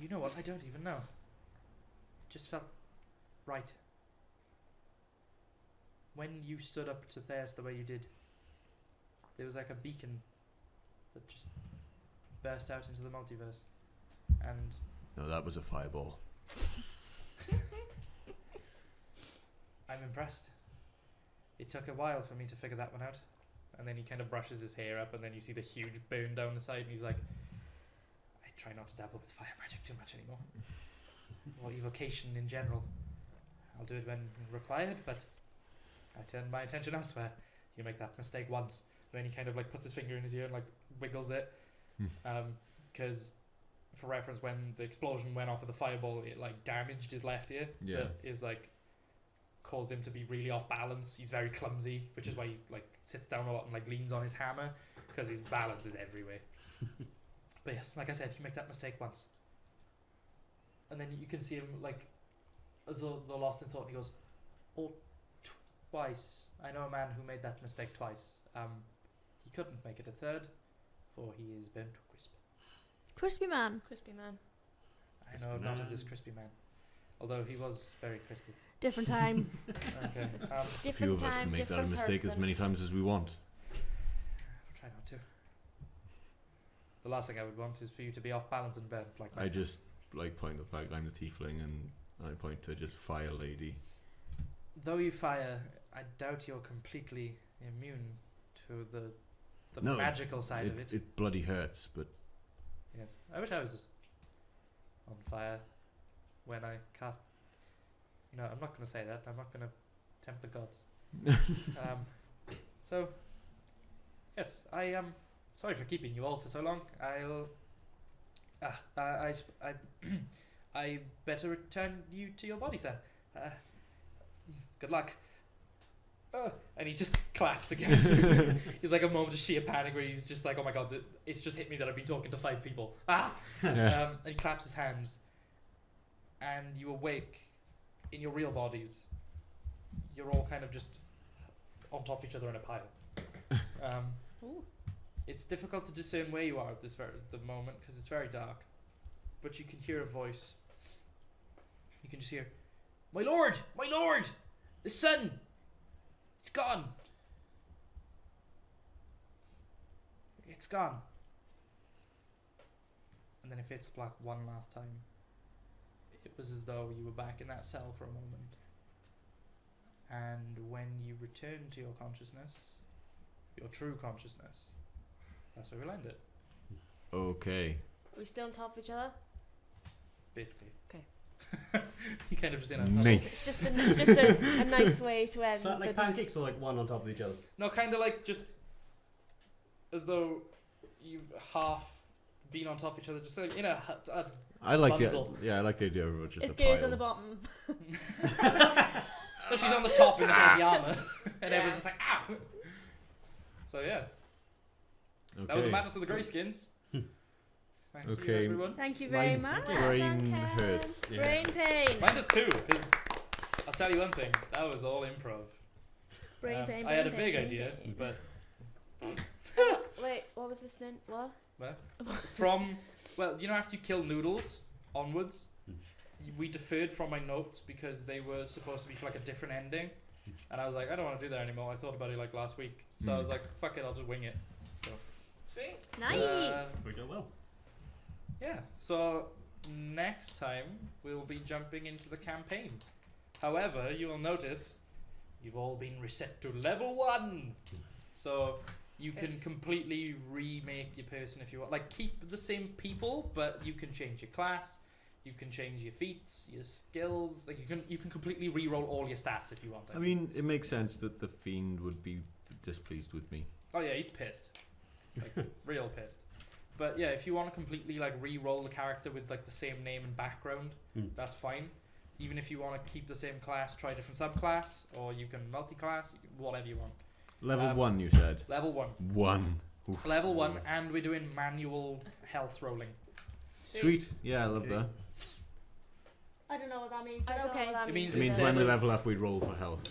You know what? I don't even know. It just felt right. When you stood up to Theus the way you did, there was like a beacon that just burst out into the multiverse. And No, that was a fireball. I'm impressed. It took a while for me to figure that one out. And then he kind of brushes his hair up, and then you see the huge burn down the side, and he's like, I try not to dabble with fire magic too much anymore. Or evocation in general. I'll do it when required, but I turn my attention elsewhere. You make that mistake once. Then he kind of like puts his finger in his ear and like wiggles it. Because for reference, when the explosion went off with the fireball, it like damaged his left ear. Yeah. That is like caused him to be really off balance. He's very clumsy, which is why he like sits down a lot and like leans on his hammer, because his balance is everywhere. But yes, like I said, you make that mistake once, and then you can see him like as though lost in thought, and he goes, "Oh, twice. I know a man who made that mistake twice. He couldn't make it a third, for he is burnt to crisp." Crispy man. Crispy man. I know not of this crispy man, although he was very crispy. Different time. Okay. A few Different of us time, can make that a different mistake as person. many times as we want. Try not to. The last thing I would want is for you to be off balance and burnt like I myself. just like point the fact I'm the tiefling, and I point to just fire lady. Though you fire, I doubt you're completely immune to the No, magical side of it. It bloody hurts, but Yes. I wish I was on fire when I cast. You know, I'm not going to say that. I'm not going to tempt the gods. So, yes, I am sorry for keeping you all for so long. I better return you to your bodies then. Good luck. And he just claps again. He's like a moment of sheer panic where he's just like, oh my god, it's just hit me that I've been talking to 5 people. And he claps his hands, and you awake in your real bodies. You're all kind of just on top of each other in a pile. It's difficult to discern where you are at the moment because it's very dark, but you can hear a voice. You can just hear, my lord, the sun, it's gone. It's gone. And then it fades to black one last time. It was as though you were back in that cell for a moment. And when you return to your consciousness, your true consciousness, that's where we'll end it, okay. Are we still on top of each other? basically. Okay. You kind of just in a It's just a nice way to end. Flat like the- pancakes or like one on top of each other? No, kind of like just as though you've half been on top of each other, just like in a I like bundle. the idea of just It's a gears pile. on the bottom. So she's on the top in the heavy armor, and everyone's just like, ow! So yeah, Okay. that was the madness of the Greyskins. Thank you, Okay. everyone. Thank you very My much. brain hurts. Yeah. Brain pain. Mine does too, because I'll tell you one thing, that was all improv. Brain pain. I had a brain vague pain, idea, brain pain. but Wait, what was this then? What? from, well, you know, after you kill Noodles onwards, Hmm. we deferred from my notes because they were supposed to be for like a different ending, and I was like, I don't want to do that anymore. I thought about it like last week, so I was like, fuck it, I'll just wing it. Sweet. Nice. We go well. Yeah, so next time we'll be jumping into the campaign. However, you will notice you've all been reset to level 1. So you can Yes. completely remake your person if you want. Like, keep the same people, but you can change your class, you can change your feats, your skills. Like, you can completely re-roll all your stats if you want. I mean, it makes sense that the fiend would be displeased with me. Oh yeah, he's pissed. Like, real pissed. But yeah, if you want to completely like re-roll the character with like the same name and background, Hmm. that's fine. Even if you want to keep the same class, try a different subclass, or you can multi-class, you can, whatever you want. Level 1, you said. Level 1. 1. Oof. Level 1, and we're doing manual health rolling. Sweet. Yeah, I love Okay. that. I don't know what that means, I but don't know okay. what that It means It means instead when we of- level up, we roll for health.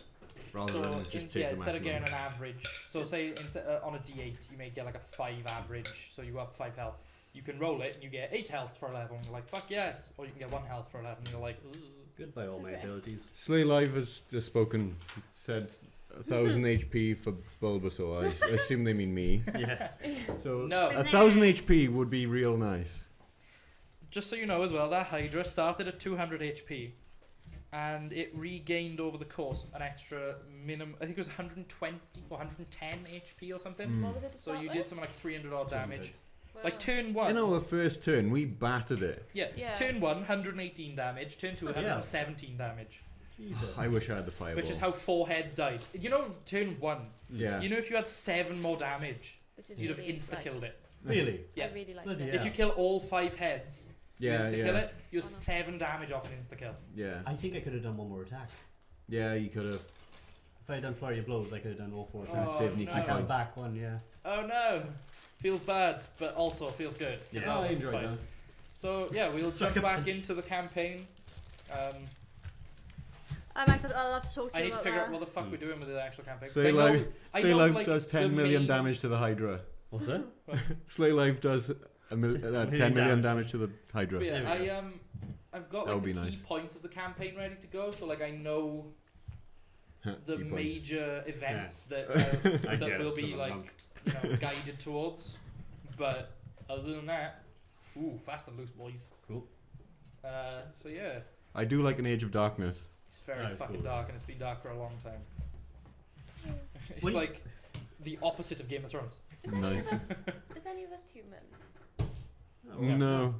Rather So than just take the instead of maximum. getting an average, so say instead on a D8 you may get like a 5 average, so you go up 5 health. You can roll it and you get 8 health for 11. You're like, fuck yes, or you can get 1 health for 11. You're like, ugh. Good by all my Okay. abilities. Slay Live has just spoken. Said 1,000 HP for Bulbasaur. I assume they mean me. Yeah. So No. 1,000 HP would be real nice. Just so you know as well, that Hydra started at 200 HP, and it regained over the course an extra minimum. I think it was 120 or 110 HP or something. Mm. What was it to So start you with? did something like 300 odd damage. Wow. Like turn 1. In our first turn, we battered it. Yeah, Yeah. turn 1, 118 damage. Turn 2, Oh, yeah. 117 damage. Jesus. I wish I had the fireball. Which is how 4 heads died. You know, turn 1. Yeah. You know, if you had 7 more damage, This is you'd have really insta killed it. Really? Yeah. I really like Bloody this. If you kill all 5 heads, you yeah, insta kill yeah, it, you're Oh, no. 7 damage off an insta kill. yeah. I think I could have done one more attack. Yeah, you could have. If I had done flurry of blows, I could have done all 4 Oh, attacks. Save me no. I key held points. back one, yeah. Oh no! Feels bad, but also feels good. Yeah. Oh, I enjoyed fine. that. So yeah, we'll Suck jump a back punch. into the campaign. I'll have to talk to I you need to about figure that. out what the fuck we're doing with the actual campaign. 'cause Slay I know- Live, I Slay know, Live like, does the 10 million main- damage to the Hydra. What's that? Slay Live does 10 million damage to the Hydra. But yeah, There we go. I've got That like would the be key nice. points of the campaign ready to go, so like I know the Key points. major events that I that get will it, be I'm a like monk. guided towards. But other than that, ooh, fast and loose, boys. Cool. So yeah, I do like an Age of Darkness. it's very That is fucking cool. dark, and it's been dark for a long time. It's What do you- like the opposite of Game of Thrones. Is any Nice. of us is any of us human? Oh, Yeah. No. No.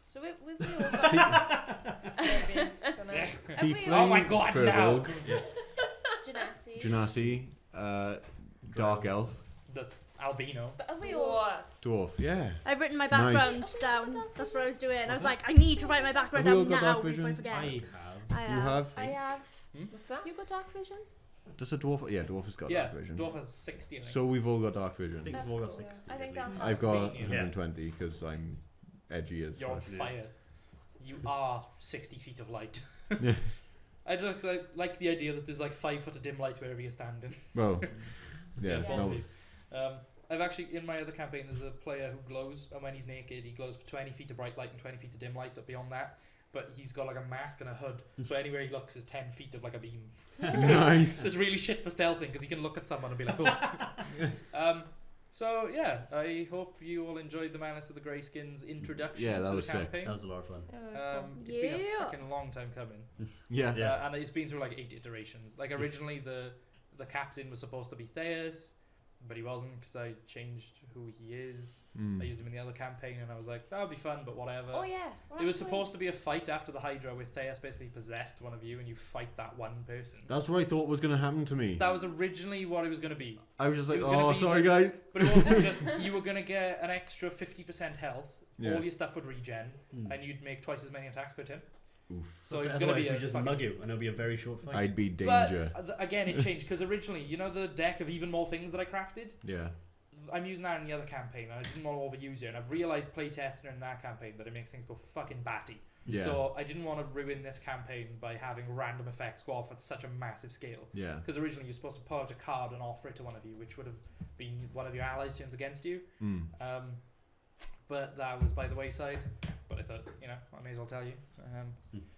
So we've all got Maybe. Dunno. Yeah. Tiefling, Oh my god, now! Firbolg, Genasi. Genasi, Dark Elf, That's albino. But have we all? What? Dwarf. Yeah. I've written my Nice. background Nice. down. That's what I was doing. I was What's like, I need to write my background Have we all down got now dark before I vision? forget. I have. I You have? I have. What's that? You got dark vision? Does a dwarf? Yeah, dwarf has got Yeah, dark vision. dwarf has 60. I think. So we've all got dark I think vision. That's we've all got cool, yeah. 60. I think at that's- least. I've got Yeah. 120 because I'm edgy as You're on fuck. Yeah. fire. You are 60 feet of light. Yeah. I just like the idea that there's like 5 foot of dim light wherever you're standing. Well, yeah, Yeah. no. I've actually, in my other campaign, there's a player who glows, and when he's naked, he glows for 20 feet of bright light and 20 feet of dim light, but beyond that. But he's got like a mask and a hood, so anywhere he looks is 10 feet of like a beam. Nice. It's really shit for stealthing because he can look at someone and be like, oh. So yeah, I hope you all enjoyed the Madness of the Greyskins introduction Yeah, that to was the sick. campaign. That was a lot of fun. Oh, that's cool. It's been a Yeah. fucking long time coming. Yeah. Yeah. And it's been through like 8 iterations. Like originally the captain was supposed to be Theus, but he wasn't because I changed who he is. Mm. I used him in the other campaign, and I was like, that would be fun, but whatever. Oh yeah. It was supposed to be a fight after the Hydra with Theus basically possessed one of you, and you fight that one person. That's what I thought was going to happen to me. That was originally what it was going to be. I was just like, it was gonna oh, be sorry, the- guys. But it wasn't just, you were going to get an extra 50% health, Yeah. all your stuff would regen, Mm. and you'd make twice as many attacks per turn. Oof. So it's Otherwise going to be we a just fucking- mug you, and it'll be a very short fight. I'd be But danger. again, it changed because originally, you know, the deck of even more things that I crafted. Yeah. I'm using that in the other campaign, and I didn't want to overuse it. And I've realized playtesting in that campaign that it makes things go fucking batty. Yeah. So I didn't want to ruin this campaign by having random effects go off at such a massive scale. Yeah. Because originally you're supposed to pull out a card and offer it to one of you, which would have been one of your allies turns against you. Mm. But that was by the wayside. But I thought, you know, I may as well tell you.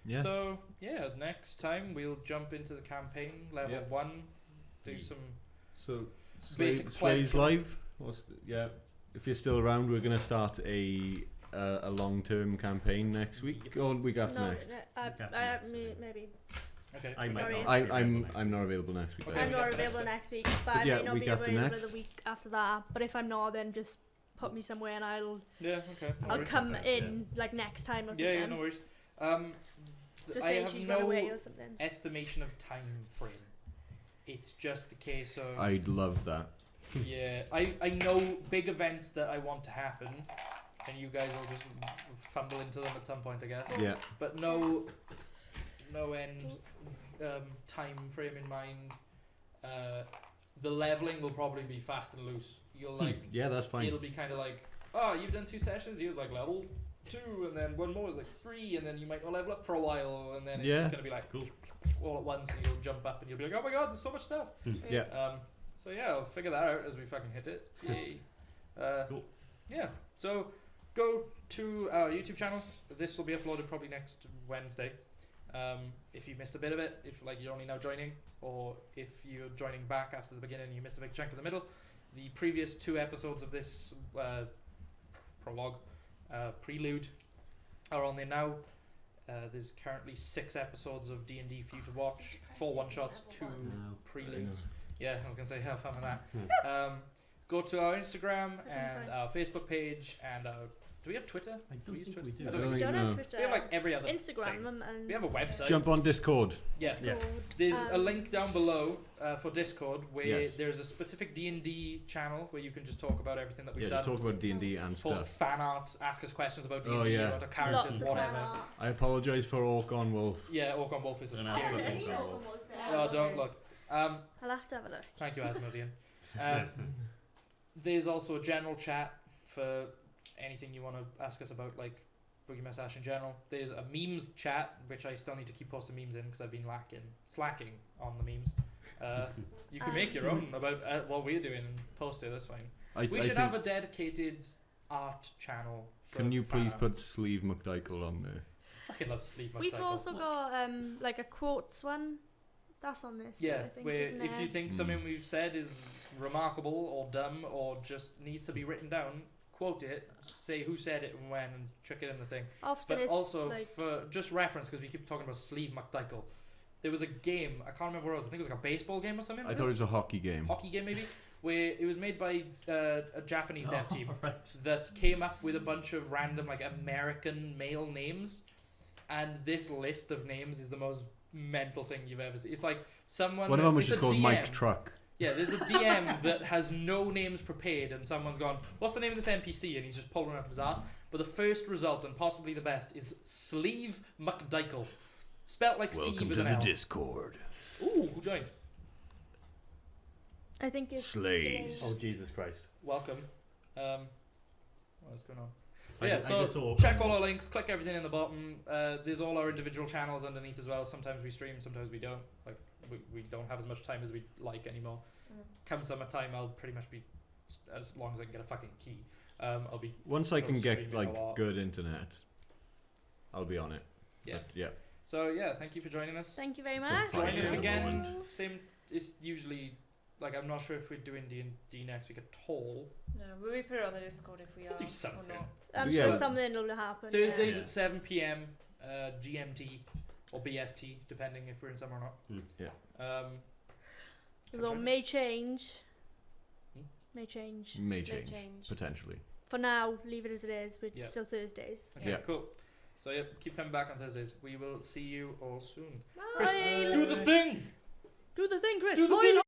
Yeah. So yeah, next time we'll jump into the campaign level Yep. 1, do some So basic Slays plan. live. Yeah. If you're still around, we're gonna start a long-term campaign next week or week after next. Week after next, yeah. Maybe. Okay. I might Sorry. not be I'm available next I'm week. not available next week. Okay. I'm week not after next available then. next week, but But I yeah, may not week be after available next. the week after that. But if I'm not, then just put me somewhere and I'll Yeah. Okay. No I'll worries. come Okay, in like next time or something. Yeah. No worries. Just I saying have she's run no away or something. estimation of time frame. It's just a case of I'd love that. yeah. I know big events that I want to happen, and you guys will just fumble into them at some point, I guess. Yeah. But no end time frame in mind. The leveling will probably be fast and loose. You'll like Yeah, that's fine. it'll be kind of like, oh, you've done 2 sessions. He was like level 2, and then one more is like 3, and then you might not level up for a while, and then it's Yeah. just gonna be like Cool. all at once, and you'll jump up, and you'll be like, oh my god, there's so much stuff. Yeah. So yeah, I'll figure that out as we fucking hit it. Yay. Cool. Yeah. So go to our YouTube channel. This will be uploaded probably next Wednesday. If you missed a bit of it, if like you're only now joining, or if you're joining back after the beginning, you missed a big chunk in the middle. The previous 2 episodes of this prologue, prelude, are on there now. There's currently 6 episodes of D&D for you to watch. 4 one-shots, 2 No. preludes. Yeah, I was gonna say have fun with that. Go to our Instagram and our Facebook page and our. Do we have Twitter? I Do don't we use think Twitter? we do. I I don't don't think We think don't no. have Twitter. we have like every other Instagram thing. and We have a website. Jump on Discord. Yes. Yeah. There's a link down below for Discord where Yes. there's a specific D&D channel where you can just talk about everything that we've Yeah, done. just talk about D&D and Post stuff. fan art, ask us questions about D&D, Oh, yeah. about our Lots characters, of whatever. fan art. I apologise for Orc on Wolf. Yeah, Orc Wolf is a Don't scary have to thing. look on Wolf. Oh, don't look. I'll have to have a look. Thank you, Asmodean. There's also a general chat for anything you want to ask us about, like Boogie Mustache in general. There's a memes chat, which I still need to keep posting memes in because I've been slacking on the memes. You can make your own about what we're doing and post it, that's fine. We should have a dedicated art channel. For Can you fan please art. put Sleeve McDykel on there? Fucking love Sleeve We've McDykel. also got like a quotes one. That's on this. Yeah, I think, where isn't if it? you think something we've said is remarkable or dumb or just needs to be written down, quote it, say who said it and when, and chuck it in the thing. Often But it's also, like for just reference, because we keep talking about Sleeve McDykel, there was a game, I can't remember what it was, I think it was like a baseball game or something. I was thought it? it was a hockey game. Hockey game maybe, where it was made by a Japanese dev team Right. that came up with a bunch of random like American male names, and this list of names is the most mental thing you've ever seen. It's like someone. One of them was it's just a called DM. Mike Truck. Yeah, there's a DM that has no names prepared, and someone's gone, what's the name of this NPC? And he's just pulling it out of his ass. But the first result, and possibly the best, is Sleeve McDykel. Spelt like Steve with an L. Discord. Ooh, who joined? I think it's Slays. Oh Jesus Christ! Welcome. What's going on? I Yeah, just so saw check all our links, click everything in the bottom. There's all our individual channels underneath as well. Sometimes we stream, sometimes we don't. Like we don't have as much time as we'd like anymore. Come summertime, I'll pretty much be, as long as I can get a fucking key, I'll be. Once I can get streaming like a lot. good internet, I'll be on it. Yeah. But, yeah. So yeah, thank you for joining us. Thank you very So much. far, Join us Yeah. again. Same. It's usually like I'm not sure if we're doing D&D next week at all. No, will we put it on the Discord if we are? We'll do or something. not? I'm Yeah. sure something will happen. Thursdays Yeah. at 7 p.m. GMT or BST, depending if we're in summer or not. Yeah. Though may change. Hmm? May change. May May change. change. Potentially. For now, leave it as it is. We're Yeah. still Thursdays. Okay, Yeah. cool. So yeah, keep coming back on Thursdays. We will see you all soon. Bye. Chris, do the thing. Do the thing, Chris. Do the Oi, thing.